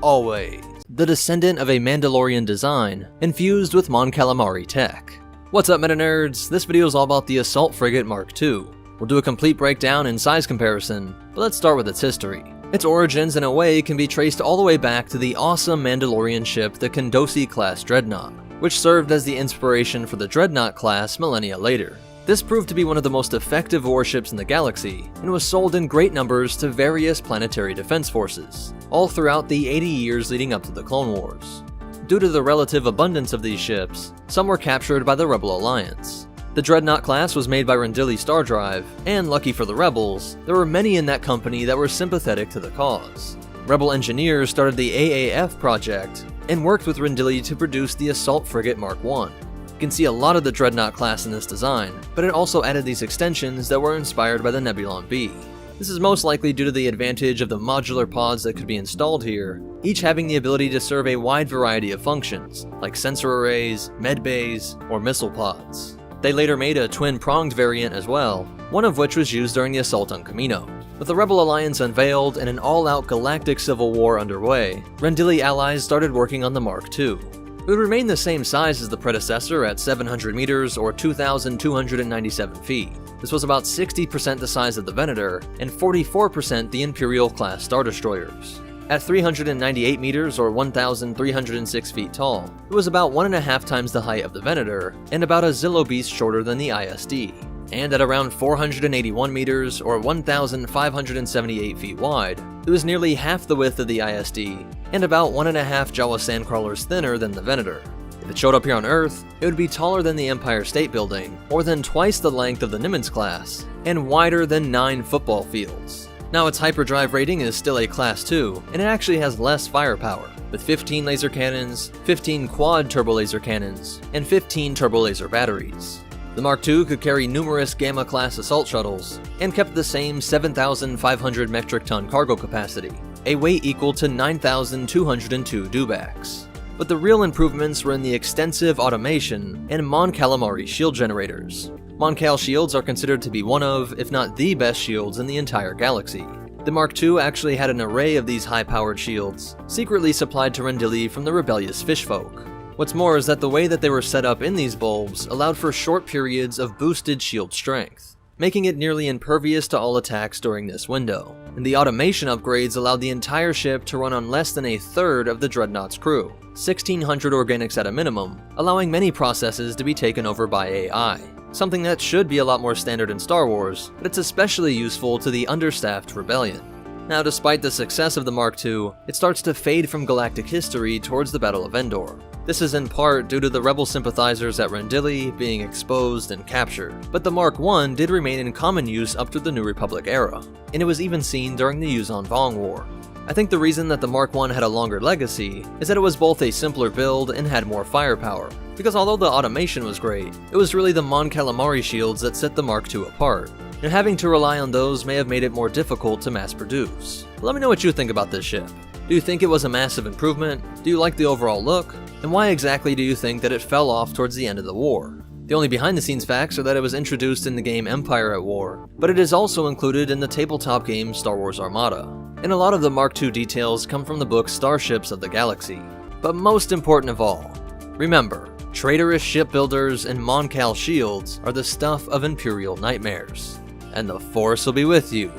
always. The descendant of a Mandalorian design, infused with Mon Calamari tech. What's up, MetaNerds? This video is all about the Assault Frigate Mark II. We'll do a complete breakdown and size comparison, but let's start with its history. Its origins, in a way, can be traced all the way back to the awesome Mandalorian ship, the Kondosi-class Dreadnought, which served as the inspiration for the Dreadnought class millennia later. This proved to be one of the most effective warships in the galaxy, and was sold in great numbers to various planetary defense forces, all throughout the 80 years leading up to the Clone Wars. Due to the relative abundance of these ships, some were captured by the Rebel Alliance. The Dreadnought class was made by Rendili Star Drive, and lucky for the Rebels, there were many in that company that were sympathetic to the cause. Rebel engineers started the AAF project, and worked with Rendili to produce the Assault Frigate Mark I. You can see a lot of the Dreadnought class in this design, but it also added these extensions that were inspired by the Nebulon B. This is most likely due to the advantage of the modular pods that could be installed here, each having the ability to serve a wide variety of functions, like sensor arrays, med bays, or missile pods. They later made a twin-pronged variant as well, one of which was used during the assault on Kamino. With the Rebel Alliance unveiled and an all-out galactic civil war underway, Rendili allies started working on the Mark II. It would remain the same size as the predecessor at 700 meters or 2,297 feet. This was about 60% the size of the Venator, and 44% the Imperial-class Star Destroyers. At 398 meters or 1,306 feet tall, it was about 1.5 times the height of the Venator, and about a Zillo Beast shorter than the ISD. And at around 481 meters or 1,578 feet wide, it was nearly half the width of the ISD, and about 1.5 Jawa Sandcrawlers thinner than the Venator. If it showed up here on Earth, it would be taller than the Empire State Building, more than twice the length of the Nimitz class, and wider than 9 football fields. Now, its hyperdrive rating is still a Class II, and it actually has less firepower, with 15 laser cannons, 15 quad turbo laser cannons, and 15 turbo laser batteries. The Mark II could carry numerous Gamma-class assault shuttles, and kept the same 7,500 metric ton cargo capacity, a weight equal to 9,202 dewbacks. But the real improvements were in the extensive automation and Mon Calamari shield generators. Mon Cal shields are considered to be one of, if not the best shields in the entire galaxy. The Mark II actually had an array of these high-powered shields, secretly supplied to Rendili from the rebellious fishfolk. What's more is that the way that they were set up in these bulbs allowed for short periods of boosted shield strength, making it nearly impervious to all attacks during this window. And the automation upgrades allowed the entire ship to run on less than a third of the Dreadnought's crew, 1,600 organics at a minimum, allowing many processes to be taken over by AI. Something that should be a lot more standard in Star Wars, but it's especially useful to the understaffed rebellion. Now, despite the success of the Mark II, it starts to fade from galactic history towards the Battle of Endor. This is in part due to the rebel sympathizers at Rendili being exposed and captured, but the Mark I did remain in common use up to the New Republic era, and it was even seen during the Yuzon Vong War. I think the reason that the Mark I had a longer legacy is that it was both a simpler build and had more firepower, because although the automation was great, it was really the Mon Calamari shields that set the Mark II apart, and having to rely on those may have made it more difficult to mass produce. Let me know what you think about this ship. Do you think it was a massive improvement? Do you like the overall look? And why exactly do you think that it fell off towards the end of the war? The only behind-the-scenes facts are that it was introduced in the game Empire at War, but it is also included in the tabletop game Star Wars Armada. And a lot of the Mark II details come from the book Starships of the Galaxy. But most important of all, remember, traitorous shipbuilders and Mon Cal shields are the stuff of Imperial nightmares. And the Force will be with you,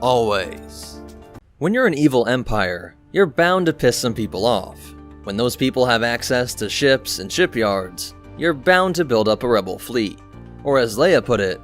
always. When you're an evil empire, you're bound to piss some people off. When those people have access to ships and shipyards, you're bound to build up a rebel fleet. Or as Leia put it,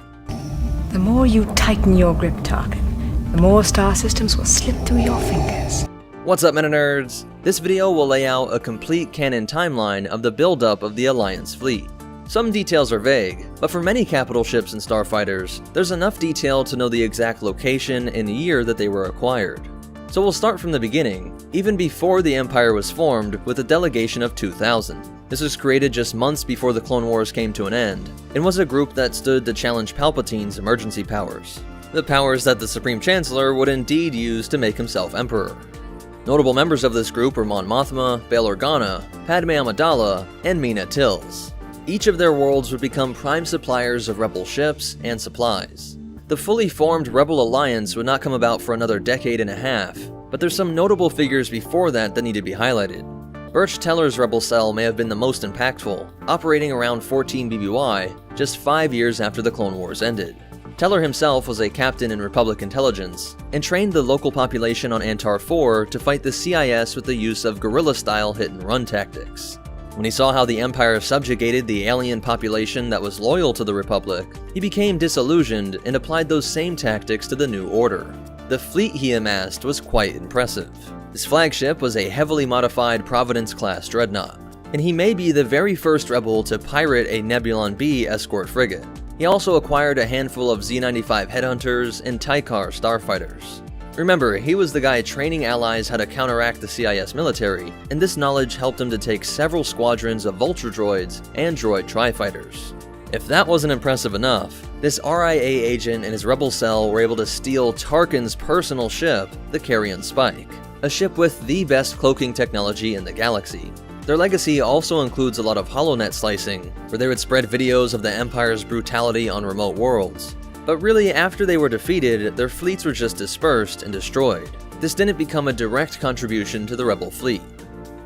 the more you tighten your grip, Tarkin, the more star systems will slip through your fingers. What's up, MetaNerds? This video will lay out a complete canon timeline of the buildup of the Alliance fleet. Some details are vague, but for many capital ships and starfighters, there's enough detail to know the exact location and year that they were acquired. So we'll start from the beginning, even before the Empire was formed, with a delegation of 2,000. This was created just months before the Clone Wars came to an end, and was a group that stood to challenge Palpatine's emergency powers. The powers that the Supreme Chancellor would indeed use to make himself Emperor. Notable members of this group were Mon Mothma, Bail Organa, Padme Amidala, and Mina Tills. Each of their worlds would become prime suppliers of Rebel ships and supplies. The fully formed Rebel Alliance would not come about for another decade and a half, but there's some notable figures before that need to be highlighted. Birch Teller's Rebel Cell may have been the most impactful, operating around 14 BBY, just 5 years after the Clone Wars ended. Teller himself was a captain in Republic intelligence, and trained the local population on Antar 4 to fight the CIS with the use of guerrilla-style hit-and-run tactics. When he saw how the Empire subjugated the alien population that was loyal to the Republic, he became disillusioned and applied those same tactics to the New Order. The fleet he amassed was quite impressive. His flagship was a heavily modified Providence-class dreadnought, and he may be the very first rebel to pirate a Nebulon B escort frigate. He also acquired a handful of Z-95 headhunters and Tykar starfighters. Remember, he was the guy training allies how to counteract the CIS military, and this knowledge helped him to take several squadrons of Vulture droids and droid tri-fighters. If that wasn't impressive enough, this RIA agent and his rebel cell were able to steal Tarkin's personal ship, the Carrion Spike, a ship with the best cloaking technology in the galaxy. Their legacy also includes a lot of HoloNet slicing, where they would spread videos of the Empire's brutality on remote worlds. But really, after they were defeated, their fleets were just dispersed and destroyed. This didn't become a direct contribution to the Rebel fleet.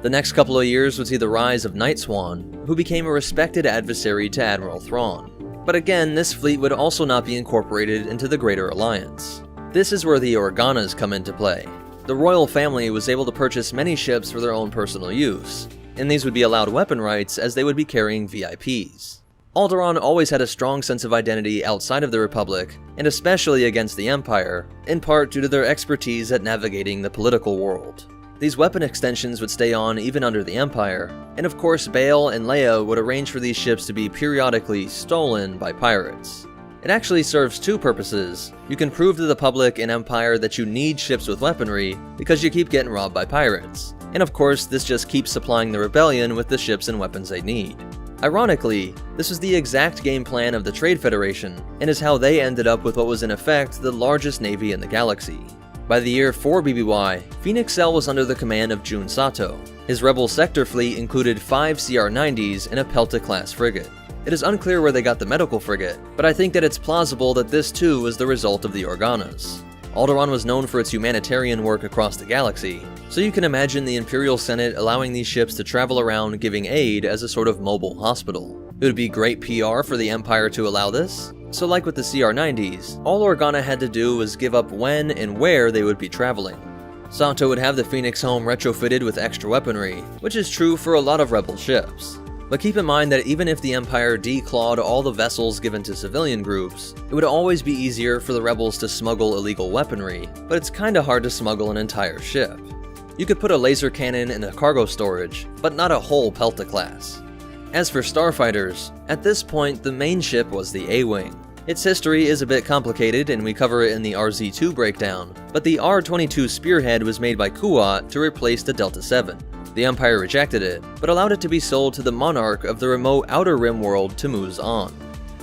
The next couple of years would see the rise of Night Swan, who became a respected adversary to Admiral Thrawn. But again, this fleet would also not be incorporated into the Greater Alliance. This is where the Organas come into play. The royal family was able to purchase many ships for their own personal use, and these would be allowed weapon rights as they would be carrying VIPs. Alderaan always had a strong sense of identity outside of the Republic, and especially against the Empire, in part due to their expertise at navigating the political world. These weapon extensions would stay on even under the Empire, and of course Bail and Leia would arrange for these ships to be periodically stolen by pirates. It actually serves two purposes. You can prove to the public and Empire that you need ships with weaponry because you keep getting robbed by pirates. And of course, this just keeps supplying the rebellion with the ships and weapons they need. Ironically, this was the exact game plan of the Trade Federation, and is how they ended up with what was in effect the largest navy in the galaxy. By the year 4 BBY, Phoenix Cell was under the command of Jun Sato. His Rebel sector fleet included 5 CR-90s and a Pelta-class frigate. It is unclear where they got the medical frigate, but I think that it's plausible that this too was the result of the Organas. Alderaan was known for its humanitarian work across the galaxy, so you can imagine the Imperial Senate allowing these ships to travel around giving aid as a sort of mobile hospital. It would be great PR for the Empire to allow this, so like with the CR-90s, all Organa had to do was give up when and where they would be traveling. Sato would have the Phoenix home retrofitted with extra weaponry, which is true for a lot of Rebel ships. But keep in mind that even if the Empire declawed all the vessels given to civilian groups, it would always be easier for the Rebels to smuggle illegal weaponry, but it's kinda hard to smuggle an entire ship. You could put a laser cannon in a cargo storage, but not a whole Pelta class. As for starfighters, at this point the main ship was the A-Wing. Its history is a bit complicated and we cover it in the RZ-2 breakdown, but the R-22 Spearhead was made by Kuat to replace the Delta-7. The Empire rejected it, but allowed it to be sold to the monarch of the remote Outer Rim world Tamuz-On.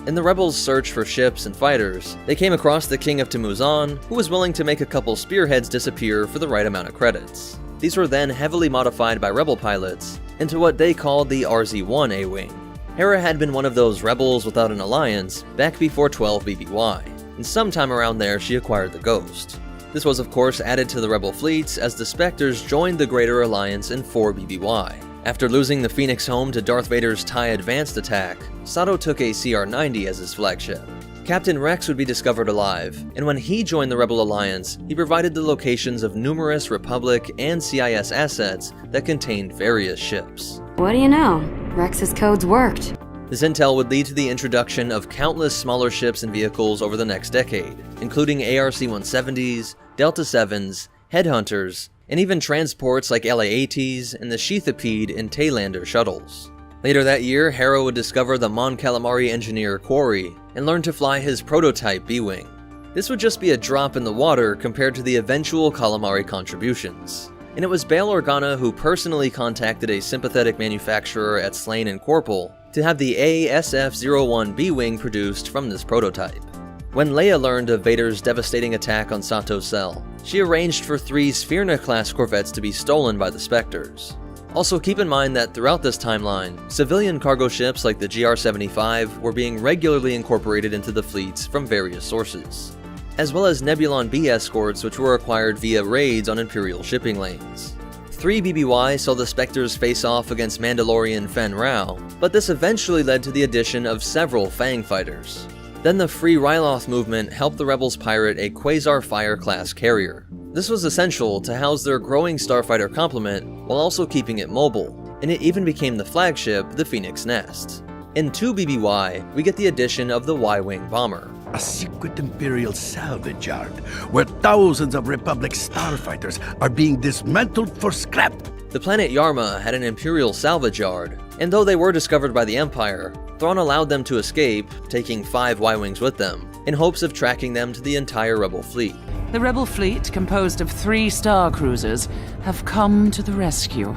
In the Rebels' search for ships and fighters, they came across the King of Tamuz-On, who was willing to make a couple spearheads disappear for the right amount of credits. These were then heavily modified by Rebel pilots into what they called the RZ-1 A-Wing. Hera had been one of those rebels without an alliance back before 12 BBY, and sometime around there she acquired the Ghost. This was of course added to the Rebel fleets as the Spectres joined the Greater Alliance in 4 BBY. After losing the Phoenix home to Darth Vader's TIE Advanced attack, Sato took a CR-90 as his flagship. Captain Rex would be discovered alive, and when he joined the Rebel Alliance, he provided the locations of numerous Republic and CIS assets that contained various ships. What do you know? Rex's codes worked. This intel would lead to the introduction of countless smaller ships and vehicles over the next decade, including ARC-170s, Delta-7s, Headhunters, and even transports like LA-ATs and the Sheathipede and Taylander shuttles. Later that year, Hera would discover the Mon Calamari engineer Quarry and learn to fly his prototype B-Wing. This would just be a drop in the water compared to the eventual Calamari contributions. And it was Bail Organa who personally contacted a sympathetic manufacturer at Slane and Corpel to have the ASF-01 B-Wing produced from this prototype. When Leia learned of Vader's devastating attack on Sato Cell, she arranged for 3 Sphyrna-class corvettes to be stolen by the Spectres. Also keep in mind that throughout this timeline, civilian cargo ships like the GR-75 were being regularly incorporated into the fleets from various sources, as well as Nebulon B escorts which were acquired via raids on Imperial shipping lanes. 3 BBY saw the Spectres face off against Mandalorian Fen Rao, but this eventually led to the addition of several Fang fighters. Then the Free Ryloth movement helped the Rebels pirate a Quasar Fire-class carrier. This was essential to house their growing starfighter complement while also keeping it mobile, and it even became the flagship, the Phoenix Nest. In 2 BBY, we get the addition of the Y-Wing bomber. A secret Imperial salvage yard, where thousands of Republic starfighters are being dismantled for scrap. The planet Yarma had an Imperial salvage yard, and though they were discovered by the Empire, Thrawn allowed them to escape, taking 5 Y-Wings with them, in hopes of tracking them to the entire Rebel fleet. The Rebel fleet, composed of 3 star cruisers, have come to the rescue.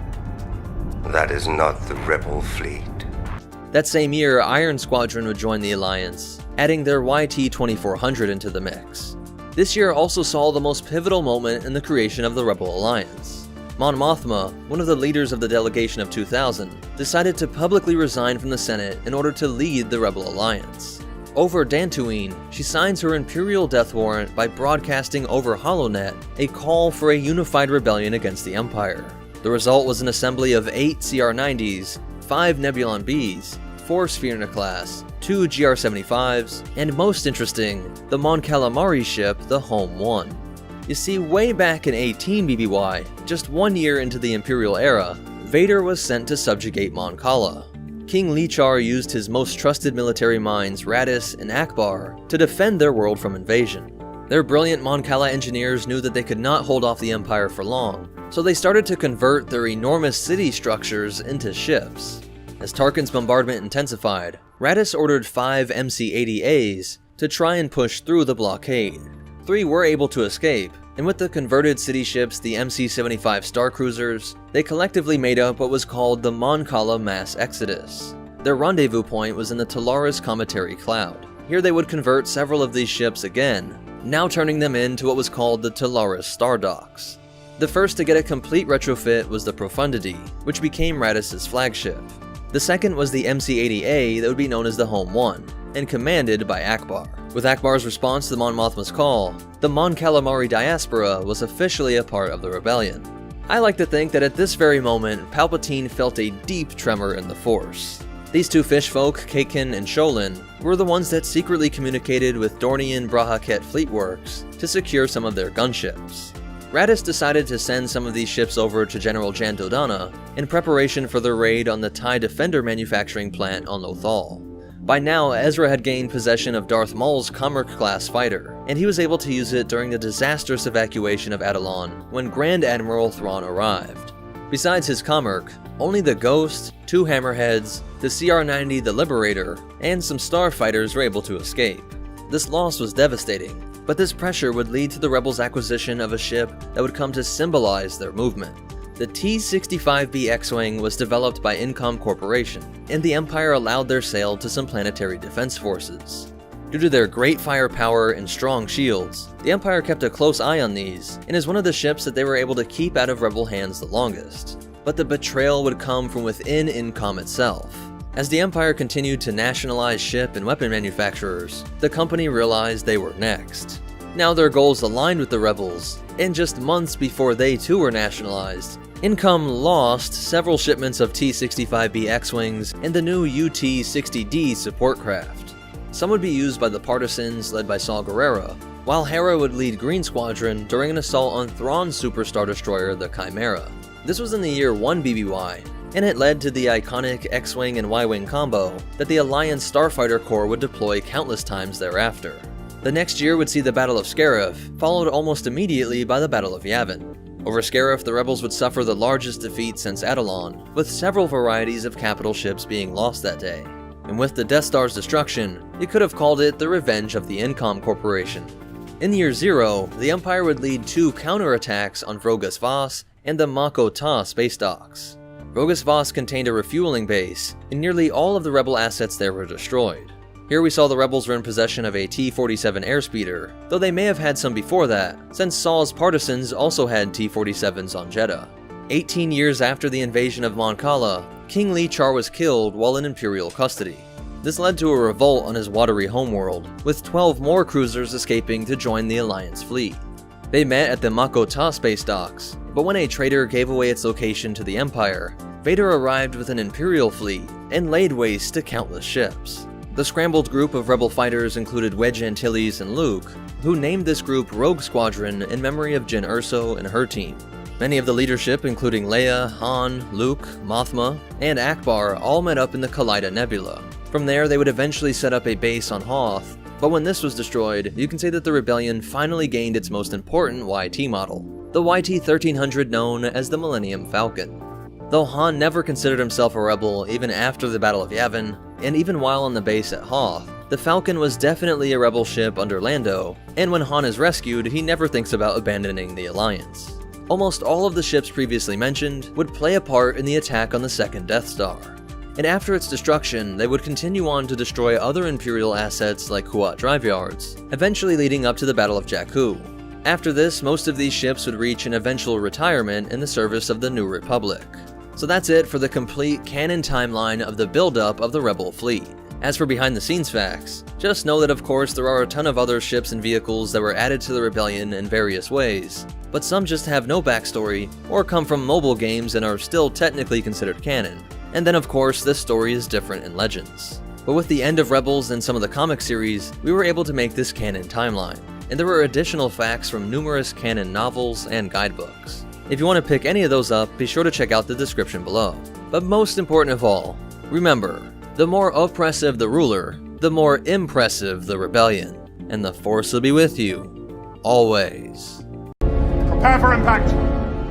That is not the Rebel fleet. That same year, Iron Squadron would join the Alliance, adding their YT-2400 into the mix. This year also saw the most pivotal moment in the creation of the Rebel Alliance. Mon Mothma, one of the leaders of the delegation of 2000, decided to publicly resign from the Senate in order to lead the Rebel Alliance. Over Dantooine, she signs her Imperial death warrant by broadcasting over HoloNet a call for a unified rebellion against the Empire. The result was an assembly of 8 CR-90s, 5 Nebulon Bs, 4 Sphyrna class, 2 GR-75s, and most interesting, the Mon Calamari ship, the Home One. You see, way back in 18 BBY, just 1 year into the Imperial era, Vader was sent to subjugate Mon Cala. King Lichar used his most trusted military minds, Raddus and Akbar, to defend their world from invasion. Their brilliant Mon Cala engineers knew that they could not hold off the Empire for long, so they started to convert their enormous city structures into ships. As Tarkin's bombardment intensified, Raddus ordered 5 MC-80As to try and push through the blockade. 3 were able to escape, and with the converted city ships, the MC-75 Star Cruisers, they collectively made up what was called the Mon Cala Mass Exodus. Their rendezvous point was in the Talaris Cometary Cloud. Here they would convert several of these ships again, now turning them into what was called the Talaris Star Docks. The first to get a complete retrofit was the Profundity, which became Raddus's flagship. The second was the MC-80A that would be known as the Home One, and commanded by Akbar. With Akbar's response to the Mon Mothma's call, the Mon Calamari diaspora was officially a part of the rebellion. I like to think that at this very moment, Palpatine felt a deep tremor in the Force. These 2 fishfolk, Kakin and Sholin, were the ones that secretly communicated with Dornian Brahaket Fleet Works to secure some of their gunships. Raddus decided to send some of these ships over to General Jan Dodonna in preparation for the raid on the TIE Defender manufacturing plant on Lothal. By now, Ezra had gained possession of Darth Maul's Commerce-class fighter, and he was able to use it during the disastrous evacuation of Atollon when Grand Admiral Thrawn arrived. Besides his Commerce, only the Ghost, 2 Hammerheads, the CR-90 the Liberator, and some starfighters were able to escape. This loss was devastating, but this pressure would lead to the Rebels' acquisition of a ship that would come to symbolize their movement. The T-65B X-Wing was developed by Incom Corporation, and the Empire allowed their sale to some planetary defense forces. Due to their great firepower and strong shields, the Empire kept a close eye on these, and is one of the ships that they were able to keep out of Rebel hands the longest. But the betrayal would come from within Incom itself. As the Empire continued to nationalize ship and weapon manufacturers, the company realized they were next. Now their goals aligned with the Rebels, and just months before they too were nationalized, Incom lost several shipments of T-65B X-Wings and the new UT-60D support craft. Some would be used by the Partisans led by Saw Gerrera, while Hera would lead Green Squadron during an assault on Thrawn's Super Star Destroyer, the Chimera. This was in the year 1 BBY, and it led to the iconic X-Wing and Y-Wing combo that the Alliance Starfighter Corps would deploy countless times thereafter. The next year would see the Battle of Scarif, followed almost immediately by the Battle of Yavin. Over Scarif, the rebels would suffer the largest defeat since Adelon, with several varieties of capital ships being lost that day. And with the Death Star's destruction, you could have called it the revenge of the Incom Corporation. In Year Zero, the Empire would lead 2 counterattacks on Vrogus Voss and the Mako Ta space docks. Vrogus Voss contained a refueling base, and nearly all of the rebel assets there were destroyed. Here we saw the rebels were in possession of a T-47 airspeeder, though they may have had some before that, since Saw's partisans also had T-47s on Jeddah. 18 years after the invasion of Mon Cala, King Li Char was killed while in Imperial custody. This led to a revolt on his watery homeworld, with 12 more cruisers escaping to join the Alliance fleet. They met at the Mako Ta space docks, but when a traitor gave away its location to the Empire, Vader arrived with an Imperial fleet and laid waste to countless ships. The scrambled group of rebel fighters included Wedge Antilles and Luke, who named this group Rogue Squadron in memory of Jyn Erso and her team. Many of the leadership, including Leia, Han, Luke, Mothma, and Akbar, all met up in the Kaleida Nebula. From there, they would eventually set up a base on Hoth, but when this was destroyed, you can say that the rebellion finally gained its most important YT model, the YT-1300 known as the Millennium Falcon. Though Han never considered himself a rebel even after the Battle of Yavin, and even while on the base at Hoth, the Falcon was definitely a rebel ship under Lando, and when Han is rescued, he never thinks about abandoning the Alliance. Almost all of the ships previously mentioned would play a part in the attack on the second Death Star. And after its destruction, they would continue on to destroy other Imperial assets like Kuat Drive Yards, eventually leading up to the Battle of Jakku. After this, most of these ships would reach an eventual retirement in the service of the New Republic. So that's it for the complete canon timeline of the buildup of the Rebel fleet. As for behind the scenes facts, just know that of course there are a ton of other ships and vehicles that were added to the rebellion in various ways, but some just have no backstory or come from mobile games and are still technically considered canon. And then of course this story is different in Legends. But with the end of Rebels and some of the comic series, we were able to make this canon timeline, and there were additional facts from numerous canon novels and guidebooks. If you want to pick any of those up, be sure to check out the description below. But most important of all, remember, the more oppressive the ruler, the more impressive the rebellion, and the Force will be with you, always. Prepare for impact!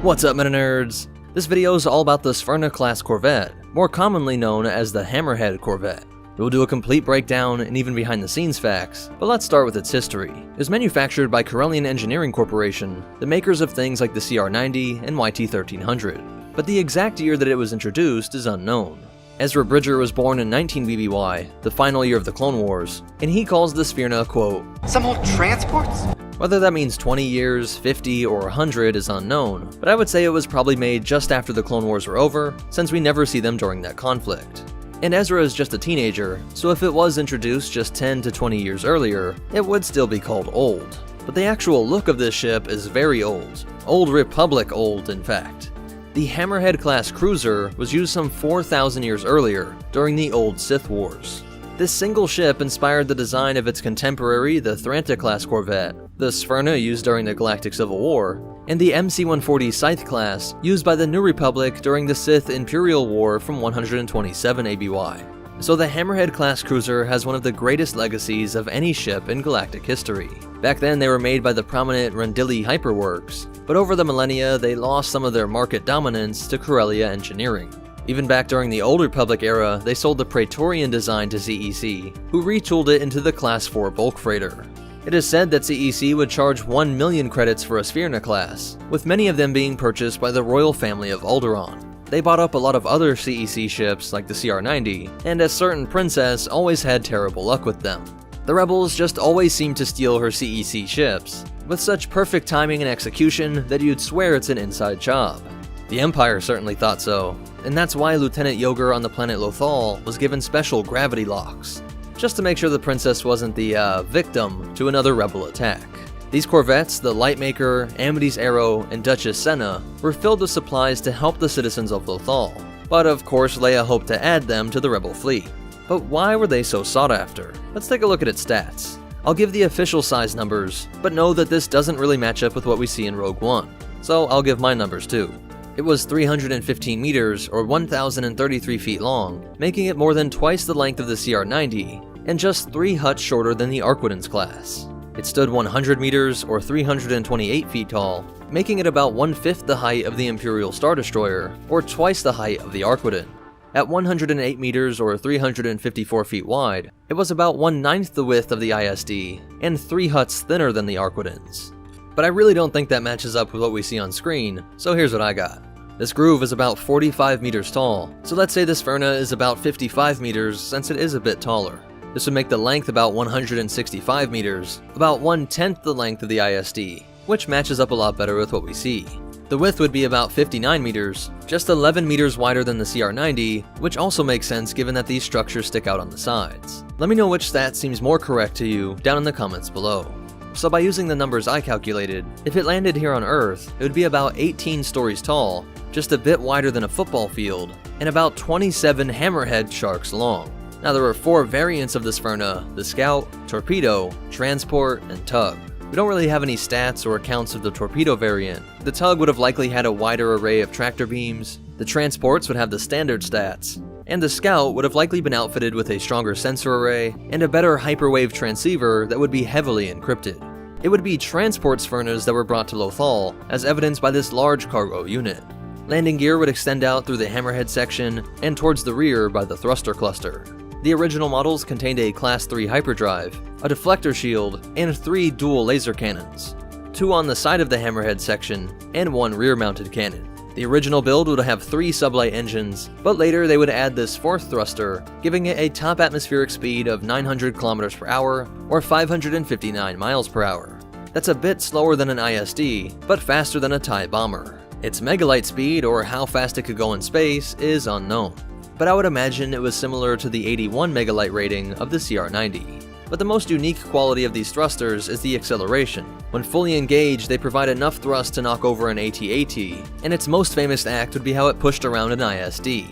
What's up, MetaNerdz? This video is all about the Sphyrna-class Corvette, more commonly known as the Hammerhead Corvette. We'll do a complete breakdown and even behind-the-scenes facts, but let's start with its history. It was manufactured by Corellian Engineering Corporation, the makers of things like the CR-90 and YT-1300, but the exact year that it was introduced is unknown. Ezra Bridger was born in 19 BBY, the final year of the Clone Wars, and he calls the Sphyrna, quote, "Some old transports?" Whether that means 20 years, 50, or 100 is unknown, but I would say it was probably made just after the Clone Wars were over, since we never see them during that conflict. And Ezra is just a teenager, so if it was introduced just 10 to 20 years earlier, it would still be called old. But the actual look of this ship is very old. Old Republic old, in fact. The Hammerhead-class cruiser was used some 4,000 years earlier, during the Old Sith Wars. This single ship inspired the design of its contemporary, the Thranta-class Corvette, the Sphyrna used during the Galactic Civil War, and the MC-140 Scythe class used by the New Republic during the Sith Imperial War from 127 ABY. So the Hammerhead-class cruiser has one of the greatest legacies of any ship in galactic history. Back then they were made by the prominent Rendili Hyperworks, but over the millennia they lost some of their market dominance to Corellia Engineering. Even back during the Old Republic era, they sold the Praetorian design to CEC, who retooled it into the Class 4 bulk freighter. It is said that CEC would charge 1 million credits for a Sphyrna class, with many of them being purchased by the royal family of Alderaan. They bought up a lot of other CEC ships like the CR-90, and a certain princess always had terrible luck with them. The rebels just always seemed to steal her CEC ships, with such perfect timing and execution that you'd swear it's an inside job. The Empire certainly thought so, and that's why Lieutenant Yoger on the planet Lothal was given special gravity locks, just to make sure the princess wasn't the victim to another rebel attack. These corvettes, the Lightmaker, Amity's Arrow, and Duchess Senna, were filled with supplies to help the citizens of Lothal, but of course Leia hoped to add them to the rebel fleet. But why were they so sought after? Let's take a look at its stats. I'll give the official size numbers, but know that this doesn't really match up with what we see in Rogue One, so I'll give my numbers too. It was 315 meters, or 1,033 feet long, making it more than twice the length of the CR-90, and just 3 huts shorter than the Arquitens class. It stood 100 meters or 328 feet tall, making it about 1/5 the height of the Imperial Star Destroyer, or twice the height of the Arquidin. At 108 meters or 354 feet wide, it was about 1/9 the width of the ISD, and 3 huts thinner than the Arquidins. But I really don't think that matches up with what we see on screen, so here's what I got. This groove is about 45 meters tall, so let's say this Sphyrna is about 55 meters since it is a bit taller. This would make the length about 165 meters, about 1/10 the length of the ISD, which matches up a lot better with what we see. The width would be about 59 meters, just 11 meters wider than the CR-90, which also makes sense given that these structures stick out on the sides. Let me know which stat seems more correct to you down in the comments below. So by using the numbers I calculated, if it landed here on Earth, it would be about 18 stories tall, just a bit wider than a football field, and about 27 hammerhead sharks long. Now there are 4 variants of the Sphyrna: the Scout, Torpedo, Transport, and Tug. We don't really have any stats or accounts of the Torpedo variant. The Tug would have likely had a wider array of tractor beams, the Transports would have the standard stats, and the Scout would have likely been outfitted with a stronger sensor array and a better hyperwave transceiver that would be heavily encrypted. It would be Transport Sphyrnas that were brought to Lothal, as evidenced by this large cargo unit. Landing gear would extend out through the hammerhead section and towards the rear by the thruster cluster. The original models contained a Class 3 hyperdrive, a deflector shield, and 3 dual laser cannons, 2 on the side of the hammerhead section, and 1 rear-mounted cannon. The original build would have 3 sublight engines, but later they would add this 4th thruster, giving it a top atmospheric speed of 900 km per hour, or 559 miles per hour. That's a bit slower than an ISD, but faster than a TIE bomber. Its megalight speed, or how fast it could go in space, is unknown, but I would imagine it was similar to the 81 megalight rating of the CR-90. But the most unique quality of these thrusters is the acceleration. When fully engaged, they provide enough thrust to knock over an AT-AT, and its most famous act would be how it pushed around an ISD.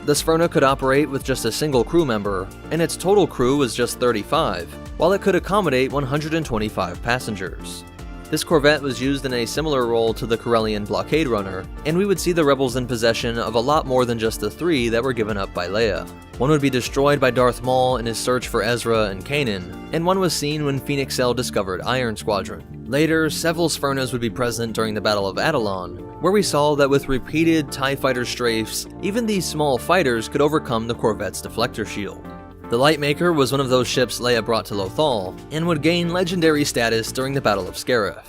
The Sphyrna could operate with just a single crew member, and its total crew was just 35, while it could accommodate 125 passengers. This corvette was used in a similar role to the Corellian blockade runner, and we would see the rebels in possession of a lot more than just the 3 that were given up by Leia. One would be destroyed by Darth Maul in his search for Ezra and Kanan, and one was seen when Phoenix Cell discovered Iron Squadron. Later, several Sphyrnas would be present during the Battle of Atollon, where we saw that with repeated TIE fighter strafes, even these small fighters could overcome the corvette's deflector shield. The Lightmaker was one of those ships Leia brought to Lothal, and would gain legendary status during the Battle of Scarif.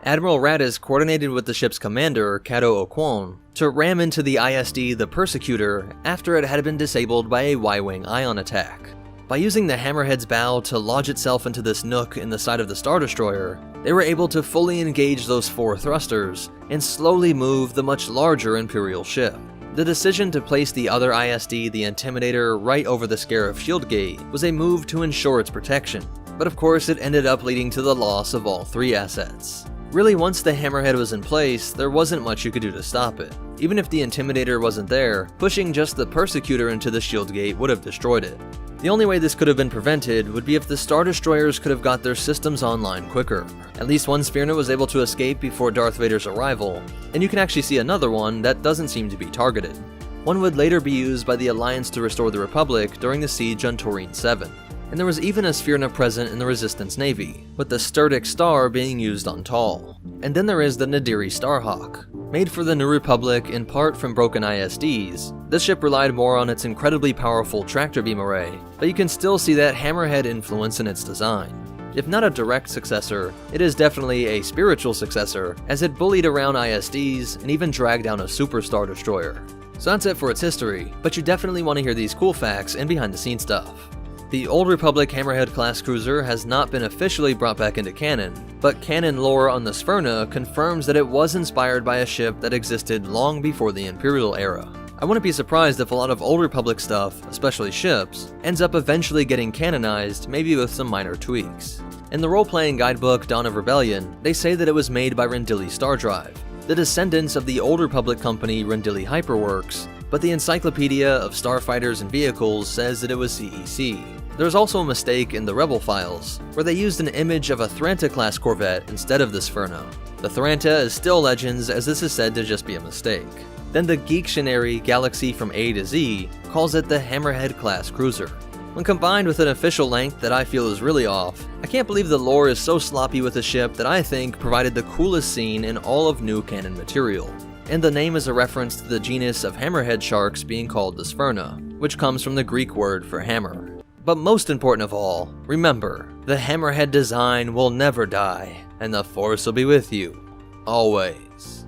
Admiral Raddus coordinated with the ship's commander, Cato Oquon, to ram into the ISD the Persecutor after it had been disabled by a Y-wing ion attack. By using the Hammerhead's bow to lodge itself into this nook in the side of the Star Destroyer, they were able to fully engage those 4 thrusters and slowly move the much larger Imperial ship. The decision to place the other ISD, the Intimidator, right over the Scarif shield gate was a move to ensure its protection, but of course it ended up leading to the loss of all 3 assets. Really, once the Hammerhead was in place, there wasn't much you could do to stop it. Even if the Intimidator wasn't there, pushing just the Persecutor into the shield gate would have destroyed it. The only way this could have been prevented would be if the Star Destroyers could have got their systems online quicker. At least one Sphyrna was able to escape before Darth Vader's arrival, and you can actually see another one that doesn't seem to be targeted. One would later be used by the Alliance to restore the Republic during the siege on Taurine 7. And there was even a Sphyrna present in the Resistance Navy, with the Sturdic Star being used on Tal. And then there is the Nadiri Starhawk. Made for the New Republic in part from broken ISDs, this ship relied more on its incredibly powerful tractor beam array, but you can still see that Hammerhead influence in its design. If not a direct successor, it is definitely a spiritual successor, as it bullied around ISDs and even dragged down a Super Star Destroyer. So that's it for its history, but you definitely want to hear these cool facts and behind the scenes stuff. The Old Republic Hammerhead class cruiser has not been officially brought back into canon, but canon lore on the Sphyrna confirms that it was inspired by a ship that existed long before the Imperial era. I wouldn't be surprised if a lot of Old Republic stuff, especially ships, ends up eventually getting canonized, maybe with some minor tweaks. In the role-playing guidebook Dawn of Rebellion, they say that it was made by Rendili Stardrive, the descendants of the Old Republic company Rendili Hyperworks, but the Encyclopedia of Starfighters and Vehicles says that it was CEC. There's also a mistake in the Rebel files, where they used an image of a Thranta-class corvette instead of the Sphyrna. The Thranta is still Legends, as this is said to just be a mistake. Then the Geektionary Galaxy from A to Z calls it the Hammerhead-class cruiser. When combined with an official length that I feel is really off, I can't believe the lore is so sloppy with a ship that I think provided the coolest scene in all of new canon material. And the name is a reference to the genus of hammerhead sharks being called the Spherna, which comes from the Greek word for hammer. But most important of all, remember, the hammerhead design will never die, and the Force will be with you, always.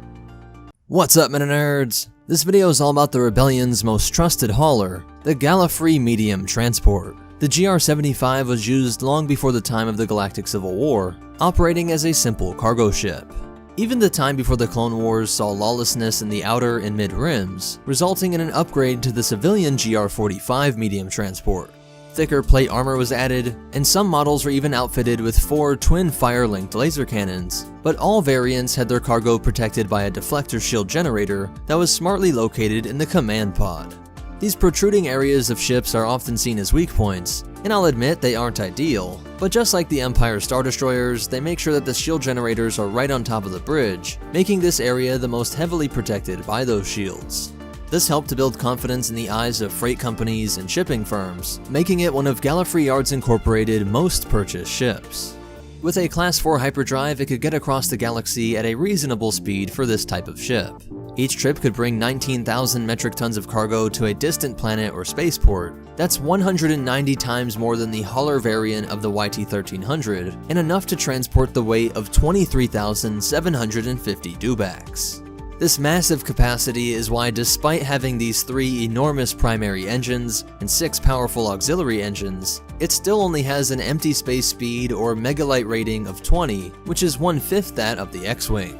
What's up, MetaNerdz? This video is all about the Rebellion's most trusted hauler, the Gallifrey Medium Transport. The GR-75 was used long before the time of the Galactic Civil War, operating as a simple cargo ship. Even the time before the Clone Wars saw lawlessness in the outer and mid-rims, resulting in an upgrade to the civilian GR-45 medium transport. Thicker plate armor was added, and some models were even outfitted with 4 twin fire-linked laser cannons, but all variants had their cargo protected by a deflector shield generator that was smartly located in the command pod. These protruding areas of ships are often seen as weak points, and I'll admit they aren't ideal, but just like the Empire Star Destroyers, they make sure that the shield generators are right on top of the bridge, making this area the most heavily protected by those shields. This helped to build confidence in the eyes of freight companies and shipping firms, making it one of Gallifrey Yard's Incorporated most purchased ships. With a Class 4 hyperdrive, it could get across the galaxy at a reasonable speed for this type of ship. Each trip could bring 19,000 metric tons of cargo to a distant planet or spaceport. That's 190 times more than the hauler variant of the YT-1300, and enough to transport the weight of 23,750 dewbacks. This massive capacity is why, despite having these 3 enormous primary engines and 6 powerful auxiliary engines, it still only has an empty space speed or megalight rating of 20, which is 1/5 that of the X-Wing.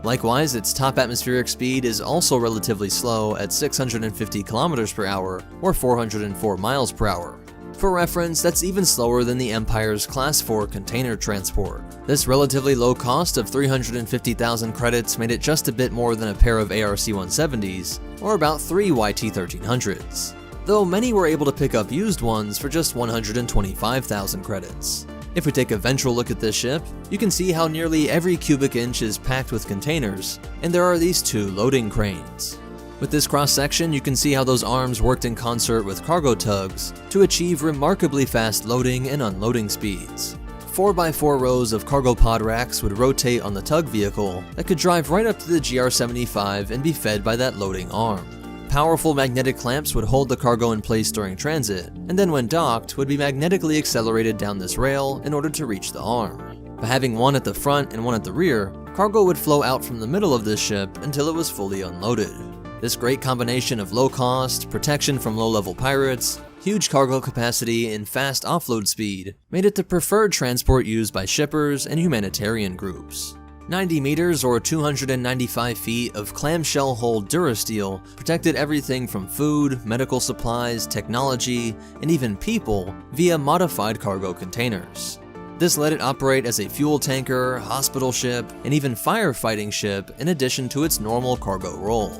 Likewise, its top atmospheric speed is also relatively slow at 650 km per hour or 404 miles per hour. For reference, that's even slower than the Empire's Class 4 container transport. This relatively low cost of 350,000 credits made it just a bit more than a pair of ARC-170s, or about 3 YT-1300s, though many were able to pick up used ones for just 125,000 credits. If we take a ventral look at this ship, you can see how nearly every cubic inch is packed with containers, and there are these 2 loading cranes. With this cross-section, you can see how those arms worked in concert with cargo tugs to achieve remarkably fast loading and unloading speeds. 4x4 rows of cargo pod racks would rotate on the tug vehicle that could drive right up to the GR-75 and be fed by that loading arm. Powerful magnetic clamps would hold the cargo in place during transit, and then when docked, would be magnetically accelerated down this rail in order to reach the arm. By having one at the front and one at the rear, cargo would flow out from the middle of this ship until it was fully unloaded. This great combination of low cost, protection from low-level pirates, huge cargo capacity, and fast offload speed made it the preferred transport used by shippers and humanitarian groups. 90 meters or 295 feet of clamshell-hulled Durasteel protected everything from food, medical supplies, technology, and even people via modified cargo containers. This let it operate as a fuel tanker, hospital ship, and even firefighting ship in addition to its normal cargo role.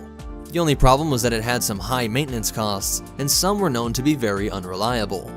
The only problem was that it had some high maintenance costs, and some were known to be very unreliable.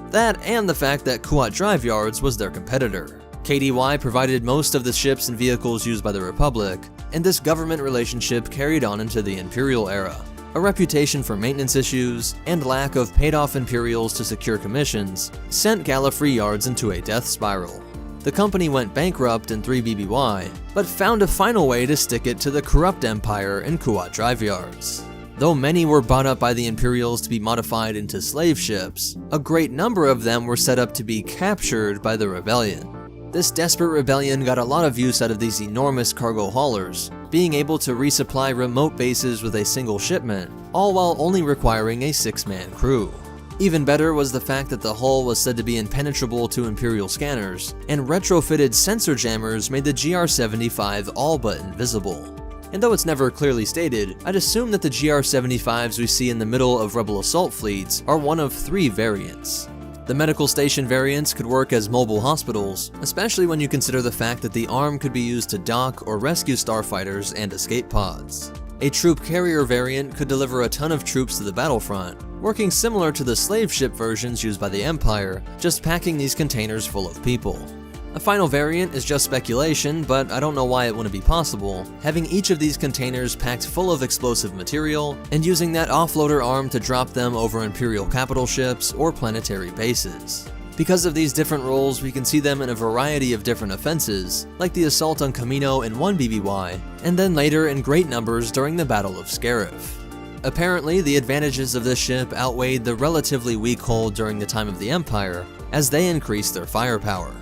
That and the fact that Kuat Drive Yards was their competitor. KDY provided most of the ships and vehicles used by the Republic, and this government relationship carried on into the Imperial era. A reputation for maintenance issues and lack of paid-off Imperials to secure commissions sent Gallifrey Yards into a death spiral. The company went bankrupt in 3 BBY, but found a final way to stick it to the corrupt Empire in Kuat Drive Yards. Though many were bought up by the Imperials to be modified into slave ships, a great number of them were set up to be captured by the Rebellion. This desperate rebellion got a lot of use out of these enormous cargo haulers, being able to resupply remote bases with a single shipment, all while only requiring a 6-man crew. Even better was the fact that the hull was said to be impenetrable to Imperial scanners, and retrofitted sensor jammers made the GR-75 all but invisible. And though it's never clearly stated, I'd assume that the GR-75s we see in the middle of Rebel assault fleets are one of 3 variants. The medical station variants could work as mobile hospitals, especially when you consider the fact that the arm could be used to dock or rescue starfighters and escape pods. A troop carrier variant could deliver a ton of troops to the battlefront, working similar to the slave ship versions used by the Empire, just packing these containers full of people. A final variant is just speculation, but I don't know why it wouldn't be possible, having each of these containers packed full of explosive material, and using that offloader arm to drop them over Imperial capital ships or planetary bases. Because of these different roles, we can see them in a variety of different offenses, like the assault on Kamino in 1 BBY, and then later in great numbers during the Battle of Scarif. Apparently, the advantages of this ship outweighed the relatively weak hull during the time of the Empire, as they increased their firepower.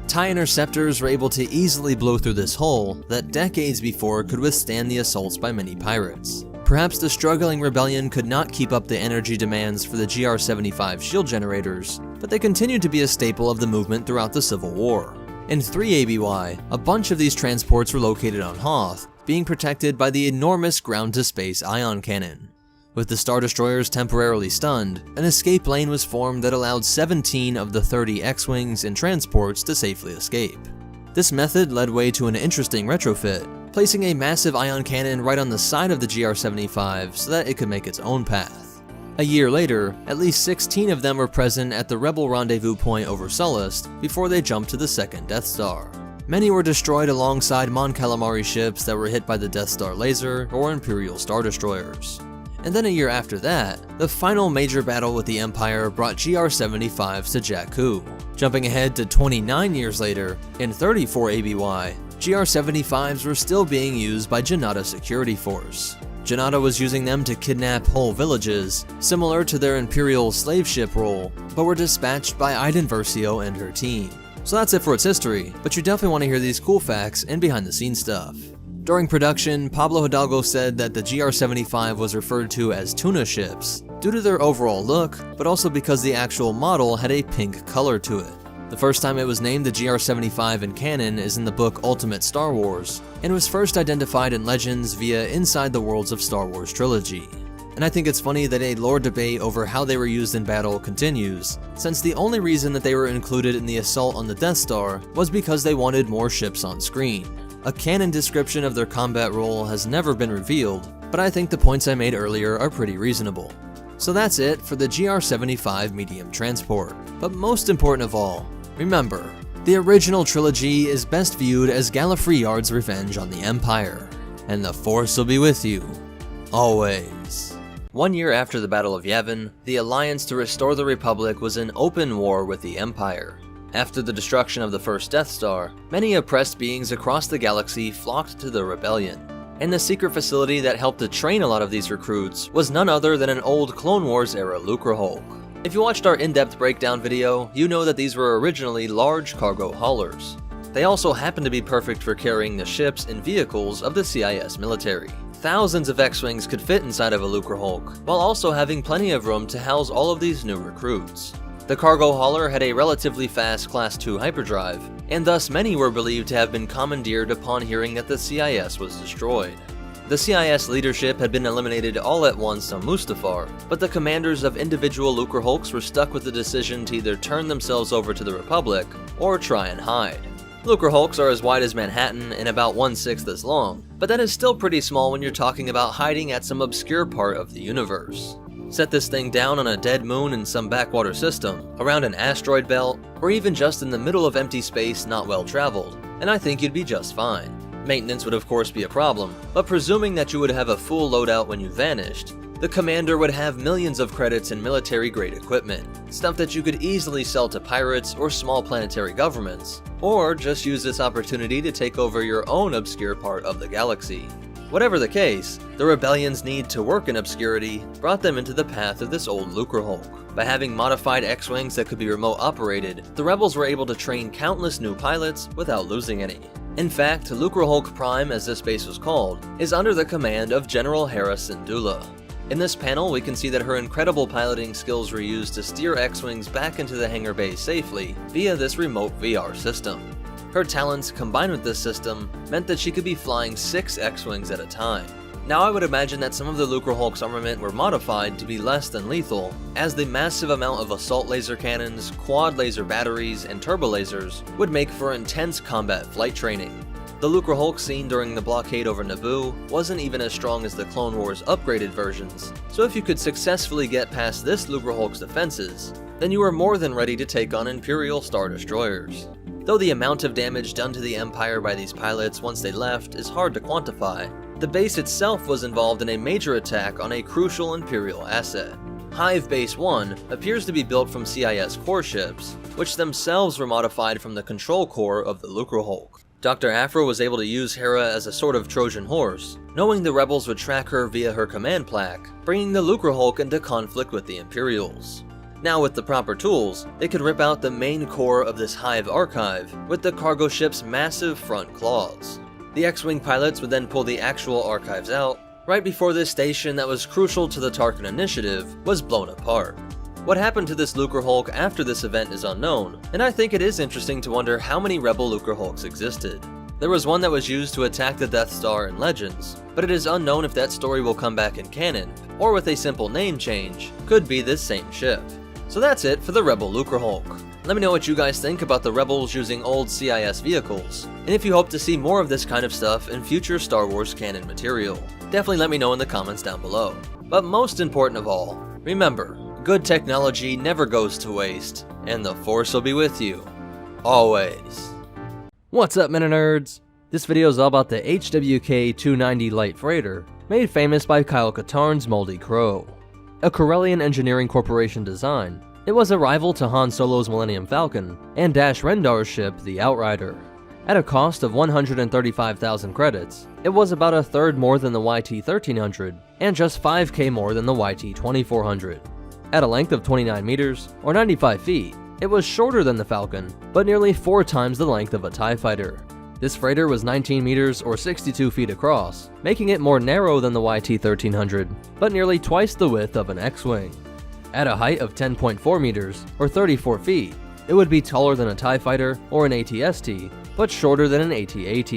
TIE interceptors were able to easily blow through this hull that decades before could withstand the assaults by many pirates. Perhaps the struggling rebellion could not keep up the energy demands for the GR-75 shield generators, but they continued to be a staple of the movement throughout the Civil War. In 3 ABY, a bunch of these transports were located on Hoth, being protected by the enormous ground-to-space ion cannon. With the Star Destroyers temporarily stunned, an escape lane was formed that allowed 17 of the 30 X-Wings and transports to safely escape. This method led way to an interesting retrofit, placing a massive ion cannon right on the side of the GR-75 so that it could make its own path. A year later, at least 16 of them were present at the Rebel rendezvous point over Sullust before they jumped to the second Death Star. Many were destroyed alongside Mon Calamari ships that were hit by the Death Star laser or Imperial Star Destroyers. And then a year after that, the final major battle with the Empire brought GR-75s to Jakku. Jumping ahead to 29 years later, in 34 ABY, GR-75s were still being used by Janata Security Force. Janata was using them to kidnap whole villages, similar to their Imperial slave ship role, but were dispatched by Iden Versio and her team. So that's it for its history, but you definitely want to hear these cool facts and behind the scenes stuff. During production, Pablo Hidalgo said that the GR-75 was referred to as tuna ships, due to their overall look, but also because the actual model had a pink color to it. The first time it was named the GR-75 in canon is in the book Ultimate Star Wars, and was first identified in Legends via Inside the Worlds of Star Wars trilogy. And I think it's funny that a lore debate over how they were used in battle continues, since the only reason that they were included in the assault on the Death Star was because they wanted more ships on screen. A canon description of their combat role has never been revealed, but I think the points I made earlier are pretty reasonable. So that's it for the GR-75 medium transport. But most important of all, remember, the original trilogy is best viewed as Gallifrey Yard's revenge on the Empire, and the Force will be with you, always. 1 year after the Battle of Yavin, the Alliance to restore the Republic was in open war with the Empire. After the destruction of the first Death Star, many oppressed beings across the galaxy flocked to the rebellion. And the secret facility that helped to train a lot of these recruits was none other than an old Clone Wars era Lukrehulk. If you watched our in-depth breakdown video, you know that these were originally large cargo haulers. They also happened to be perfect for carrying the ships and vehicles of the CIS military. Thousands of X-Wings could fit inside of a Lukrehulk, while also having plenty of room to house all of these new recruits. The cargo hauler had a relatively fast Class 2 hyperdrive, and thus many were believed to have been commandeered upon hearing that the CIS was destroyed. The CIS leadership had been eliminated all at once on Mustafar, but the commanders of individual Lukrehulks were stuck with the decision to either turn themselves over to the Republic, or try and hide. Lukrehulks are as wide as Manhattan and about 1/6 as long, but that is still pretty small when you're talking about hiding at some obscure part of the universe. Set this thing down on a dead moon in some backwater system, around an asteroid belt, or even just in the middle of empty space not well traveled, and I think you'd be just fine. Maintenance would of course be a problem, but presuming that you would have a full loadout when you vanished, the commander would have millions of credits in military-grade equipment, stuff that you could easily sell to pirates or small planetary governments, or just use this opportunity to take over your own obscure part of the galaxy. Whatever the case, the rebellion's need to work in obscurity brought them into the path of this old Lukrehulk. By having modified X-Wings that could be remote operated, the rebels were able to train countless new pilots without losing any. In fact, Lukrehulk Prime, as this base was called, is under the command of General Hera Syndulla. In this panel, we can see that her incredible piloting skills were used to steer X-Wings back into the hangar bay safely via this remote VR system. Her talents, combined with this system, meant that she could be flying 6 X-Wings at a time. Now I would imagine that some of the Lukrehulk's armament were modified to be less than lethal, as the massive amount of assault laser cannons, quad laser batteries, and turbo lasers would make for intense combat flight training. The Lukrehulk seen during the blockade over Naboo wasn't even as strong as the Clone Wars upgraded versions, so if you could successfully get past this Lukrehulk's defenses, then you were more than ready to take on Imperial Star Destroyers. though the amount of damage done to the Empire by these pilots once they left is hard to quantify. The base itself was involved in a major attack on a crucial Imperial asset. Hive Base 1 appears to be built from CIS core ships, which themselves were modified from the control core of the Lukrehulk. Dr. Aphra was able to use Hera as a sort of Trojan horse, knowing the rebels would track her via her command plaque, bringing the Lukrehulk into conflict with the Imperials. Now with the proper tools, they could rip out the main core of this Hive archive with the cargo ship's massive front claws. The X-Wing pilots would then pull the actual archives out, right before this station that was crucial to the Tarkin initiative was blown apart. What happened to this Lukrehulk after this event is unknown, and I think it is interesting to wonder how many rebel Lukrehulks existed. There was one that was used to attack the Death Star in Legends, but it is unknown if that story will come back in canon, or with a simple name change, could be this same ship. So that's it for the Rebel Lukrehulk. Let me know what you guys think about the Rebels using old CIS vehicles, and if you hope to see more of this kind of stuff in future Star Wars canon material. Definitely let me know in the comments down below. But most important of all, remember, good technology never goes to waste, and the Force will be with you, always. What's up, MetaNerdz? This video is all about the HWK-290 light freighter, made famous by Kyle Katarn's Moldy Crow. A Corellian Engineering Corporation design, it was a rival to Han Solo's Millennium Falcon and Dash Rendar's ship, the Outrider. At a cost of 135,000 credits, it was about a third more than the YT-1300, and just 5k more than the YT-2400. At a length of 29 meters, or 95 feet, it was shorter than the Falcon, but nearly 4 times the length of a TIE fighter. This freighter was 19 meters or 62 feet across, making it more narrow than the YT-1300, but nearly twice the width of an X-Wing. At a height of 10.4 meters, or 34 feet, it would be taller than a TIE fighter or an AT-ST, but shorter than an AT-AT.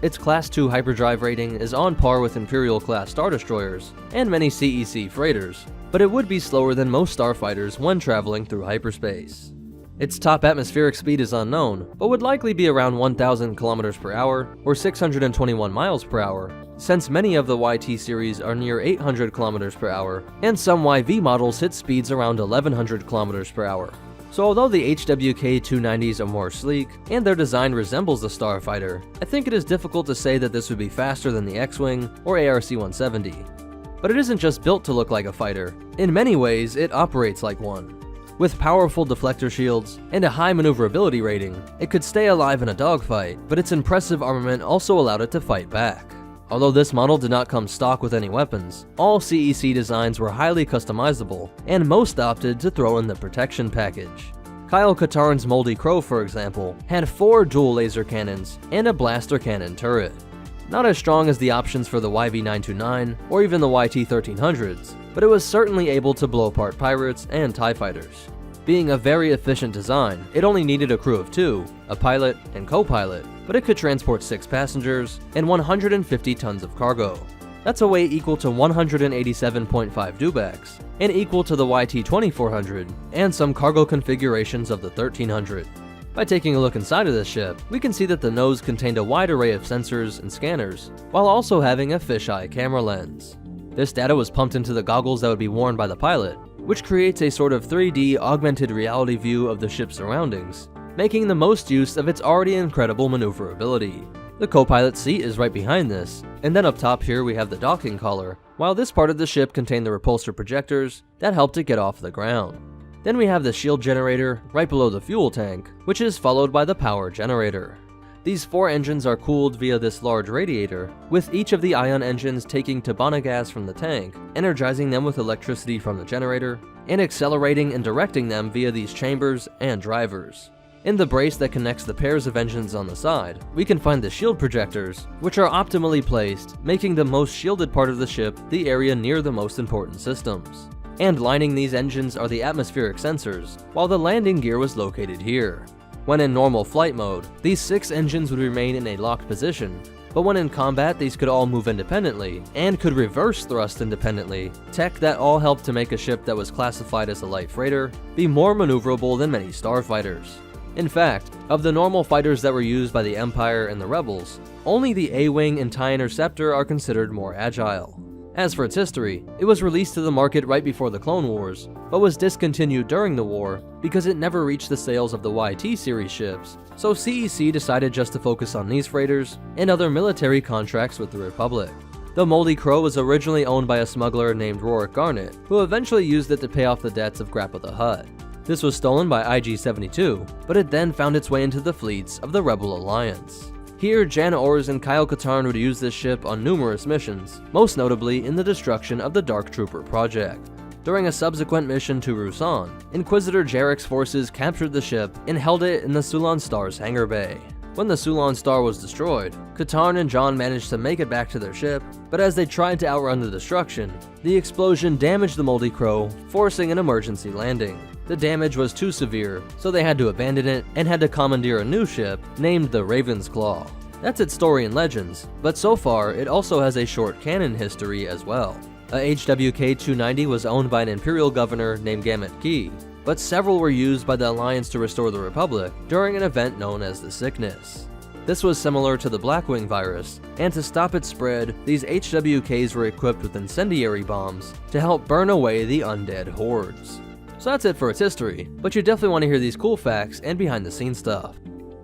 Its Class 2 hyperdrive rating is on par with Imperial-class Star Destroyers and many CEC freighters, but it would be slower than most starfighters when traveling through hyperspace. Its top atmospheric speed is unknown, but would likely be around 1,000 km per hour or 621 miles per hour, since many of the YT series are near 800 km per hour, and some YV models hit speeds around 1,100 km per hour. So although the HWK-290s are more sleek, and their design resembles the Starfighter, I think it is difficult to say that this would be faster than the X-Wing or ARC-170. But it isn't just built to look like a fighter. In many ways, it operates like one. With powerful deflector shields and a high maneuverability rating, it could stay alive in a dogfight, but its impressive armament also allowed it to fight back. Although this model did not come stock with any weapons, all CEC designs were highly customizable, and most opted to throw in the protection package. Kyle Katarn's Moldy Crow, for example, had 4 dual laser cannons and a blaster cannon turret. Not as strong as the options for the YV-929 or even the YT-1300s, but it was certainly able to blow apart pirates and TIE fighters. Being a very efficient design, it only needed a crew of 2, a pilot and co-pilot, but it could transport 6 passengers and 150 tons of cargo. That's a weight equal to 187.5 dewbacks, and equal to the YT-2400 and some cargo configurations of the 1300. By taking a look inside of this ship, we can see that the nose contained a wide array of sensors and scanners, while also having a fisheye camera lens. This data was pumped into the goggles that would be worn by the pilot, which creates a sort of 3D augmented reality view of the ship's surroundings, making the most use of its already incredible maneuverability. The co-pilot seat is right behind this, and then up top here we have the docking collar, while this part of the ship contained the repulsor projectors that helped it get off the ground. Then we have the shield generator right below the fuel tank, which is followed by the power generator. These 4 engines are cooled via this large radiator, with each of the ion engines taking Tabana gas from the tank, energizing them with electricity from the generator, and accelerating and directing them via these chambers and drivers. In the brace that connects the pairs of engines on the side, we can find the shield projectors, which are optimally placed, making the most shielded part of the ship the area near the most important systems. And lining these engines are the atmospheric sensors, while the landing gear was located here. When in normal flight mode, these 6 engines would remain in a locked position, but when in combat these could all move independently, and could reverse thrust independently, tech that all helped to make a ship that was classified as a light freighter be more maneuverable than many starfighters. In fact, of the normal fighters that were used by the Empire and the Rebels, only the A-Wing and TIE Interceptor are considered more agile. As for its history, it was released to the market right before the Clone Wars, but was discontinued during the war because it never reached the sales of the YT series ships, so CEC decided just to focus on these freighters and other military contracts with the Republic. The Moldy Crow was originally owned by a smuggler named Rorik Garnet, who eventually used it to pay off the debts of Grappa the Hutt. This was stolen by IG-72, but it then found its way into the fleets of the Rebel Alliance. Here, Jan Ors and Kyle Katarn would use this ship on numerous missions, most notably in the destruction of the Dark Trooper project. During a subsequent mission to Rusan, Inquisitor Jarek's forces captured the ship and held it in the Sulan Star's hangar bay. When the Sulan Star was destroyed, Katarn and John managed to make it back to their ship, but as they tried to outrun the destruction, the explosion damaged the Moldy Crow, forcing an emergency landing. The damage was too severe, so they had to abandon it and had to commandeer a new ship named the Raven's Claw. That's its story in Legends, but so far it also has a short canon history as well. A HWK-290 was owned by an Imperial governor named Gamut Key, but several were used by the Alliance to restore the Republic during an event known as the Sickness. This was similar to the Blackwing virus, and to stop its spread, these HWKs were equipped with incendiary bombs to help burn away the undead hordes. So that's it for its history, but you definitely want to hear these cool facts and behind the scenes stuff.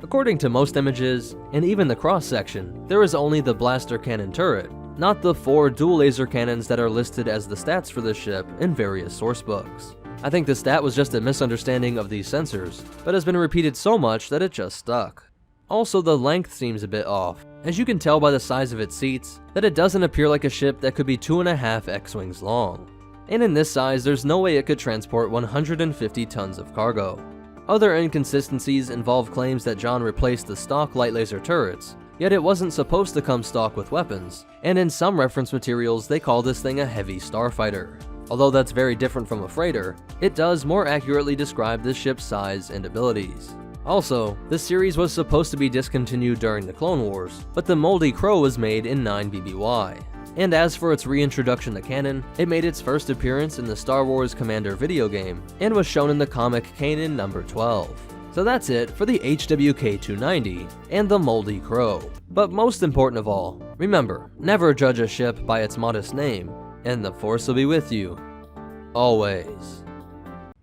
According to most images, and even the cross-section, there is only the blaster cannon turret, not the 4 dual laser cannons that are listed as the stats for this ship in various sourcebooks. I think the stat was just a misunderstanding of these sensors, but has been repeated so much that it just stuck. Also, the length seems a bit off, as you can tell by the size of its seats that it doesn't appear like a ship that could be 2.5 X-Wings long. And in this size, there's no way it could transport 150 tons of cargo. Other inconsistencies involve claims that John replaced the stock light laser turrets, yet it wasn't supposed to come stock with weapons, and in some reference materials they call this thing a heavy starfighter. Although that's very different from a freighter, it does more accurately describe this ship's size and abilities. Also, this series was supposed to be discontinued during the Clone Wars, but the Moldy Crow was made in 9 BBY. And as for its reintroduction to canon, it made its first appearance in the Star Wars Commander video game, and was shown in the comic Kanan number 12. So that's it for the HWK-290 and the Moldy Crow. But most important of all, remember, never judge a ship by its modest name, and the Force will be with you. Always.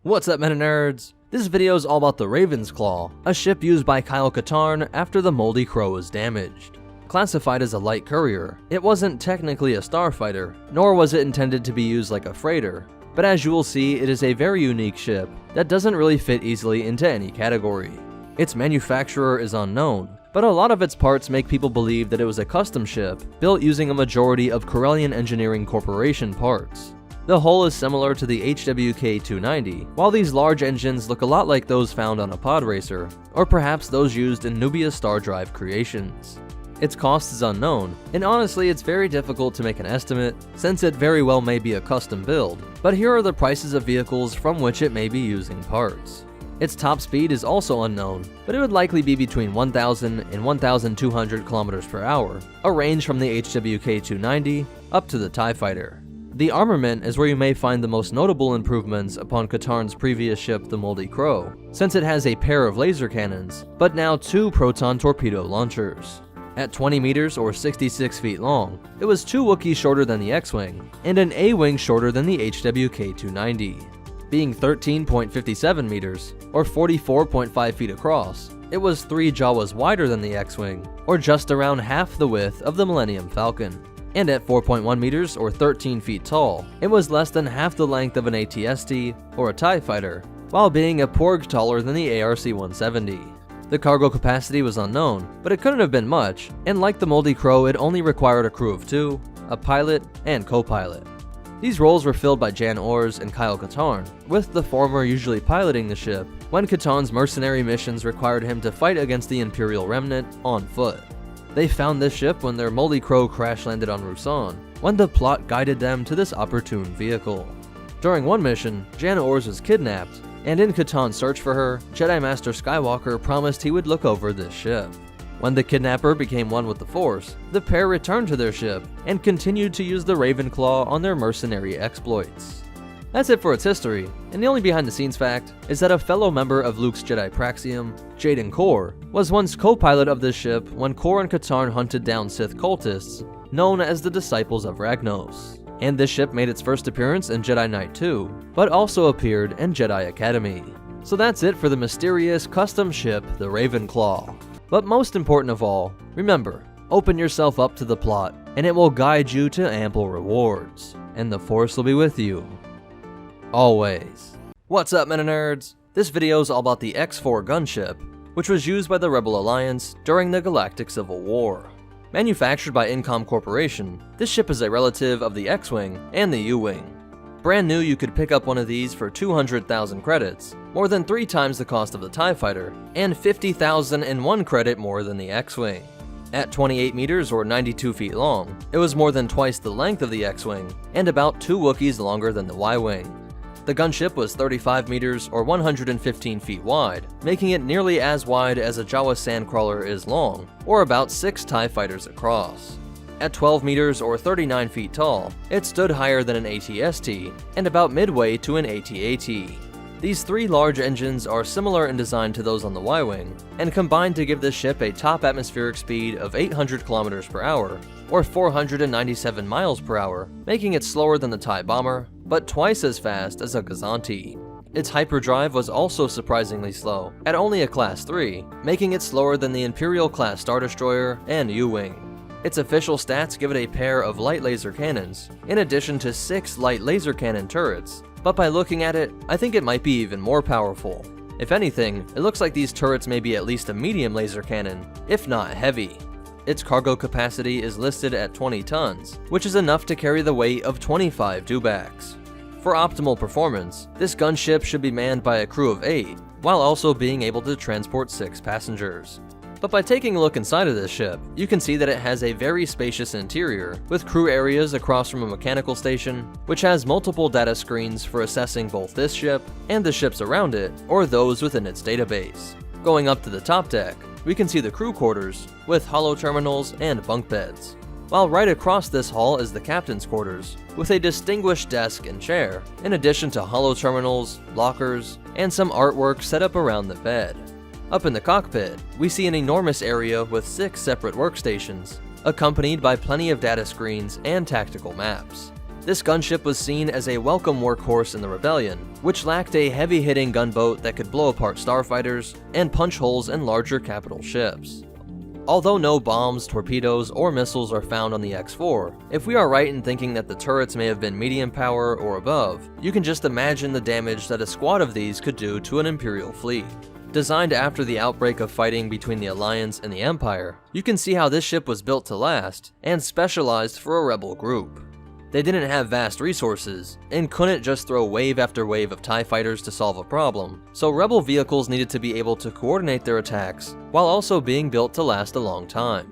What's up, MetaNerds? This video is all about the Raven's Claw, a ship used by Kyle Katarn after the Moldy Crow was damaged. Classified as a light courier, it wasn't technically a starfighter, nor was it intended to be used like a freighter, but as you will see, it is a very unique ship that doesn't really fit easily into any category. Its manufacturer is unknown, but a lot of its parts make people believe that it was a custom ship built using a majority of Corellian Engineering Corporation parts. The hull is similar to the HWK-290, while these large engines look a lot like those found on a pod racer, or perhaps those used in Nubia Star Drive creations. Its cost is unknown, and honestly it's very difficult to make an estimate, since it very well may be a custom build, but here are the prices of vehicles from which it may be using parts. Its top speed is also unknown, but it would likely be between 1,000 and 1,200 km per hour, a range from the HWK-290 up to the TIE Fighter. The armament is where you may find the most notable improvements upon Katarn's previous ship, the Moldy Crow, since it has a pair of laser cannons, but now 2 proton torpedo launchers. At 20 meters or 66 feet long, it was 2 Wookiees shorter than the X-Wing, and an A-Wing shorter than the HWK-290. Being 13.57 meters, or 44.5 feet across, it was 3 Jawas wider than the X-Wing, or just around half the width of the Millennium Falcon. And at 4.1 meters, or 13 feet tall, it was less than half the length of an AT-ST, or a TIE Fighter, while being a porg taller than the ARC-170. The cargo capacity was unknown, but it couldn't have been much, and like the Moldy Crow, it only required a crew of 2, a pilot and co-pilot. These roles were filled by Jan Ors and Kyle Katarn, with the former usually piloting the ship when Katarn's mercenary missions required him to fight against the Imperial Remnant on foot. They found this ship when their Moldy Crow crash-landed on Rusan, when the plot guided them to this opportune vehicle. During one mission, Jan Ors was kidnapped, and in Katan's search for her, Jedi Master Skywalker promised he would look over this ship. When the kidnapper became one with the Force, the pair returned to their ship and continued to use the Ravenclaw on their mercenary exploits. That's it for its history, and the only behind-the-scenes fact is that a fellow member of Luke's Jedi Praxium, Jaden Kor, was once co-pilot of this ship when Kor and Katarn hunted down Sith cultists known as the Disciples of Ragnos. and this ship made its first appearance in Jedi Knight 2, but also appeared in Jedi Academy. So that's it for the mysterious custom ship, the Ravenclaw. But most important of all, remember, open yourself up to the plot, and it will guide you to ample rewards, and the Force will be with you. Always. What's up, MetaNerdz? This video is all about the X-4 gunship, which was used by the Rebel Alliance during the Galactic Civil War. Manufactured by Incom Corporation, this ship is a relative of the X-Wing and the U-Wing. Brand new, you could pick up one of these for 200,000 credits, more than 3 times the cost of the TIE Fighter, and 50,001 credit more than the X-Wing. At 28 meters or 92 feet long, it was more than twice the length of the X-Wing, and about 2 Wookiees longer than the Y-Wing. The gunship was 35 meters or 115 feet wide, making it nearly as wide as a Jawa sandcrawler is long, or about 6 TIE Fighters across. At 12 meters or 39 feet tall, it stood higher than an AT-ST, and about midway to an AT-AT. These 3 large engines are similar in design to those on the Y-Wing, and combine to give this ship a top atmospheric speed of 800 kilometers per hour, or 497 miles per hour, making it slower than the TIE Bomber, but twice as fast as a Gazanti. Its hyperdrive was also surprisingly slow, at only a Class 3, making it slower than the Imperial-class Star Destroyer and U-Wing. Its official stats give it a pair of light laser cannons, in addition to 6 light laser cannon turrets, but by looking at it, I think it might be even more powerful. If anything, it looks like these turrets may be at least a medium laser cannon, if not heavy. Its cargo capacity is listed at 20 tons, which is enough to carry the weight of 25 dewbacks. For optimal performance, this gunship should be manned by a crew of 8, while also being able to transport 6 passengers. But by taking a look inside of this ship, you can see that it has a very spacious interior, with crew areas across from a mechanical station, which has multiple data screens for assessing both this ship and the ships around it, or those within its database. Going up to the top deck, we can see the crew quarters, with holo terminals and bunk beds. While right across this hall is the captain's quarters, with a distinguished desk and chair, in addition to holo terminals, lockers, and some artwork set up around the bed. Up in the cockpit, we see an enormous area with 6 separate workstations, accompanied by plenty of data screens and tactical maps. This gunship was seen as a welcome workhorse in the Rebellion, which lacked a heavy-hitting gunboat that could blow apart starfighters and punch holes in larger capital ships. Although no bombs, torpedoes, or missiles are found on the X-4, if we are right in thinking that the turrets may have been medium power or above, you can just imagine the damage that a squad of these could do to an Imperial fleet. Designed after the outbreak of fighting between the Alliance and the Empire, you can see how this ship was built to last, and specialized for a rebel group. They didn't have vast resources, and couldn't just throw wave after wave of TIE Fighters to solve a problem, so rebel vehicles needed to be able to coordinate their attacks, while also being built to last a long time.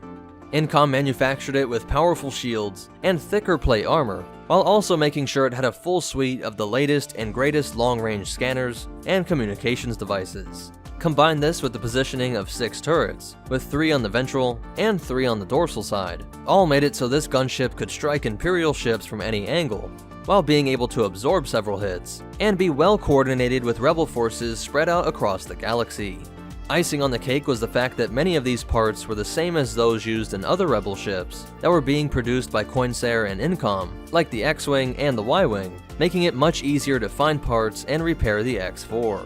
Incom manufactured it with powerful shields and thicker plate armor, while also making sure it had a full suite of the latest and greatest long-range scanners and communications devices. Combine this with the positioning of 6 turrets, with 3 on the ventral and 3 on the dorsal side, all made it so this gunship could strike Imperial ships from any angle, while being able to absorb several hits, and be well coordinated with rebel forces spread out across the galaxy. Icing on the cake was the fact that many of these parts were the same as those used in other rebel ships that were being produced by Coinsair and Incom, like the X-Wing and the Y-Wing, making it much easier to find parts and repair the X-4.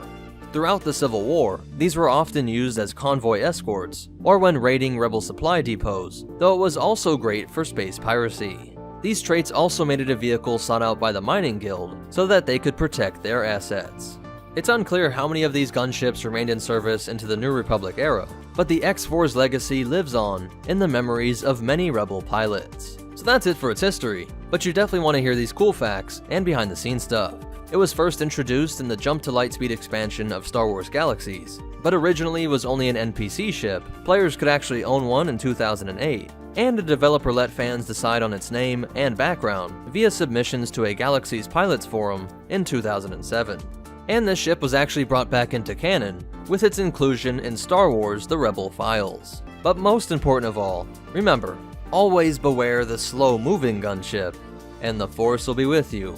Throughout the Civil War, these were often used as convoy escorts, or when raiding rebel supply depots, though it was also great for space piracy. These traits also made it a vehicle sought out by the Mining Guild, so that they could protect their assets. It's unclear how many of these gunships remained in service into the New Republic era, but the X-4's legacy lives on in the memories of many rebel pilots. So that's it for its history, but you definitely want to hear these cool facts and behind the scenes stuff. It was first introduced in the Jump to Lightspeed expansion of Star Wars Galaxies, but originally was only an NPC ship. Players could actually own one in 2008, and a developer let fans decide on its name and background via submissions to a Galaxies Pilots forum in 2007. And this ship was actually brought back into canon, with its inclusion in Star Wars The Rebel Files. But most important of all, remember, always beware the slow-moving gunship, and the Force will be with you.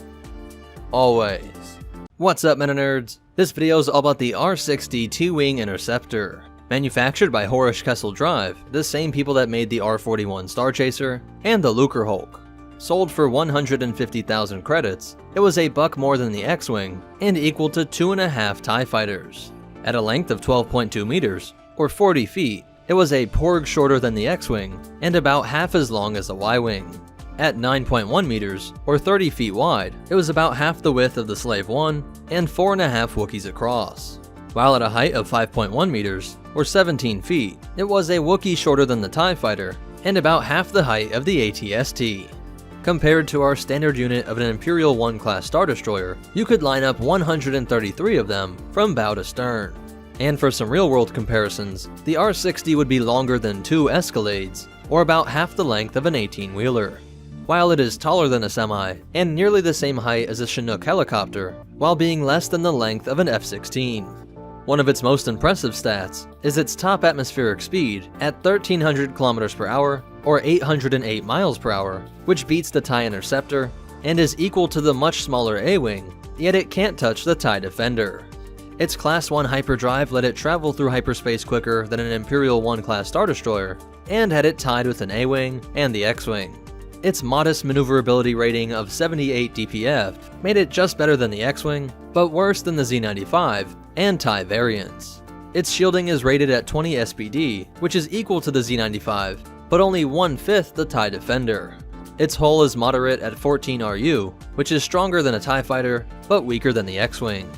Always. What's up, MetaNerdz? This video is all about the R60 T-Wing Interceptor. Manufactured by Horish Kessel Drive, the same people that made the R41 Star Chaser and the Lukrehulk. sold for 150,000 credits, it was a buck more than the X-Wing and equal to 2.5 TIE fighters. At a length of 12.2 meters, or 40 feet, it was a porg shorter than the X-Wing and about half as long as the Y-Wing. At 9.1 meters, or 30 feet wide, it was about half the width of the Slave One and 4.5 Wookiees across. While at a height of 5.1 meters, or 17 feet, it was a Wookiee shorter than the TIE Fighter and about half the height of the AT-ST. Compared to our standard unit of an Imperial 1 class Star Destroyer, you could line up 133 of them from bow to stern. And for some real-world comparisons, the R-60 would be longer than 2 Escalades, or about half the length of an 18-wheeler. While it is taller than a semi, and nearly the same height as a Chinook helicopter, while being less than the length of an F-16. One of its most impressive stats is its top atmospheric speed at 1,300 km per hour, or 808 miles per hour, which beats the TIE Interceptor, and is equal to the much smaller A-Wing, yet it can't touch the TIE Defender. Its Class 1 hyperdrive let it travel through hyperspace quicker than an Imperial 1 class Star Destroyer, and had it tied with an A-Wing and the X-Wing. Its modest maneuverability rating of 78 DPF made it just better than the X-Wing, but worse than the Z-95 and TIE variants. Its shielding is rated at 20 SPD, which is equal to the Z-95, but only 1/5 the TIE Defender. Its hull is moderate at 14 RU, which is stronger than a TIE Fighter, but weaker than the X-Wing.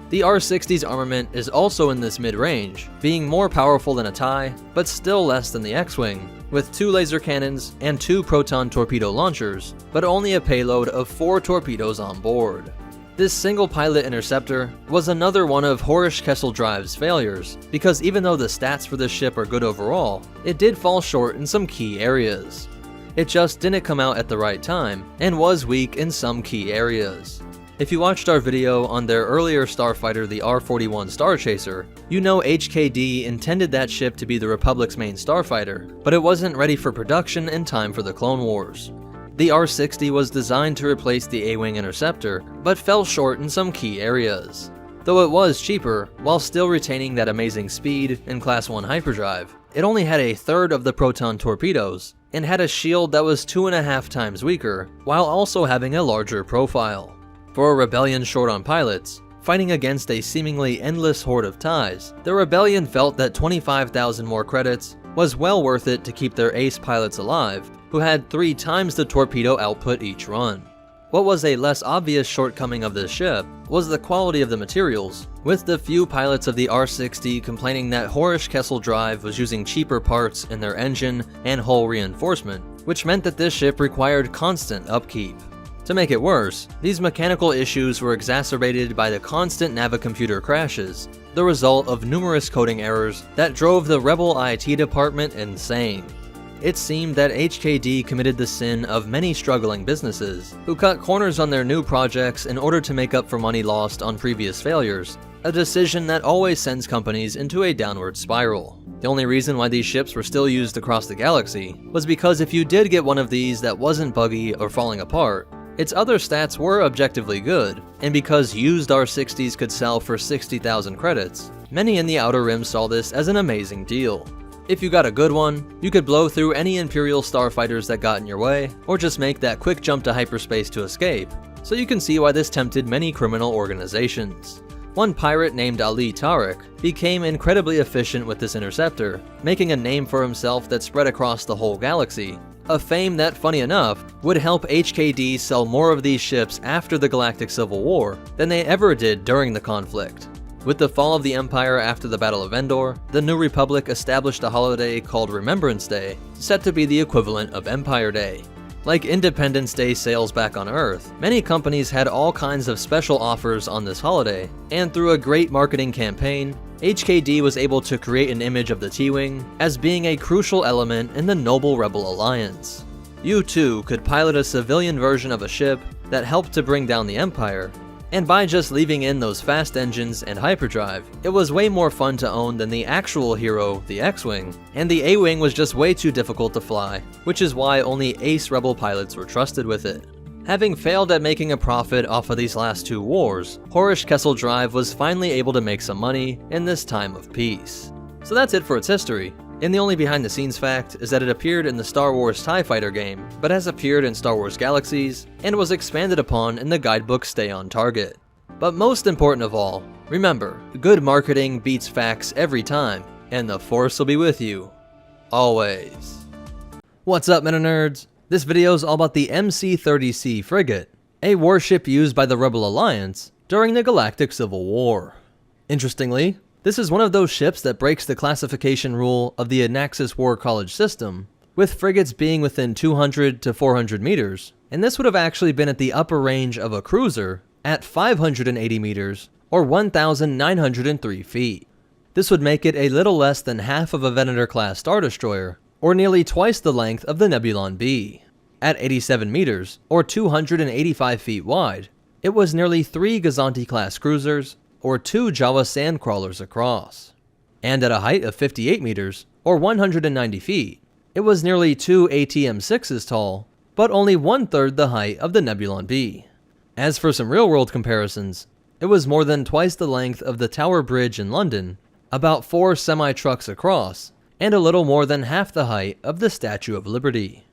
The R-60's armament is also in this mid-range, being more powerful than a TIE, but still less than the X-Wing, with 2 laser cannons and 2 proton torpedo launchers, but only a payload of 4 torpedoes on board. This single-pilot interceptor was another one of Horish Kesseldrive's failures, because even though the stats for this ship are good overall, it did fall short in some key areas. It just didn't come out at the right time, and was weak in some key areas. If you watched our video on their earlier starfighter, the R-41 Star Chaser, you know HKD intended that ship to be the Republic's main starfighter, but it wasn't ready for production in time for the Clone Wars. The R-60 was designed to replace the A-Wing Interceptor, but fell short in some key areas. Though it was cheaper, while still retaining that amazing speed and Class 1 hyperdrive, it only had a third of the proton torpedoes, and had a shield that was 2.5 times weaker, while also having a larger profile. For a rebellion short on pilots, fighting against a seemingly endless horde of TIEs, the rebellion felt that 25,000 more credits was well worth it to keep their ace pilots alive, who had 3 times the torpedo output each run. What was a less obvious shortcoming of this ship was the quality of the materials, with the few pilots of the R-60 complaining that Horish Kesseldrive was using cheaper parts in their engine and hull reinforcement, which meant that this ship required constant upkeep. To make it worse, these mechanical issues were exacerbated by the constant Navicomputer crashes, the result of numerous coding errors that drove the Rebel IT department insane. It seemed that HKD committed the sin of many struggling businesses, who cut corners on their new projects in order to make up for money lost on previous failures, a decision that always sends companies into a downward spiral. The only reason why these ships were still used across the galaxy was because if you did get one of these that wasn't buggy or falling apart, its other stats were objectively good, and because used R-60s could sell for 60,000 credits, many in the Outer Rim saw this as an amazing deal. If you got a good one, you could blow through any Imperial starfighters that got in your way, or just make that quick jump to hyperspace to escape, so you can see why this tempted many criminal organizations. One pirate named Ali Tariq became incredibly efficient with this interceptor, making a name for himself that spread across the whole galaxy, a fame that, funny enough, would help HKD sell more of these ships after the Galactic Civil War than they ever did during the conflict. With the fall of the Empire after the Battle of Endor, the New Republic established a holiday called Remembrance Day, set to be the equivalent of Empire Day. Like Independence Day sales back on Earth, many companies had all kinds of special offers on this holiday, and through a great marketing campaign, HKD was able to create an image of the T-Wing as being a crucial element in the Noble Rebel Alliance. You too could pilot a civilian version of a ship that helped to bring down the Empire, and by just leaving in those fast engines and hyperdrive, it was way more fun to own than the actual hero, the X-Wing, and the A-Wing was just way too difficult to fly, which is why only ace Rebel pilots were trusted with it. Having failed at making a profit off of these last 2 wars, Horish Kesseldrive was finally able to make some money in this time of peace. So that's it for its history. And the only behind the scenes fact is that it appeared in the Star Wars TIE Fighter game, but has appeared in Star Wars Galaxies, and was expanded upon in the guidebook Stay on Target. But most important of all, remember, good marketing beats facts every time, and the Force will be with you. Always. What's up, MetaNerdz? This video is all about the MC-30C frigate, a warship used by the Rebel Alliance during the Galactic Civil War. Interestingly, this is one of those ships that breaks the classification rule of the Anaxis War College system, with frigates being within 200 to 400 meters, and this would have actually been at the upper range of a cruiser at 580 meters or 1,903 feet. This would make it a little less than half of a Venator-class Star Destroyer, or nearly twice the length of the Nebulon B. At 87 meters, or 285 feet wide, it was nearly 3 Gazanti-class cruisers, or 2 Jawa Sandcrawlers across. And at a height of 58 meters, or 190 feet, it was nearly 2 ATM-6s tall, but only 1/3 the height of the Nebulon B. As for some real-world comparisons, it was more than twice the length of the Tower Bridge in London, about 4 semi-trucks across, and a little more than half the height of the Statue of Liberty.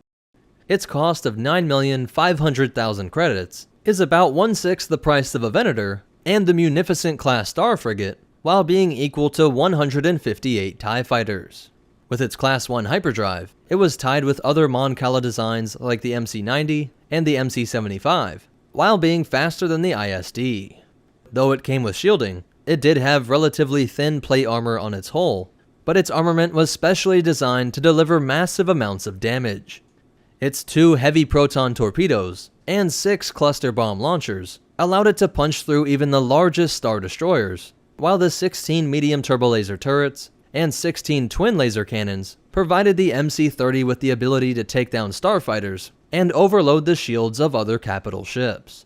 Its cost of 9,500,000 credits is about 1/6 the price of a Venator and the Munificent class star frigate, while being equal to 158 TIE fighters. With its Class 1 hyperdrive, it was tied with other Mon Cala designs like the MC-90 and the MC-75, while being faster than the ISD. Though it came with shielding, it did have relatively thin plate armor on its hull, but its armament was specially designed to deliver massive amounts of damage. Its 2 heavy proton torpedoes and 6 cluster bomb launchers allowed it to punch through even the largest Star Destroyers, while the 16 medium turbolaser turrets and 16 twin laser cannons provided the MC-30 with the ability to take down starfighters and overload the shields of other capital ships.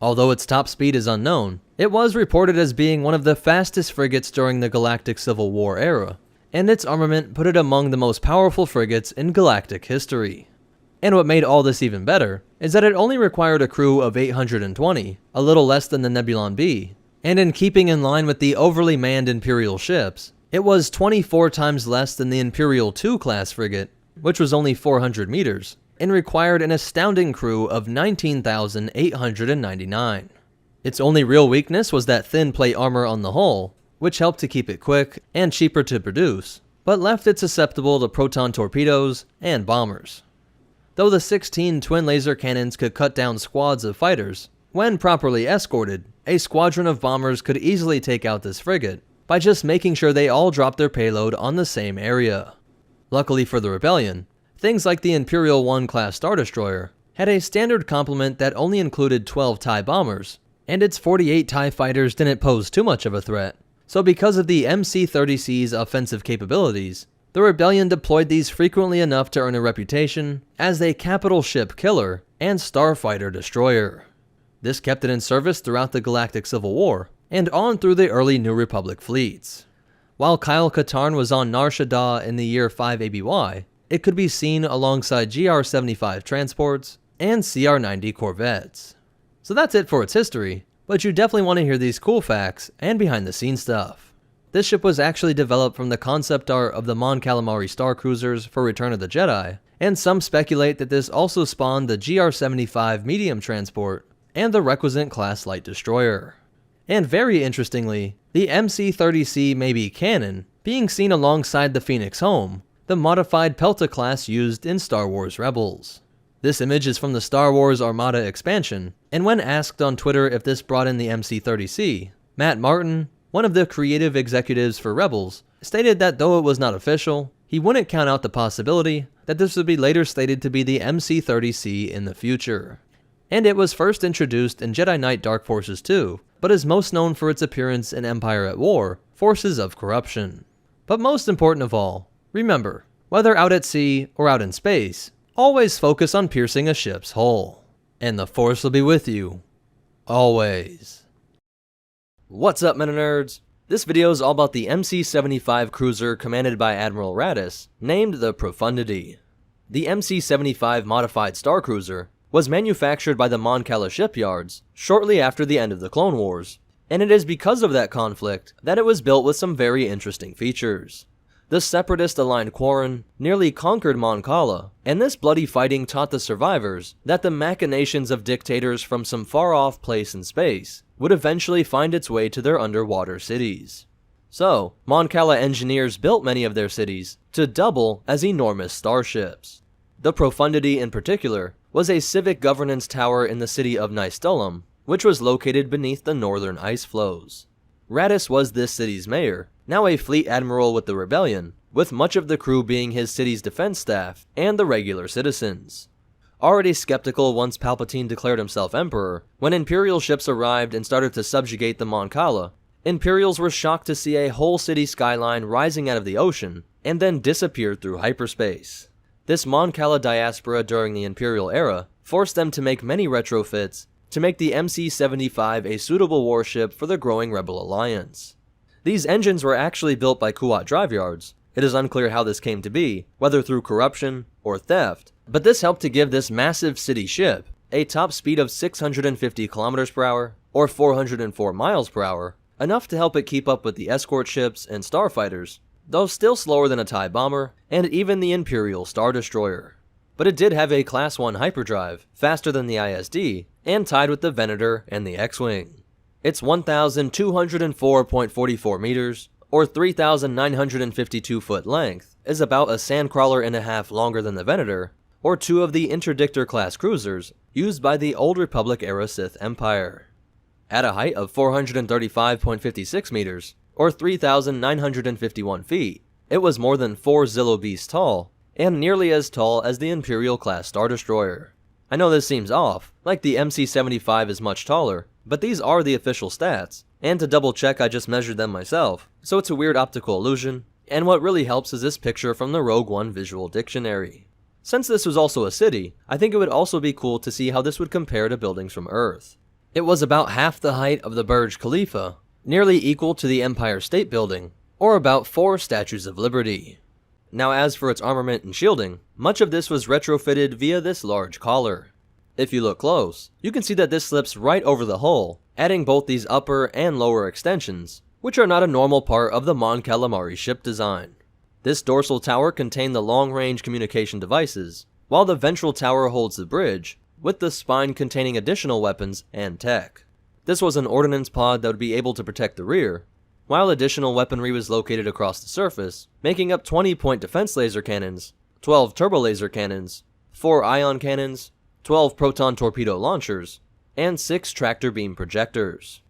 Although its top speed is unknown, it was reported as being one of the fastest frigates during the Galactic Civil War era, and its armament put it among the most powerful frigates in galactic history. And what made all this even better is that it only required a crew of 820, a little less than the Nebulon B, and in keeping in line with the overly manned Imperial ships, it was 24 times less than the Imperial II class frigate, which was only 400 meters, and required an astounding crew of 19,899. Its only real weakness was that thin plate armor on the hull, which helped to keep it quick and cheaper to produce, but left it susceptible to proton torpedoes and bombers. Though the 16 twin laser cannons could cut down squads of fighters, when properly escorted, a squadron of bombers could easily take out this frigate by just making sure they all dropped their payload on the same area. Luckily for the Rebellion, things like the Imperial I class Star Destroyer had a standard complement that only included 12 TIE bombers, and its 48 TIE fighters didn't pose too much of a threat. So because of the MC-30C's offensive capabilities, the Rebellion deployed these frequently enough to earn a reputation as a capital ship killer and starfighter destroyer. This kept it in service throughout the Galactic Civil War, and on through the early New Republic fleets. While Kyle Katarn was on Nar Shaddaa in the year 5 ABY, it could be seen alongside GR-75 transports and CR-90 corvettes. So that's it for its history, but you definitely want to hear these cool facts and behind the scenes stuff. This ship was actually developed from the concept art of the Mon Calamari Star Cruisers for Return of the Jedi, and some speculate that this also spawned the GR-75 medium transport and the Recusant class light destroyer. And very interestingly, the MC-30C may be canon, being seen alongside the Phoenix Home, the modified Pelta class used in Star Wars Rebels. This image is from the Star Wars Armada expansion, and when asked on Twitter if this brought in the MC-30C, Matt Martin, one of the creative executives for Rebels, stated that though it was not official, he wouldn't count out the possibility that this would be later stated to be the MC-30C in the future. And it was first introduced in Jedi Knight Dark Forces 2, but is most known for its appearance in Empire at War, Forces of Corruption. But most important of all, remember, whether out at sea or out in space, always focus on piercing a ship's hull. And the Force will be with you. Always. What's up, MetaNerdz? This video is all about the MC-75 cruiser commanded by Admiral Raddus, named the Profundity. The MC-75 modified star cruiser was manufactured by the Mon Cala shipyards shortly after the end of the Clone Wars, and it is because of that conflict that it was built with some very interesting features. The Separatist-aligned Quarren nearly conquered Mon Cala, and this bloody fighting taught the survivors that the machinations of dictators from some far-off place in space would eventually find its way to their underwater cities. So, Mon Cala engineers built many of their cities to double as enormous starships. The Profundity in particular was a civic governance tower in the city of Nystulum, which was located beneath the northern ice flows. Radis was this city's mayor, now a fleet admiral with the rebellion, with much of the crew being his city's defense staff and the regular citizens. Already skeptical once Palpatine declared himself emperor, when Imperial ships arrived and started to subjugate the Mon Cala, Imperials were shocked to see a whole city skyline rising out of the ocean, and then disappeared through hyperspace. This Mon Cala diaspora during the Imperial era forced them to make many retrofits to make the MC-75 a suitable warship for the growing Rebel Alliance. These engines were actually built by Kuat drive yards. It is unclear how this came to be, whether through corruption or theft, but this helped to give this massive city ship a top speed of 650 km per hour or 404 miles per hour, enough to help it keep up with the escort ships and starfighters, though still slower than a TIE bomber and even the Imperial Star Destroyer. But it did have a Class 1 hyperdrive, faster than the ISD, and tied with the Venator and the X-Wing. Its 1,204.44 meters, or 3,952 foot length, is about a sandcrawler and a half longer than the Venator, or two of the Interdictor-class cruisers used by the Old Republic-era Sith Empire. At a height of 435.56 meters, or 3,951 feet, it was more than 4 Zillo Beasts tall, and nearly as tall as the Imperial-class Star Destroyer. I know this seems off, like the MC-75 is much taller, but these are the official stats, and to double check I just measured them myself, so it's a weird optical illusion, and what really helps is this picture from the Rogue One Visual Dictionary. Since this was also a city, I think it would also be cool to see how this would compare to buildings from Earth. It was about half the height of the Burj Khalifa, nearly equal to the Empire State Building, or about 4 Statues of Liberty. Now as for its armament and shielding, much of this was retrofitted via this large collar. If you look close, you can see that this slips right over the hull, adding both these upper and lower extensions, which are not a normal part of the Mon Calamari ship design. This dorsal tower contained the long-range communication devices, while the ventral tower holds the bridge, with the spine containing additional weapons and tech. This was an ordnance pod that would be able to protect the rear, while additional weaponry was located across the surface, making up 20-point defense laser cannons, 12 turbo laser cannons, 4 ion cannons, 12 proton torpedo launchers, and 6 tractor beam projectors.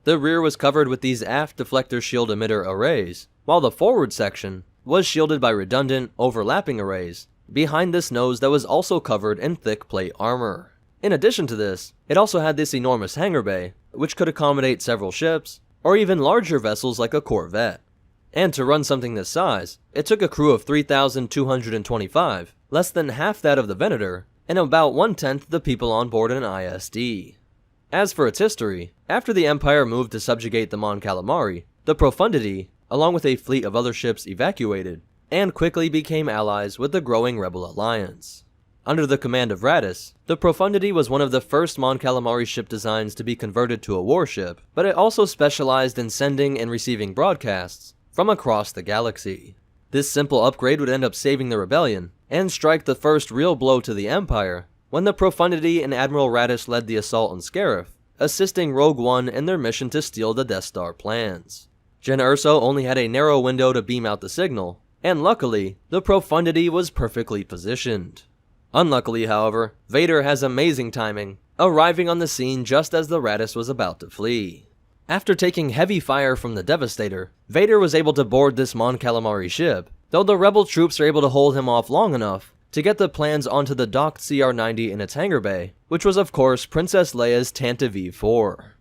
The rear was covered with these aft deflector shield emitter arrays, while the forward section was shielded by redundant, overlapping arrays behind this nose that was also covered in thick plate armor. In addition to this, it also had this enormous hangar bay, which could accommodate several ships, or even larger vessels like a Corvette. And to run something this size, it took a crew of 3,225, less than half that of the Venator, and about 1/10 the people on board an ISD. As for its history, after the Empire moved to subjugate the Mon Calamari, the Profundity, along with a fleet of other ships, evacuated, and quickly became allies with the growing Rebel Alliance. Under the command of Radis, the Profundity was one of the first Mon Calamari ship designs to be converted to a warship, but it also specialized in sending and receiving broadcasts from across the galaxy. This simple upgrade would end up saving the rebellion, and strike the first real blow to the Empire, when the Profundity and Admiral Radis led the assault on Scarif, assisting Rogue One in their mission to steal the Death Star plans. Jyn Erso only had a narrow window to beam out the signal, and luckily, the Profundity was perfectly positioned. Unluckily, however, Vader has amazing timing, arriving on the scene just as the Radis was about to flee. After taking heavy fire from the Devastator, Vader was able to board this Mon Calamari ship, though the Rebel troops are able to hold him off long enough to get the plans onto the docked CR-90 in its hangar bay, which was of course Princess Leia's Tantive V4.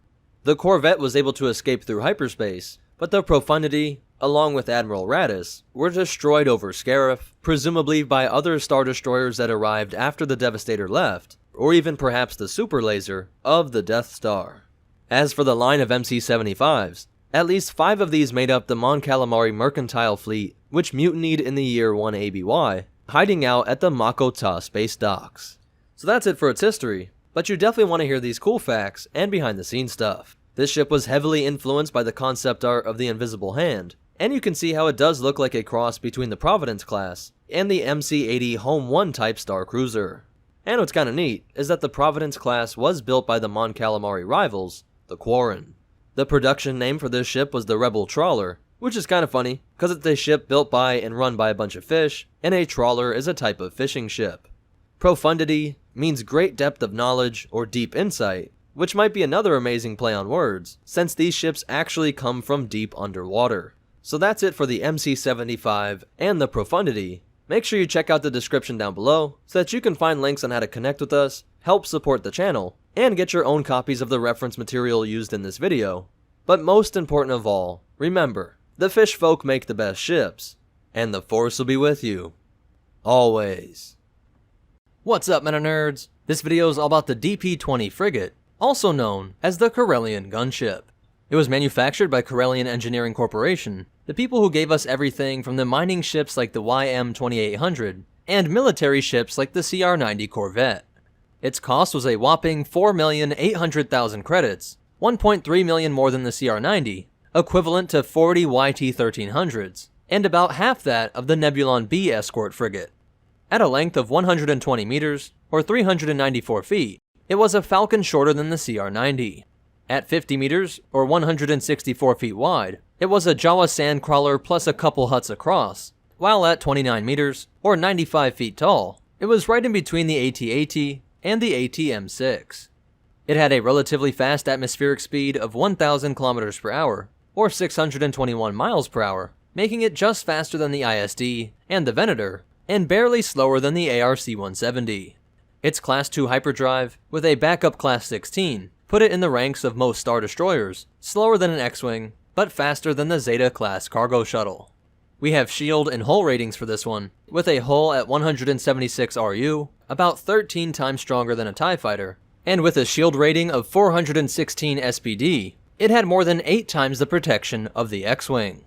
The Corvette was able to escape through hyperspace, but the Profundity, along with Admiral Radis, were destroyed over Scarif, presumably by other Star Destroyers that arrived after the Devastator left, or even perhaps the super laser of the Death Star. As for the line of MC-75s, at least 5 of these made up the Mon Calamari mercantile fleet, which mutinied in the year 1 ABY, hiding out at the Mako Ta space docks. So that's it for its history, but you definitely want to hear these cool facts and behind the scenes stuff. This ship was heavily influenced by the concept art of the Invisible Hand, and you can see how it does look like a cross between the Providence class and the MC-80 Home 1 type star cruiser. And what's kinda neat is that the Providence class was built by the Mon Calamari rivals, the Quarren. The production name for this ship was the Rebel Trawler, which is kinda funny, because it's a ship built by and run by a bunch of fish, and a trawler is a type of fishing ship. Profundity means great depth of knowledge or deep insight, which might be another amazing play on words, since these ships actually come from deep underwater. So that's it for the MC-75 and the Profundity. Make sure you check out the description down below so that you can find links on how to connect with us, help support the channel, and get your own copies of the reference material used in this video. But most important of all, remember, the fish folk make the best ships, and the Force will be with you. Always. What's up, MetaNerds? This video is all about the DP-20 frigate, also known as the Corellian gunship. It was manufactured by Corellian Engineering Corporation, the people who gave us everything from the mining ships like the YM-2800 and military ships like the CR-90 Corvette. Its cost was a whopping 4,800,000 credits, 1.3 million more than the CR-90, equivalent to 40 YT-1300s, and about half that of the Nebulon B escort frigate. At a length of 120 meters, or 394 feet, it was a Falcon shorter than the CR-90. At 50 meters, or 164 feet wide, it was a Jawa sandcrawler plus a couple huts across, while at 29 meters, or 95 feet tall, it was right in between the AT-AT and the AT-M6. It had a relatively fast atmospheric speed of 1,000 kilometers per hour, or 621 miles per hour, making it just faster than the ISD and the Venator, and barely slower than the ARC-170. Its Class 2 hyperdrive, with a backup Class 16, put it in the ranks of most Star Destroyers, slower than an X-Wing, but faster than the Zeta-class cargo shuttle. We have shield and hull ratings for this one, with a hull at 176 RU, about 13 times stronger than a TIE fighter, and with a shield rating of 416 SPD, it had more than 8 times the protection of the X-Wing.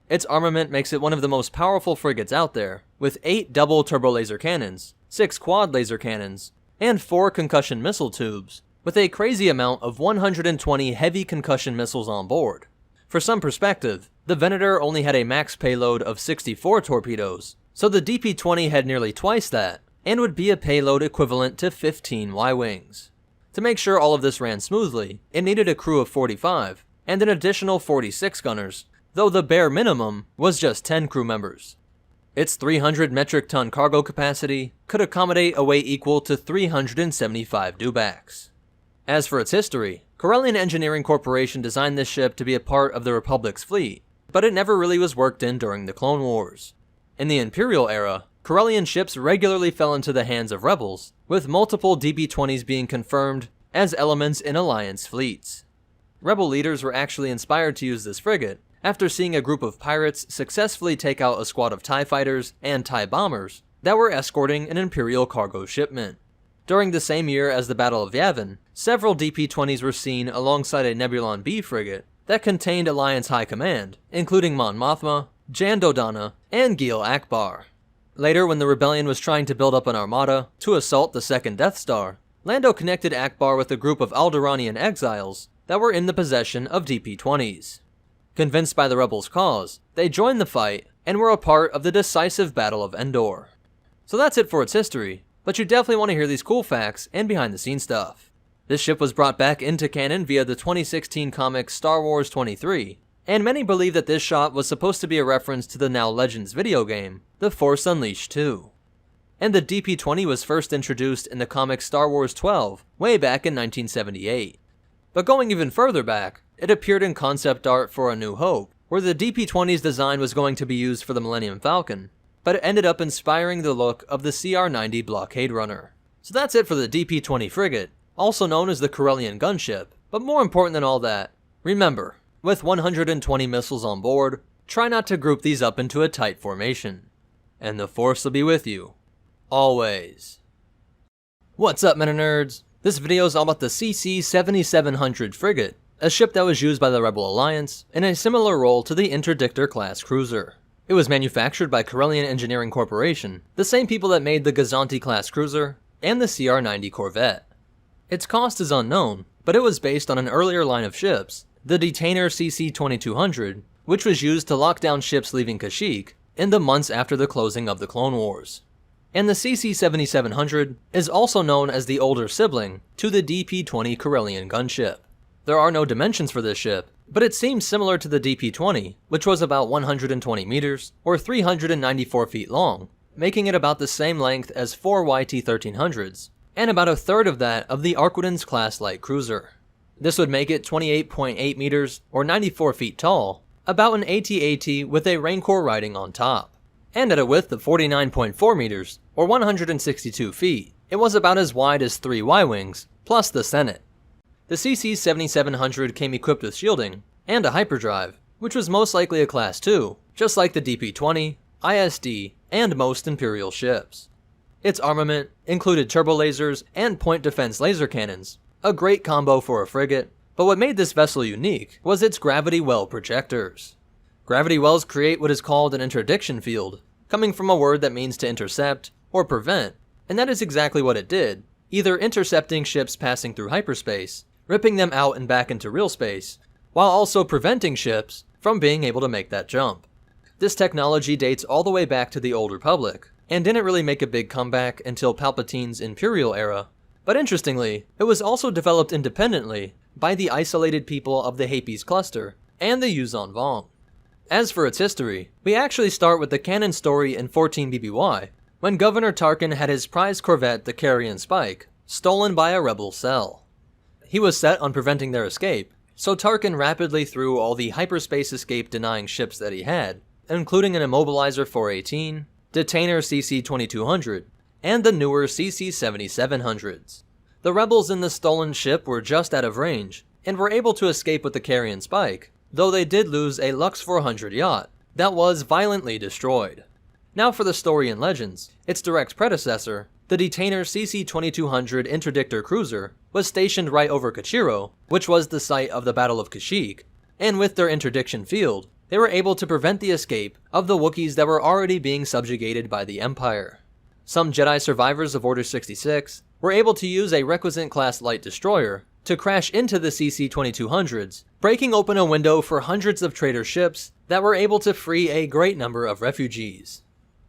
Its armament makes it one of the most powerful frigates out there, with 8 double turbo laser cannons, 6 quad laser cannons, and 4 concussion missile tubes, with a crazy amount of 120 heavy concussion missiles on board. For some perspective, the Venator only had a max payload of 64 torpedoes, so the DP-20 had nearly twice that, and would be a payload equivalent to 15 Y-Wings. To make sure all of this ran smoothly, it needed a crew of 45, and an additional 46 gunners, though the bare minimum was just 10 crew members. Its 300 metric ton cargo capacity could accommodate a weight equal to 375 dewbacks. As for its history, Corellian Engineering Corporation designed this ship to be a part of the Republic's fleet, but it never really was worked in during the Clone Wars. In the Imperial era, Corellian ships regularly fell into the hands of rebels, with multiple DP-20s being confirmed as elements in Alliance fleets. Rebel leaders were actually inspired to use this frigate after seeing a group of pirates successfully take out a squad of TIE fighters and TIE bombers that were escorting an Imperial cargo shipment. During the same year as the Battle of Yavin, several DP-20s were seen alongside a Nebulon B frigate that contained Alliance High Command, including Mon Mothma, Jan Dodonna, and Gil Akbar. Later, when the Rebellion was trying to build up an armada to assault the second Death Star, Lando connected Akbar with a group of Alderaanian exiles that were in the possession of DP-20s. Convinced by the rebels' cause, they joined the fight and were a part of the decisive Battle of Endor. So that's it for its history, but you definitely want to hear these cool facts and behind-the-scenes stuff. This ship was brought back into canon via the 2016 comic Star Wars 23, and many believe that this shot was supposed to be a reference to the now Legends video game, The Force Unleashed 2. And the DP-20 was first introduced in the comic Star Wars 12, way back in 1978. But going even further back, it appeared in concept art for A New Hope, where the DP-20's design was going to be used for the Millennium Falcon, but it ended up inspiring the look of the CR-90 blockade runner. So that's it for the DP-20 frigate, also known as the Corellian gunship, but more important than all that, remember, with 120 missiles on board, try not to group these up into a tight formation. And the Force will be with you. Always. What's up, MetaNerds? This video is all about the CC-7700 frigate, a ship that was used by the Rebel Alliance in a similar role to the Interdictor class cruiser. It was manufactured by Corellian Engineering Corporation, the same people that made the Gazanti class cruiser and the CR-90 Corvette. Its cost is unknown, but it was based on an earlier line of ships, the Detainer CC-2200, which was used to lock down ships leaving Kashyyyk in the months after the closing of the Clone Wars. And the CC-7700 is also known as the older sibling to the DP-20 Corellian gunship. There are no dimensions for this ship, but it seems similar to the DP-20, which was about 120 meters, or 394 feet long, making it about the same length as 4 YT-1300s, and about a third of that of the Arquitens class light cruiser. This would make it 28.8 meters, or 94 feet tall, about an AT-AT with a Rancor riding on top. And at a width of 49.4 meters, or 162 feet, it was about as wide as 3 Y-wings, plus the Senate. The CC-7700 came equipped with shielding, and a hyperdrive, which was most likely a Class 2, just like the DP-20, ISD, and most Imperial ships. Its armament included turbolasers and point defense laser cannons, a great combo for a frigate, but what made this vessel unique was its gravity well projectors. Gravity wells create what is called an interdiction field, coming from a word that means to intercept or prevent, and that is exactly what it did, either intercepting ships passing through hyperspace, ripping them out and back into real space, while also preventing ships from being able to make that jump. This technology dates all the way back to the Old Republic, and didn't really make a big comeback until Palpatine's Imperial era, but interestingly, it was also developed independently by the isolated people of the Hapes cluster and the Yuuzhan Vong. As for its history, we actually start with the canon story in 14 BBY, when Governor Tarkin had his prized corvette, the Carrion Spike, stolen by a rebel cell. He was set on preventing their escape, so Tarkin rapidly threw all the hyperspace escape-denying ships that he had, including an Immobilizer 418, Detainer CC-2200, and the newer CC-7700s. The rebels in the stolen ship were just out of range, and were able to escape with the Carrion Spike, though they did lose a Lux 400 yacht that was violently destroyed. Now for the story and legends. Its direct predecessor, the Detainer CC-2200 interdictor cruiser, was stationed right over Kachiro, which was the site of the Battle of Kashyyyk, and with their interdiction field, they were able to prevent the escape of the Wookiees that were already being subjugated by the Empire. Some Jedi survivors of Order 66 were able to use a Recusant class light destroyer to crash into the CC-2200s, breaking open a window for hundreds of traitor ships that were able to free a great number of refugees.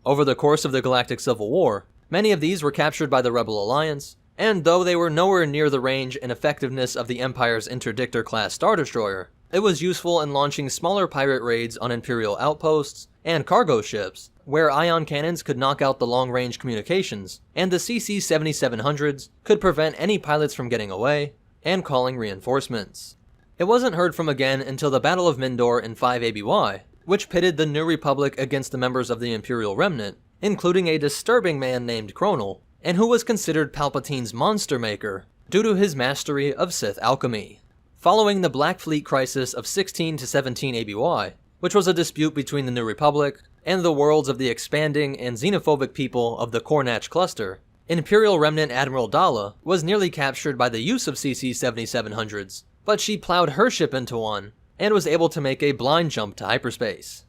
Over the course of the Galactic Civil War, many of these were captured by the Rebel Alliance, and though they were nowhere near the range and effectiveness of the Empire's Interdictor class Star Destroyer, it was useful in launching smaller pirate raids on Imperial outposts and cargo ships, where ion cannons could knock out the long-range communications, and the CC-7700s could prevent any pilots from getting away and calling reinforcements. It wasn't heard from again until the Battle of Mindor in 5 ABY, which pitted the New Republic against the members of the Imperial Remnant, including a disturbing man named Kronel, and who was considered Palpatine's monster maker due to his mastery of Sith alchemy. Following the Black Fleet crisis of 16 to 17 ABY, which was a dispute between the New Republic and the worlds of the expanding and xenophobic people of the Kornach cluster, Imperial Remnant Admiral Dala was nearly captured by the use of CC-7700s, but she plowed her ship into one and was able to make a blind jump to hyperspace.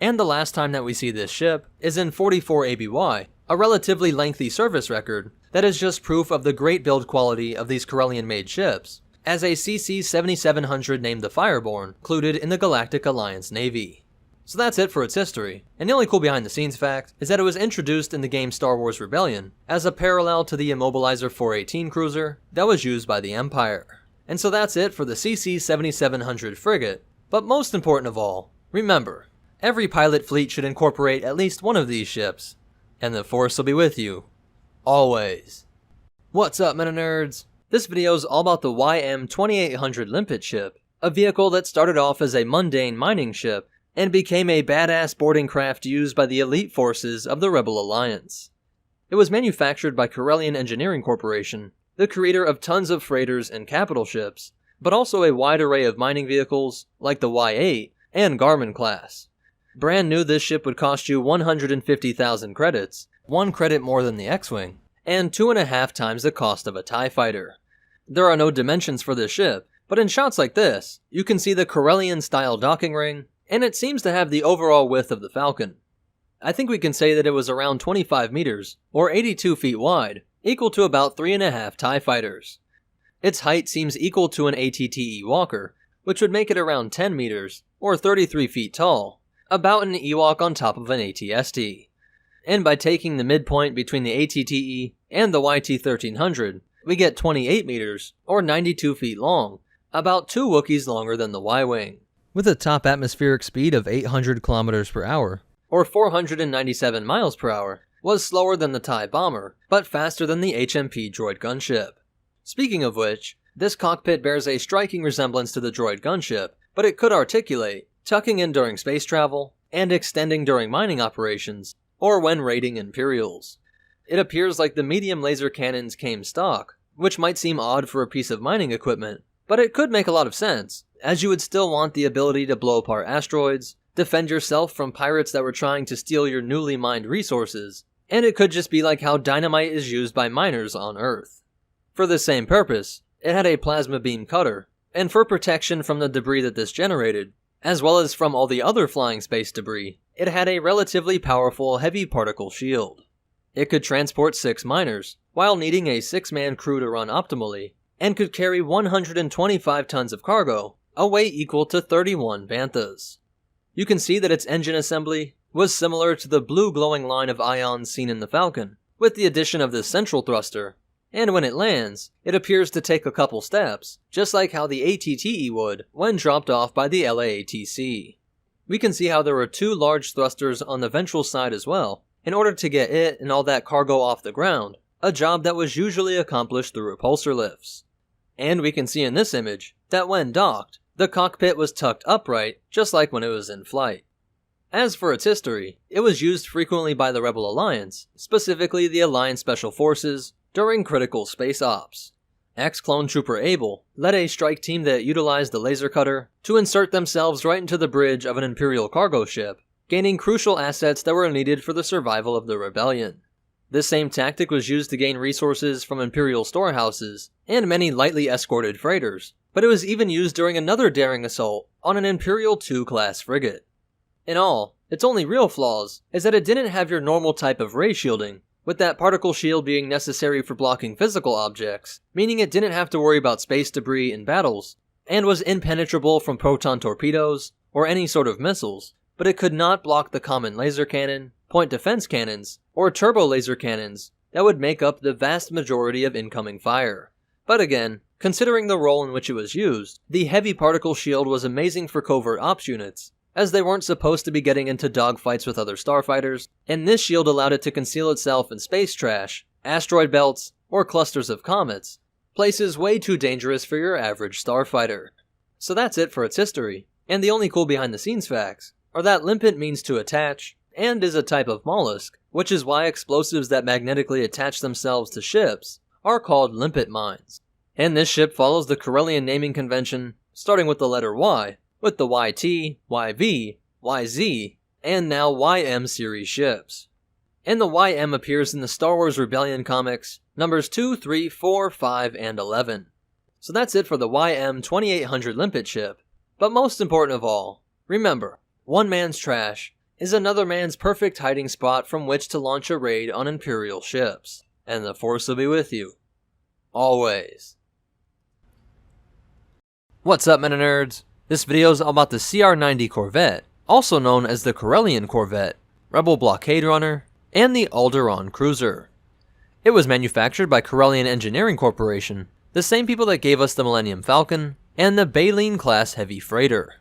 And the last time that we see this ship is in 44 ABY, a relatively lengthy service record that is just proof of the great build quality of these Corellian-made ships, as a CC-7700 named the Fireborn included in the Galactic Alliance Navy. So that's it for its history, and the only cool behind-the-scenes fact is that it was introduced in the game Star Wars Rebellion as a parallel to the Immobilizer 418 cruiser that was used by the Empire. And so that's it for the CC-7700 frigate, but most important of all, remember, every pilot fleet should incorporate at least one of these ships, and the Force will be with you, always. What's up, MetaNerdz? This video is all about the YM-2800 Limpet ship, a vehicle that started off as a mundane mining ship and became a badass boarding craft used by the elite forces of the Rebel Alliance. It was manufactured by Corellian Engineering Corporation, the creator of tons of freighters and capital ships, but also a wide array of mining vehicles like the Y-8 and Garmin class. Brand new, this ship would cost you 150,000 credits, 1 credit more than the X-Wing, and 2.5 times the cost of a TIE fighter. There are no dimensions for this ship, but in shots like this, you can see the Corellian-style docking ring, and it seems to have the overall width of the Falcon. I think we can say that it was around 25 meters, or 82 feet wide, equal to about 3.5 TIE fighters. Its height seems equal to an ATTE Walker, which would make it around 10 meters, or 33 feet tall, about an Ewok on top of an AT-ST. And by taking the midpoint between the AT-TE and the YT-1300, we get 28 meters, or 92 feet long, about 2 Wookiees longer than the Y-Wing. With a top atmospheric speed of 800 kilometers per hour, or 497 miles per hour, was slower than the TIE bomber, but faster than the HMP droid gunship. Speaking of which, this cockpit bears a striking resemblance to the droid gunship, but it could articulate, tucking in during space travel, and extending during mining operations, or when raiding Imperials. It appears like the medium laser cannons came stock, which might seem odd for a piece of mining equipment, but it could make a lot of sense, as you would still want the ability to blow apart asteroids, defend yourself from pirates that were trying to steal your newly mined resources, and it could just be like how dynamite is used by miners on Earth. For the same purpose, it had a plasma beam cutter, and for protection from the debris that this generated, as well as from all the other flying space debris, it had a relatively powerful heavy particle shield. It could transport 6 miners, while needing a 6-man crew to run optimally, and could carry 125 tons of cargo, a weight equal to 31 banthas. You can see that its engine assembly was similar to the blue glowing line of ions seen in the Falcon, with the addition of this central thruster, and when it lands, it appears to take a couple steps, just like how the AT-TE would when dropped off by the LAATC. We can see how there were 2 large thrusters on the ventral side as well, in order to get it and all that cargo off the ground, a job that was usually accomplished through repulsor lifts. And we can see in this image that when docked, the cockpit was tucked upright, just like when it was in flight. As for its history, it was used frequently by the Rebel Alliance, specifically the Alliance Special Forces, during critical space ops. Ex-clone trooper Abel led a strike team that utilized the laser cutter to insert themselves right into the bridge of an Imperial cargo ship, gaining crucial assets that were needed for the survival of the rebellion. This same tactic was used to gain resources from Imperial storehouses and many lightly escorted freighters, but it was even used during another daring assault on an Imperial II class frigate. In all, its only real flaws is that it didn't have your normal type of ray shielding, with that particle shield being necessary for blocking physical objects, meaning it didn't have to worry about space debris in battles, and was impenetrable from proton torpedoes or any sort of missiles, but it could not block the common laser cannon, point defense cannons, or turbo laser cannons that would make up the vast majority of incoming fire. But again, considering the role in which it was used, the heavy particle shield was amazing for covert ops units, as they weren't supposed to be getting into dogfights with other starfighters, and this shield allowed it to conceal itself in space trash, asteroid belts, or clusters of comets, places way too dangerous for your average starfighter. So that's it for its history, and the only cool behind the scenes facts are that limpet means to attach, and is a type of mollusk, which is why explosives that magnetically attach themselves to ships are called limpet mines. And this ship follows the Corellian naming convention, starting with the letter Y, with the YT, YV, YZ, and now YM series ships. And the YM appears in the Star Wars Rebellion comics, numbers 2, 3, 4, 5, and 11. So that's it for the YM 2800 limpet ship. But most important of all, remember, one man's trash is another man's perfect hiding spot from which to launch a raid on Imperial ships. And the Force will be with you. Always. What's up, MetaNerdz? This video is all about the CR-90 Corvette, also known as the Corellian Corvette, Rebel Blockade Runner, and the Alderaan Cruiser. It was manufactured by Corellian Engineering Corporation, the same people that gave us the Millennium Falcon, and the Baleen class heavy freighter.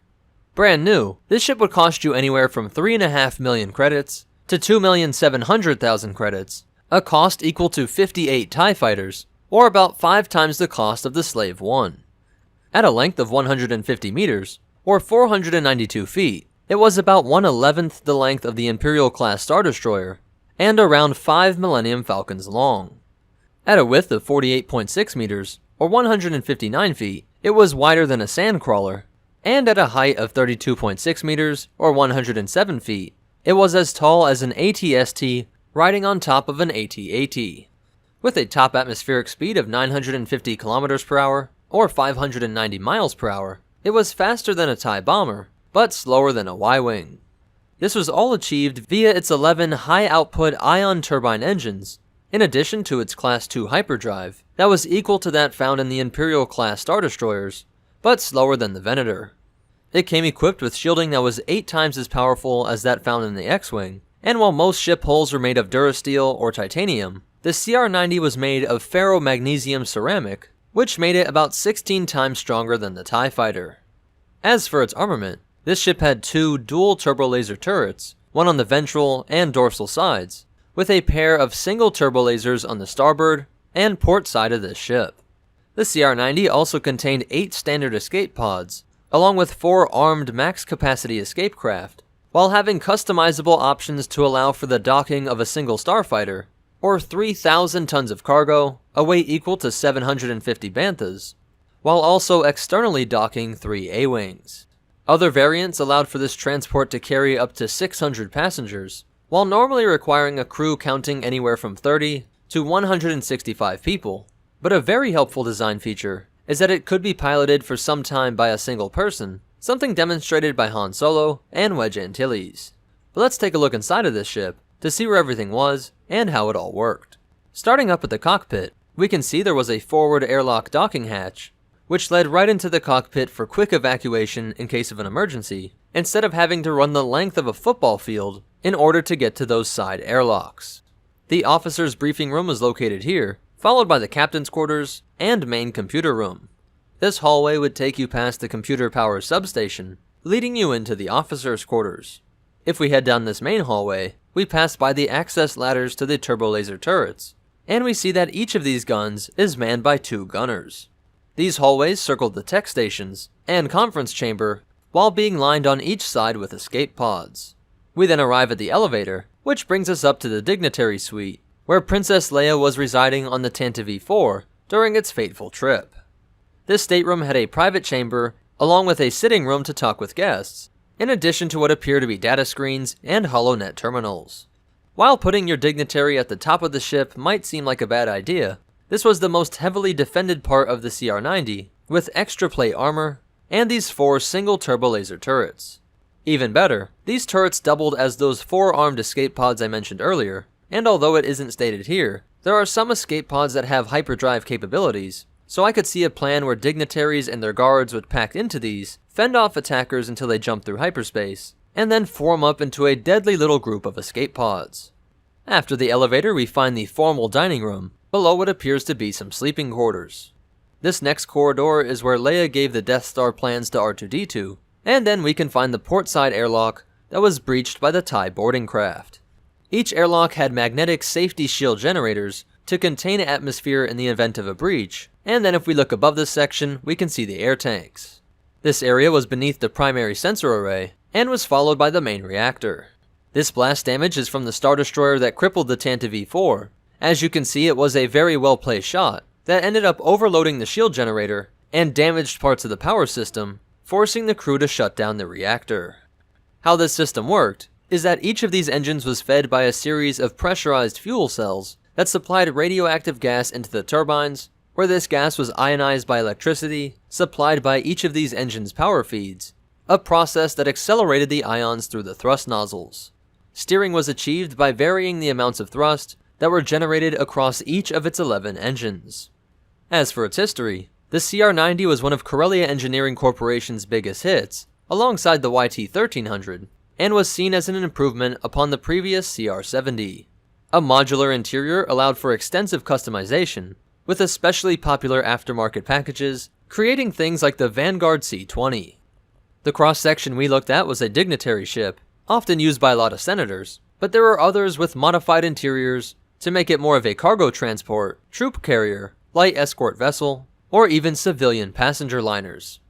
Brand new, this ship would cost you anywhere from 3.5 million credits to 2,700,000 credits, a cost equal to 58 TIE fighters, or about 5 times the cost of the Slave One. At a length of 150 meters, or 492 feet, it was about 1/11th the length of the Imperial-class Star Destroyer, and around 5 Millennium Falcons long. At a width of 48.6 meters, or 159 feet, it was wider than a sandcrawler, and at a height of 32.6 meters, or 107 feet, it was as tall as an AT-ST riding on top of an AT-AT. With a top atmospheric speed of 950 kilometers per hour, or 590 miles per hour, it was faster than a TIE bomber, but slower than a Y-Wing. This was all achieved via its 11 high-output ion turbine engines, in addition to its Class II hyperdrive, that was equal to that found in the Imperial-class Star Destroyers, but slower than the Venator. It came equipped with shielding that was 8 times as powerful as that found in the X-Wing, and while most ship hulls were made of durasteel or titanium, the CR-90 was made of ferromagnesium ceramic, which made it about 16 times stronger than the TIE Fighter. As for its armament, this ship had 2 dual turbolaser turrets, one on the ventral and dorsal sides, with a pair of single turbolasers on the starboard and port side of this ship. The CR-90 also contained 8 standard escape pods, along with 4 armed max-capacity escape craft, while having customizable options to allow for the docking of a single starfighter, or 3,000 tons of cargo, a weight equal to 750 banthas, while also externally docking 3 A-Wings. Other variants allowed for this transport to carry up to 600 passengers, while normally requiring a crew counting anywhere from 30 to 165 people. But a very helpful design feature is that it could be piloted for some time by a single person, something demonstrated by Han Solo and Wedge Antilles. But let's take a look inside of this ship to see where everything was and how it all worked. Starting up at the cockpit, we can see there was a forward airlock docking hatch, which led right into the cockpit for quick evacuation in case of an emergency, instead of having to run the length of a football field in order to get to those side airlocks. The officer's briefing room was located here, followed by the captain's quarters and main computer room. This hallway would take you past the computer power substation, leading you into the officer's quarters. If we head down this main hallway, we pass by the access ladders to the turbolaser turrets, and we see that each of these guns is manned by 2 gunners. These hallways circled the tech stations and conference chamber, while being lined on each side with escape pods. We then arrive at the elevator, which brings us up to the dignitary suite, where Princess Leia was residing on the Tantive 4 during its fateful trip. This stateroom had a private chamber, along with a sitting room to talk with guests, in addition to what appear to be data screens and HoloNet terminals. While putting your dignitary at the top of the ship might seem like a bad idea, this was the most heavily defended part of the CR-90, with extra plate armor, and these 4 single turbolaser turrets. Even better, these turrets doubled as those 4 armed escape pods I mentioned earlier, and although it isn't stated here, there are some escape pods that have hyperdrive capabilities, so I could see a plan where dignitaries and their guards would pack into these, fend off attackers until they jump through hyperspace, and then form up into a deadly little group of escape pods. After the elevator, we find the formal dining room, below what appears to be some sleeping quarters. This next corridor is where Leia gave the Death Star plans to R2-D2, and then we can find the portside airlock that was breached by the TIE boarding craft. Each airlock had magnetic safety shield generators to contain atmosphere in the event of a breach, and then if we look above this section, we can see the air tanks. This area was beneath the primary sensor array, and was followed by the main reactor. This blast damage is from the Star Destroyer that crippled the Tantive 4. As you can see, it was a very well placed shot that ended up overloading the shield generator and damaged parts of the power system, forcing the crew to shut down the reactor. How this system worked is that each of these engines was fed by a series of pressurized fuel cells that supplied radioactive gas into the turbines, where this gas was ionized by electricity supplied by each of these engines' power feeds, a process that accelerated the ions through the thrust nozzles. Steering was achieved by varying the amounts of thrust that were generated across each of its 11 engines. As for its history, the CR-90 was one of Corellia Engineering Corporation's biggest hits, alongside the YT-1300, and was seen as an improvement upon the previous CR-70. A modular interior allowed for extensive customization, with especially popular aftermarket packages, creating things like the Vanguard C-20. The cross-section we looked at was a dignitary ship, often used by a lot of senators, but there are others with modified interiors to make it more of a cargo transport, troop carrier, light escort vessel, or even civilian passenger liners.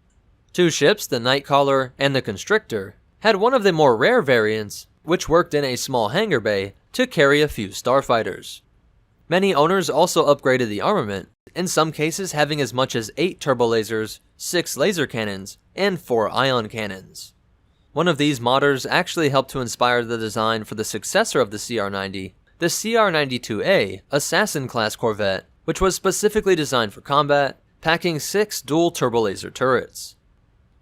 2 ships, the Nightcaller and the Constrictor, had one of the more rare variants, which worked in a small hangar bay to carry a few starfighters. Many owners also upgraded the armament, in some cases having as much as 8 turbolasers, 6 laser cannons, and 4 ion cannons. One of these modders actually helped to inspire the design for the successor of the CR-90, the CR-92A Assassin-class corvette, which was specifically designed for combat, packing 6 dual turbolaser turrets.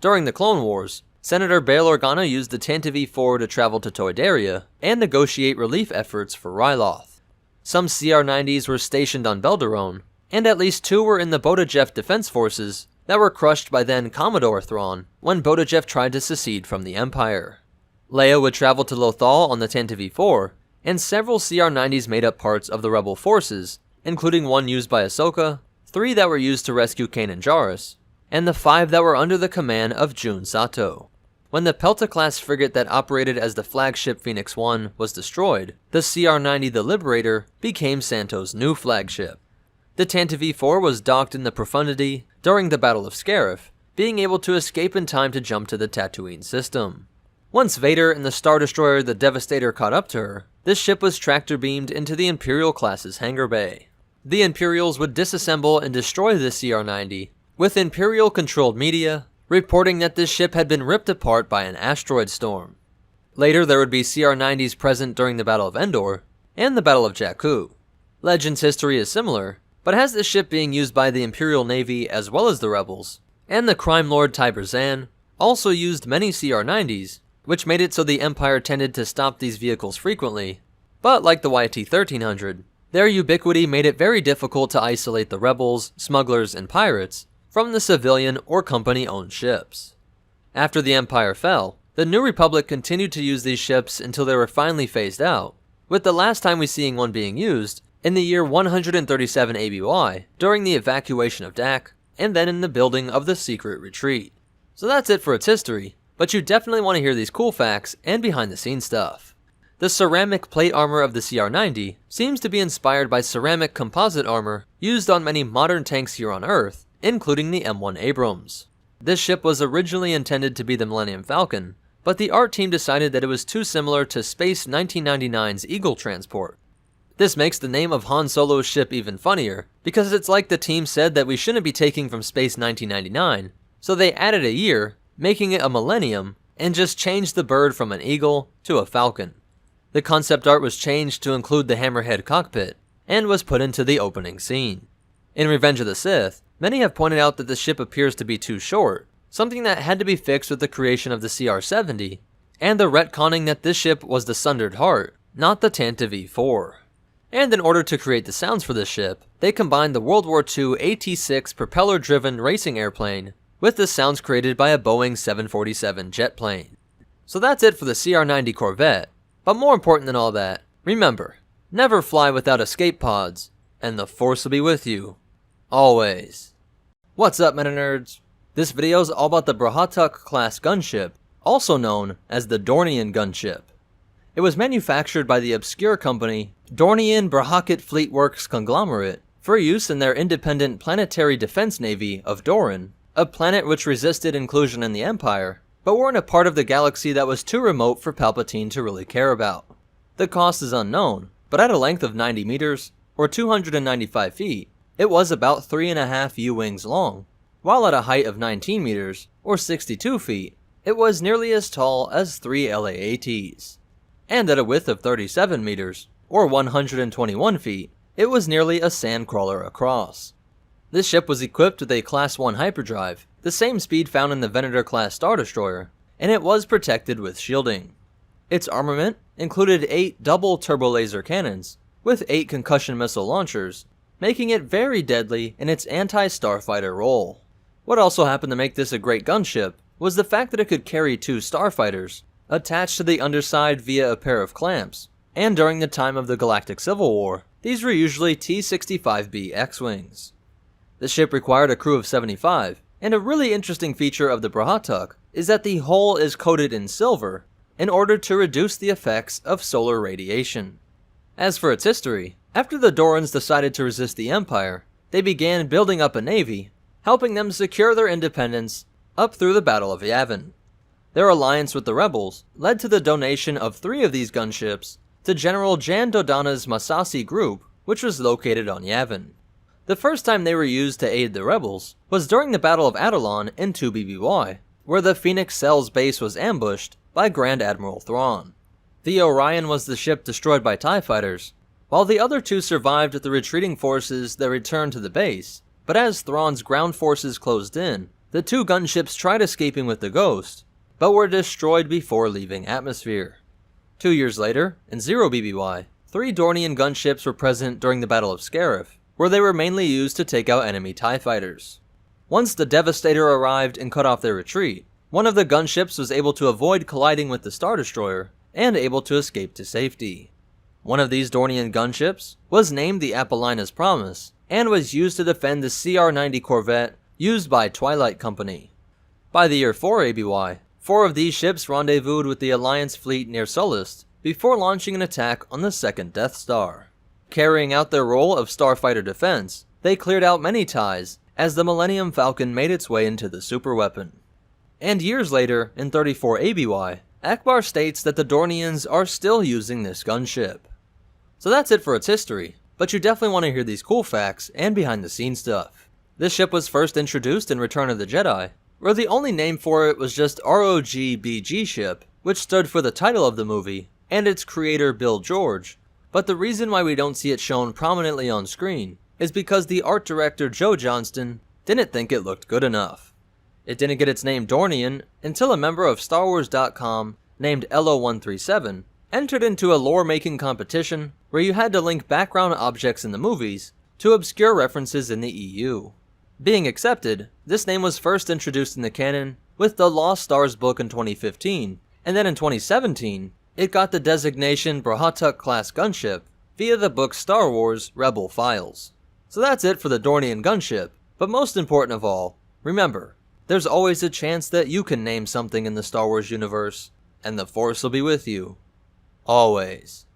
During the Clone Wars, Senator Bail Organa used the Tantive 4 to travel to Toydaria and negotiate relief efforts for Ryloth. Some CR-90s were stationed on Belderone, and at least 2 were in the Bota Jeff Defense Forces that were crushed by then Commodore Thrawn when Buttigieg tried to secede from the Empire. Leia would travel to Lothal on the Tantive V4, and several CR-90s made up parts of the Rebel forces, including one used by Ahsoka, 3 that were used to rescue Kanan Jarrus, and the 5 that were under the command of Jun Sato. When the Pelta-class frigate that operated as the flagship Phoenix 1 was destroyed, the CR-90 The Liberator became Santo's new flagship. The Tantive V4 was docked in the Profundity during the Battle of Scarif, being able to escape in time to jump to the Tatooine system. Once Vader and the Star Destroyer the Devastator caught up to her, this ship was tractor-beamed into the Imperial-class's hangar bay. The Imperials would disassemble and destroy the CR-90, with Imperial-controlled media reporting that this ship had been ripped apart by an asteroid storm. Later, there would be CR-90s present during the Battle of Endor and the Battle of Jakku. Legends history is similar, but has this ship being used by the Imperial Navy as well as the Rebels, and the crime lord Tiber Zan also used many CR-90s, which made it so the Empire tended to stop these vehicles frequently, but like the YT-1300, their ubiquity made it very difficult to isolate the rebels, smugglers, and pirates from the civilian or company-owned ships. After the Empire fell, the New Republic continued to use these ships until they were finally phased out, with the last time we seeing one being used in the year 137 ABY during the evacuation of Dak, and then in the building of the Secret Retreat. So that's it for its history, but you definitely want to hear these cool facts and behind-the-scenes stuff. The ceramic plate armor of the CR-90 seems to be inspired by ceramic composite armor used on many modern tanks here on Earth, including the M1 Abrams. This ship was originally intended to be the Millennium Falcon, but the art team decided that it was too similar to Space 1999's Eagle transport. This makes the name of Han Solo's ship even funnier, because it's like the team said that we shouldn't be taking from Space 1999, so they added a year, making it a millennium, and just changed the bird from an eagle to a falcon. The concept art was changed to include the hammerhead cockpit, and was put into the opening scene. In Revenge of the Sith, many have pointed out that the ship appears to be too short, something that had to be fixed with the creation of the CR-70, and the retconning that this ship was the Sundered Heart, not the Tantive V4. And in order to create the sounds for this ship, they combined the World War II AT-6 propeller-driven racing airplane with the sounds created by a Boeing 747 jet plane. So that's it for the CR-90 Corvette, but more important than all that, remember, never fly without escape pods, and the Force will be with you, always. What's up, MetaNerdz? This video is all about the Brahatuck class gunship, also known as the Dornian gunship. It was manufactured by the obscure company Dornian Brahakit Fleet Works Conglomerate for use in their independent planetary defense navy of Doran, a planet which resisted inclusion in the Empire, but weren't a part of the galaxy that was too remote for Palpatine to really care about. The cost is unknown, but at a length of 90 meters, or 295 feet, it was about 3.5 U-wings long, while at a height of 19 meters, or 62 feet, it was nearly as tall as 3 LAATs. And at a width of 37 meters, or 121 feet, it was nearly a sandcrawler across. This ship was equipped with a Class 1 hyperdrive, the same speed found in the Venator-class Star Destroyer, and it was protected with shielding. Its armament included 8 double turbolaser cannons, with 8 concussion missile launchers, making it very deadly in its anti-starfighter role. What also happened to make this a great gunship was the fact that it could carry 2 starfighters, attached to the underside via a pair of clamps, and during the time of the Galactic Civil War, these were usually T-65B X-Wings. The ship required a crew of 75, and a really interesting feature of the Brahatuck is that the hull is coated in silver in order to reduce the effects of solar radiation. As for its history, after the Dorans decided to resist the Empire, they began building up a navy, helping them secure their independence up through the Battle of Yavin. Their alliance with the rebels led to the donation of 3 of these gunships to General Jan Dodana's Masasi group, which was located on Yavin. The first time they were used to aid the rebels was during the Battle of Adelon in 2BBY, where the Phoenix Cells base was ambushed by Grand Admiral Thrawn. The Orion was the ship destroyed by TIE fighters, while the other 2 survived the retreating forces that returned to the base, but as Thrawn's ground forces closed in, the 2 gunships tried escaping with the Ghost, but were destroyed before leaving atmosphere. 2 years later, in 0BBY, 3 Dornian gunships were present during the Battle of Scarif, where they were mainly used to take out enemy TIE fighters. Once the Devastator arrived and cut off their retreat, one of the gunships was able to avoid colliding with the Star Destroyer and able to escape to safety. One of these Dornian gunships was named the Apollina's Promise and was used to defend the CR-90 corvette used by Twilight Company. By the year 4 ABY, 4 of these ships rendezvoused with the Alliance fleet near Sullust before launching an attack on the second Death Star. Carrying out their role of starfighter defense, they cleared out many ties as the Millennium Falcon made its way into the superweapon. And years later, in 34 ABY, Akbar states that the Dornians are still using this gunship. So that's it for its history, but you definitely want to hear these cool facts and behind the scenes stuff. This ship was first introduced in Return of the Jedi, where the only name for it was just ROG-BG ship, which stood for the title of the movie, and its creator Bill George, but the reason why we don't see it shown prominently on screen is because the art director Joe Johnston didn't think it looked good enough. It didn't get its name Dornian until a member of StarWars.com named Elo137 entered into a lore-making competition where you had to link background objects in the movies to obscure references in the EU. Being accepted, this name was first introduced in the canon with the Lost Stars book in 2015, and then in 2017, it got the designation Brahatuk-class gunship via the book Star Wars Rebel Files. So that's it for the Dornian gunship, but most important of all, remember, there's always a chance that you can name something in the Star Wars universe, and the Force will be with you. Always.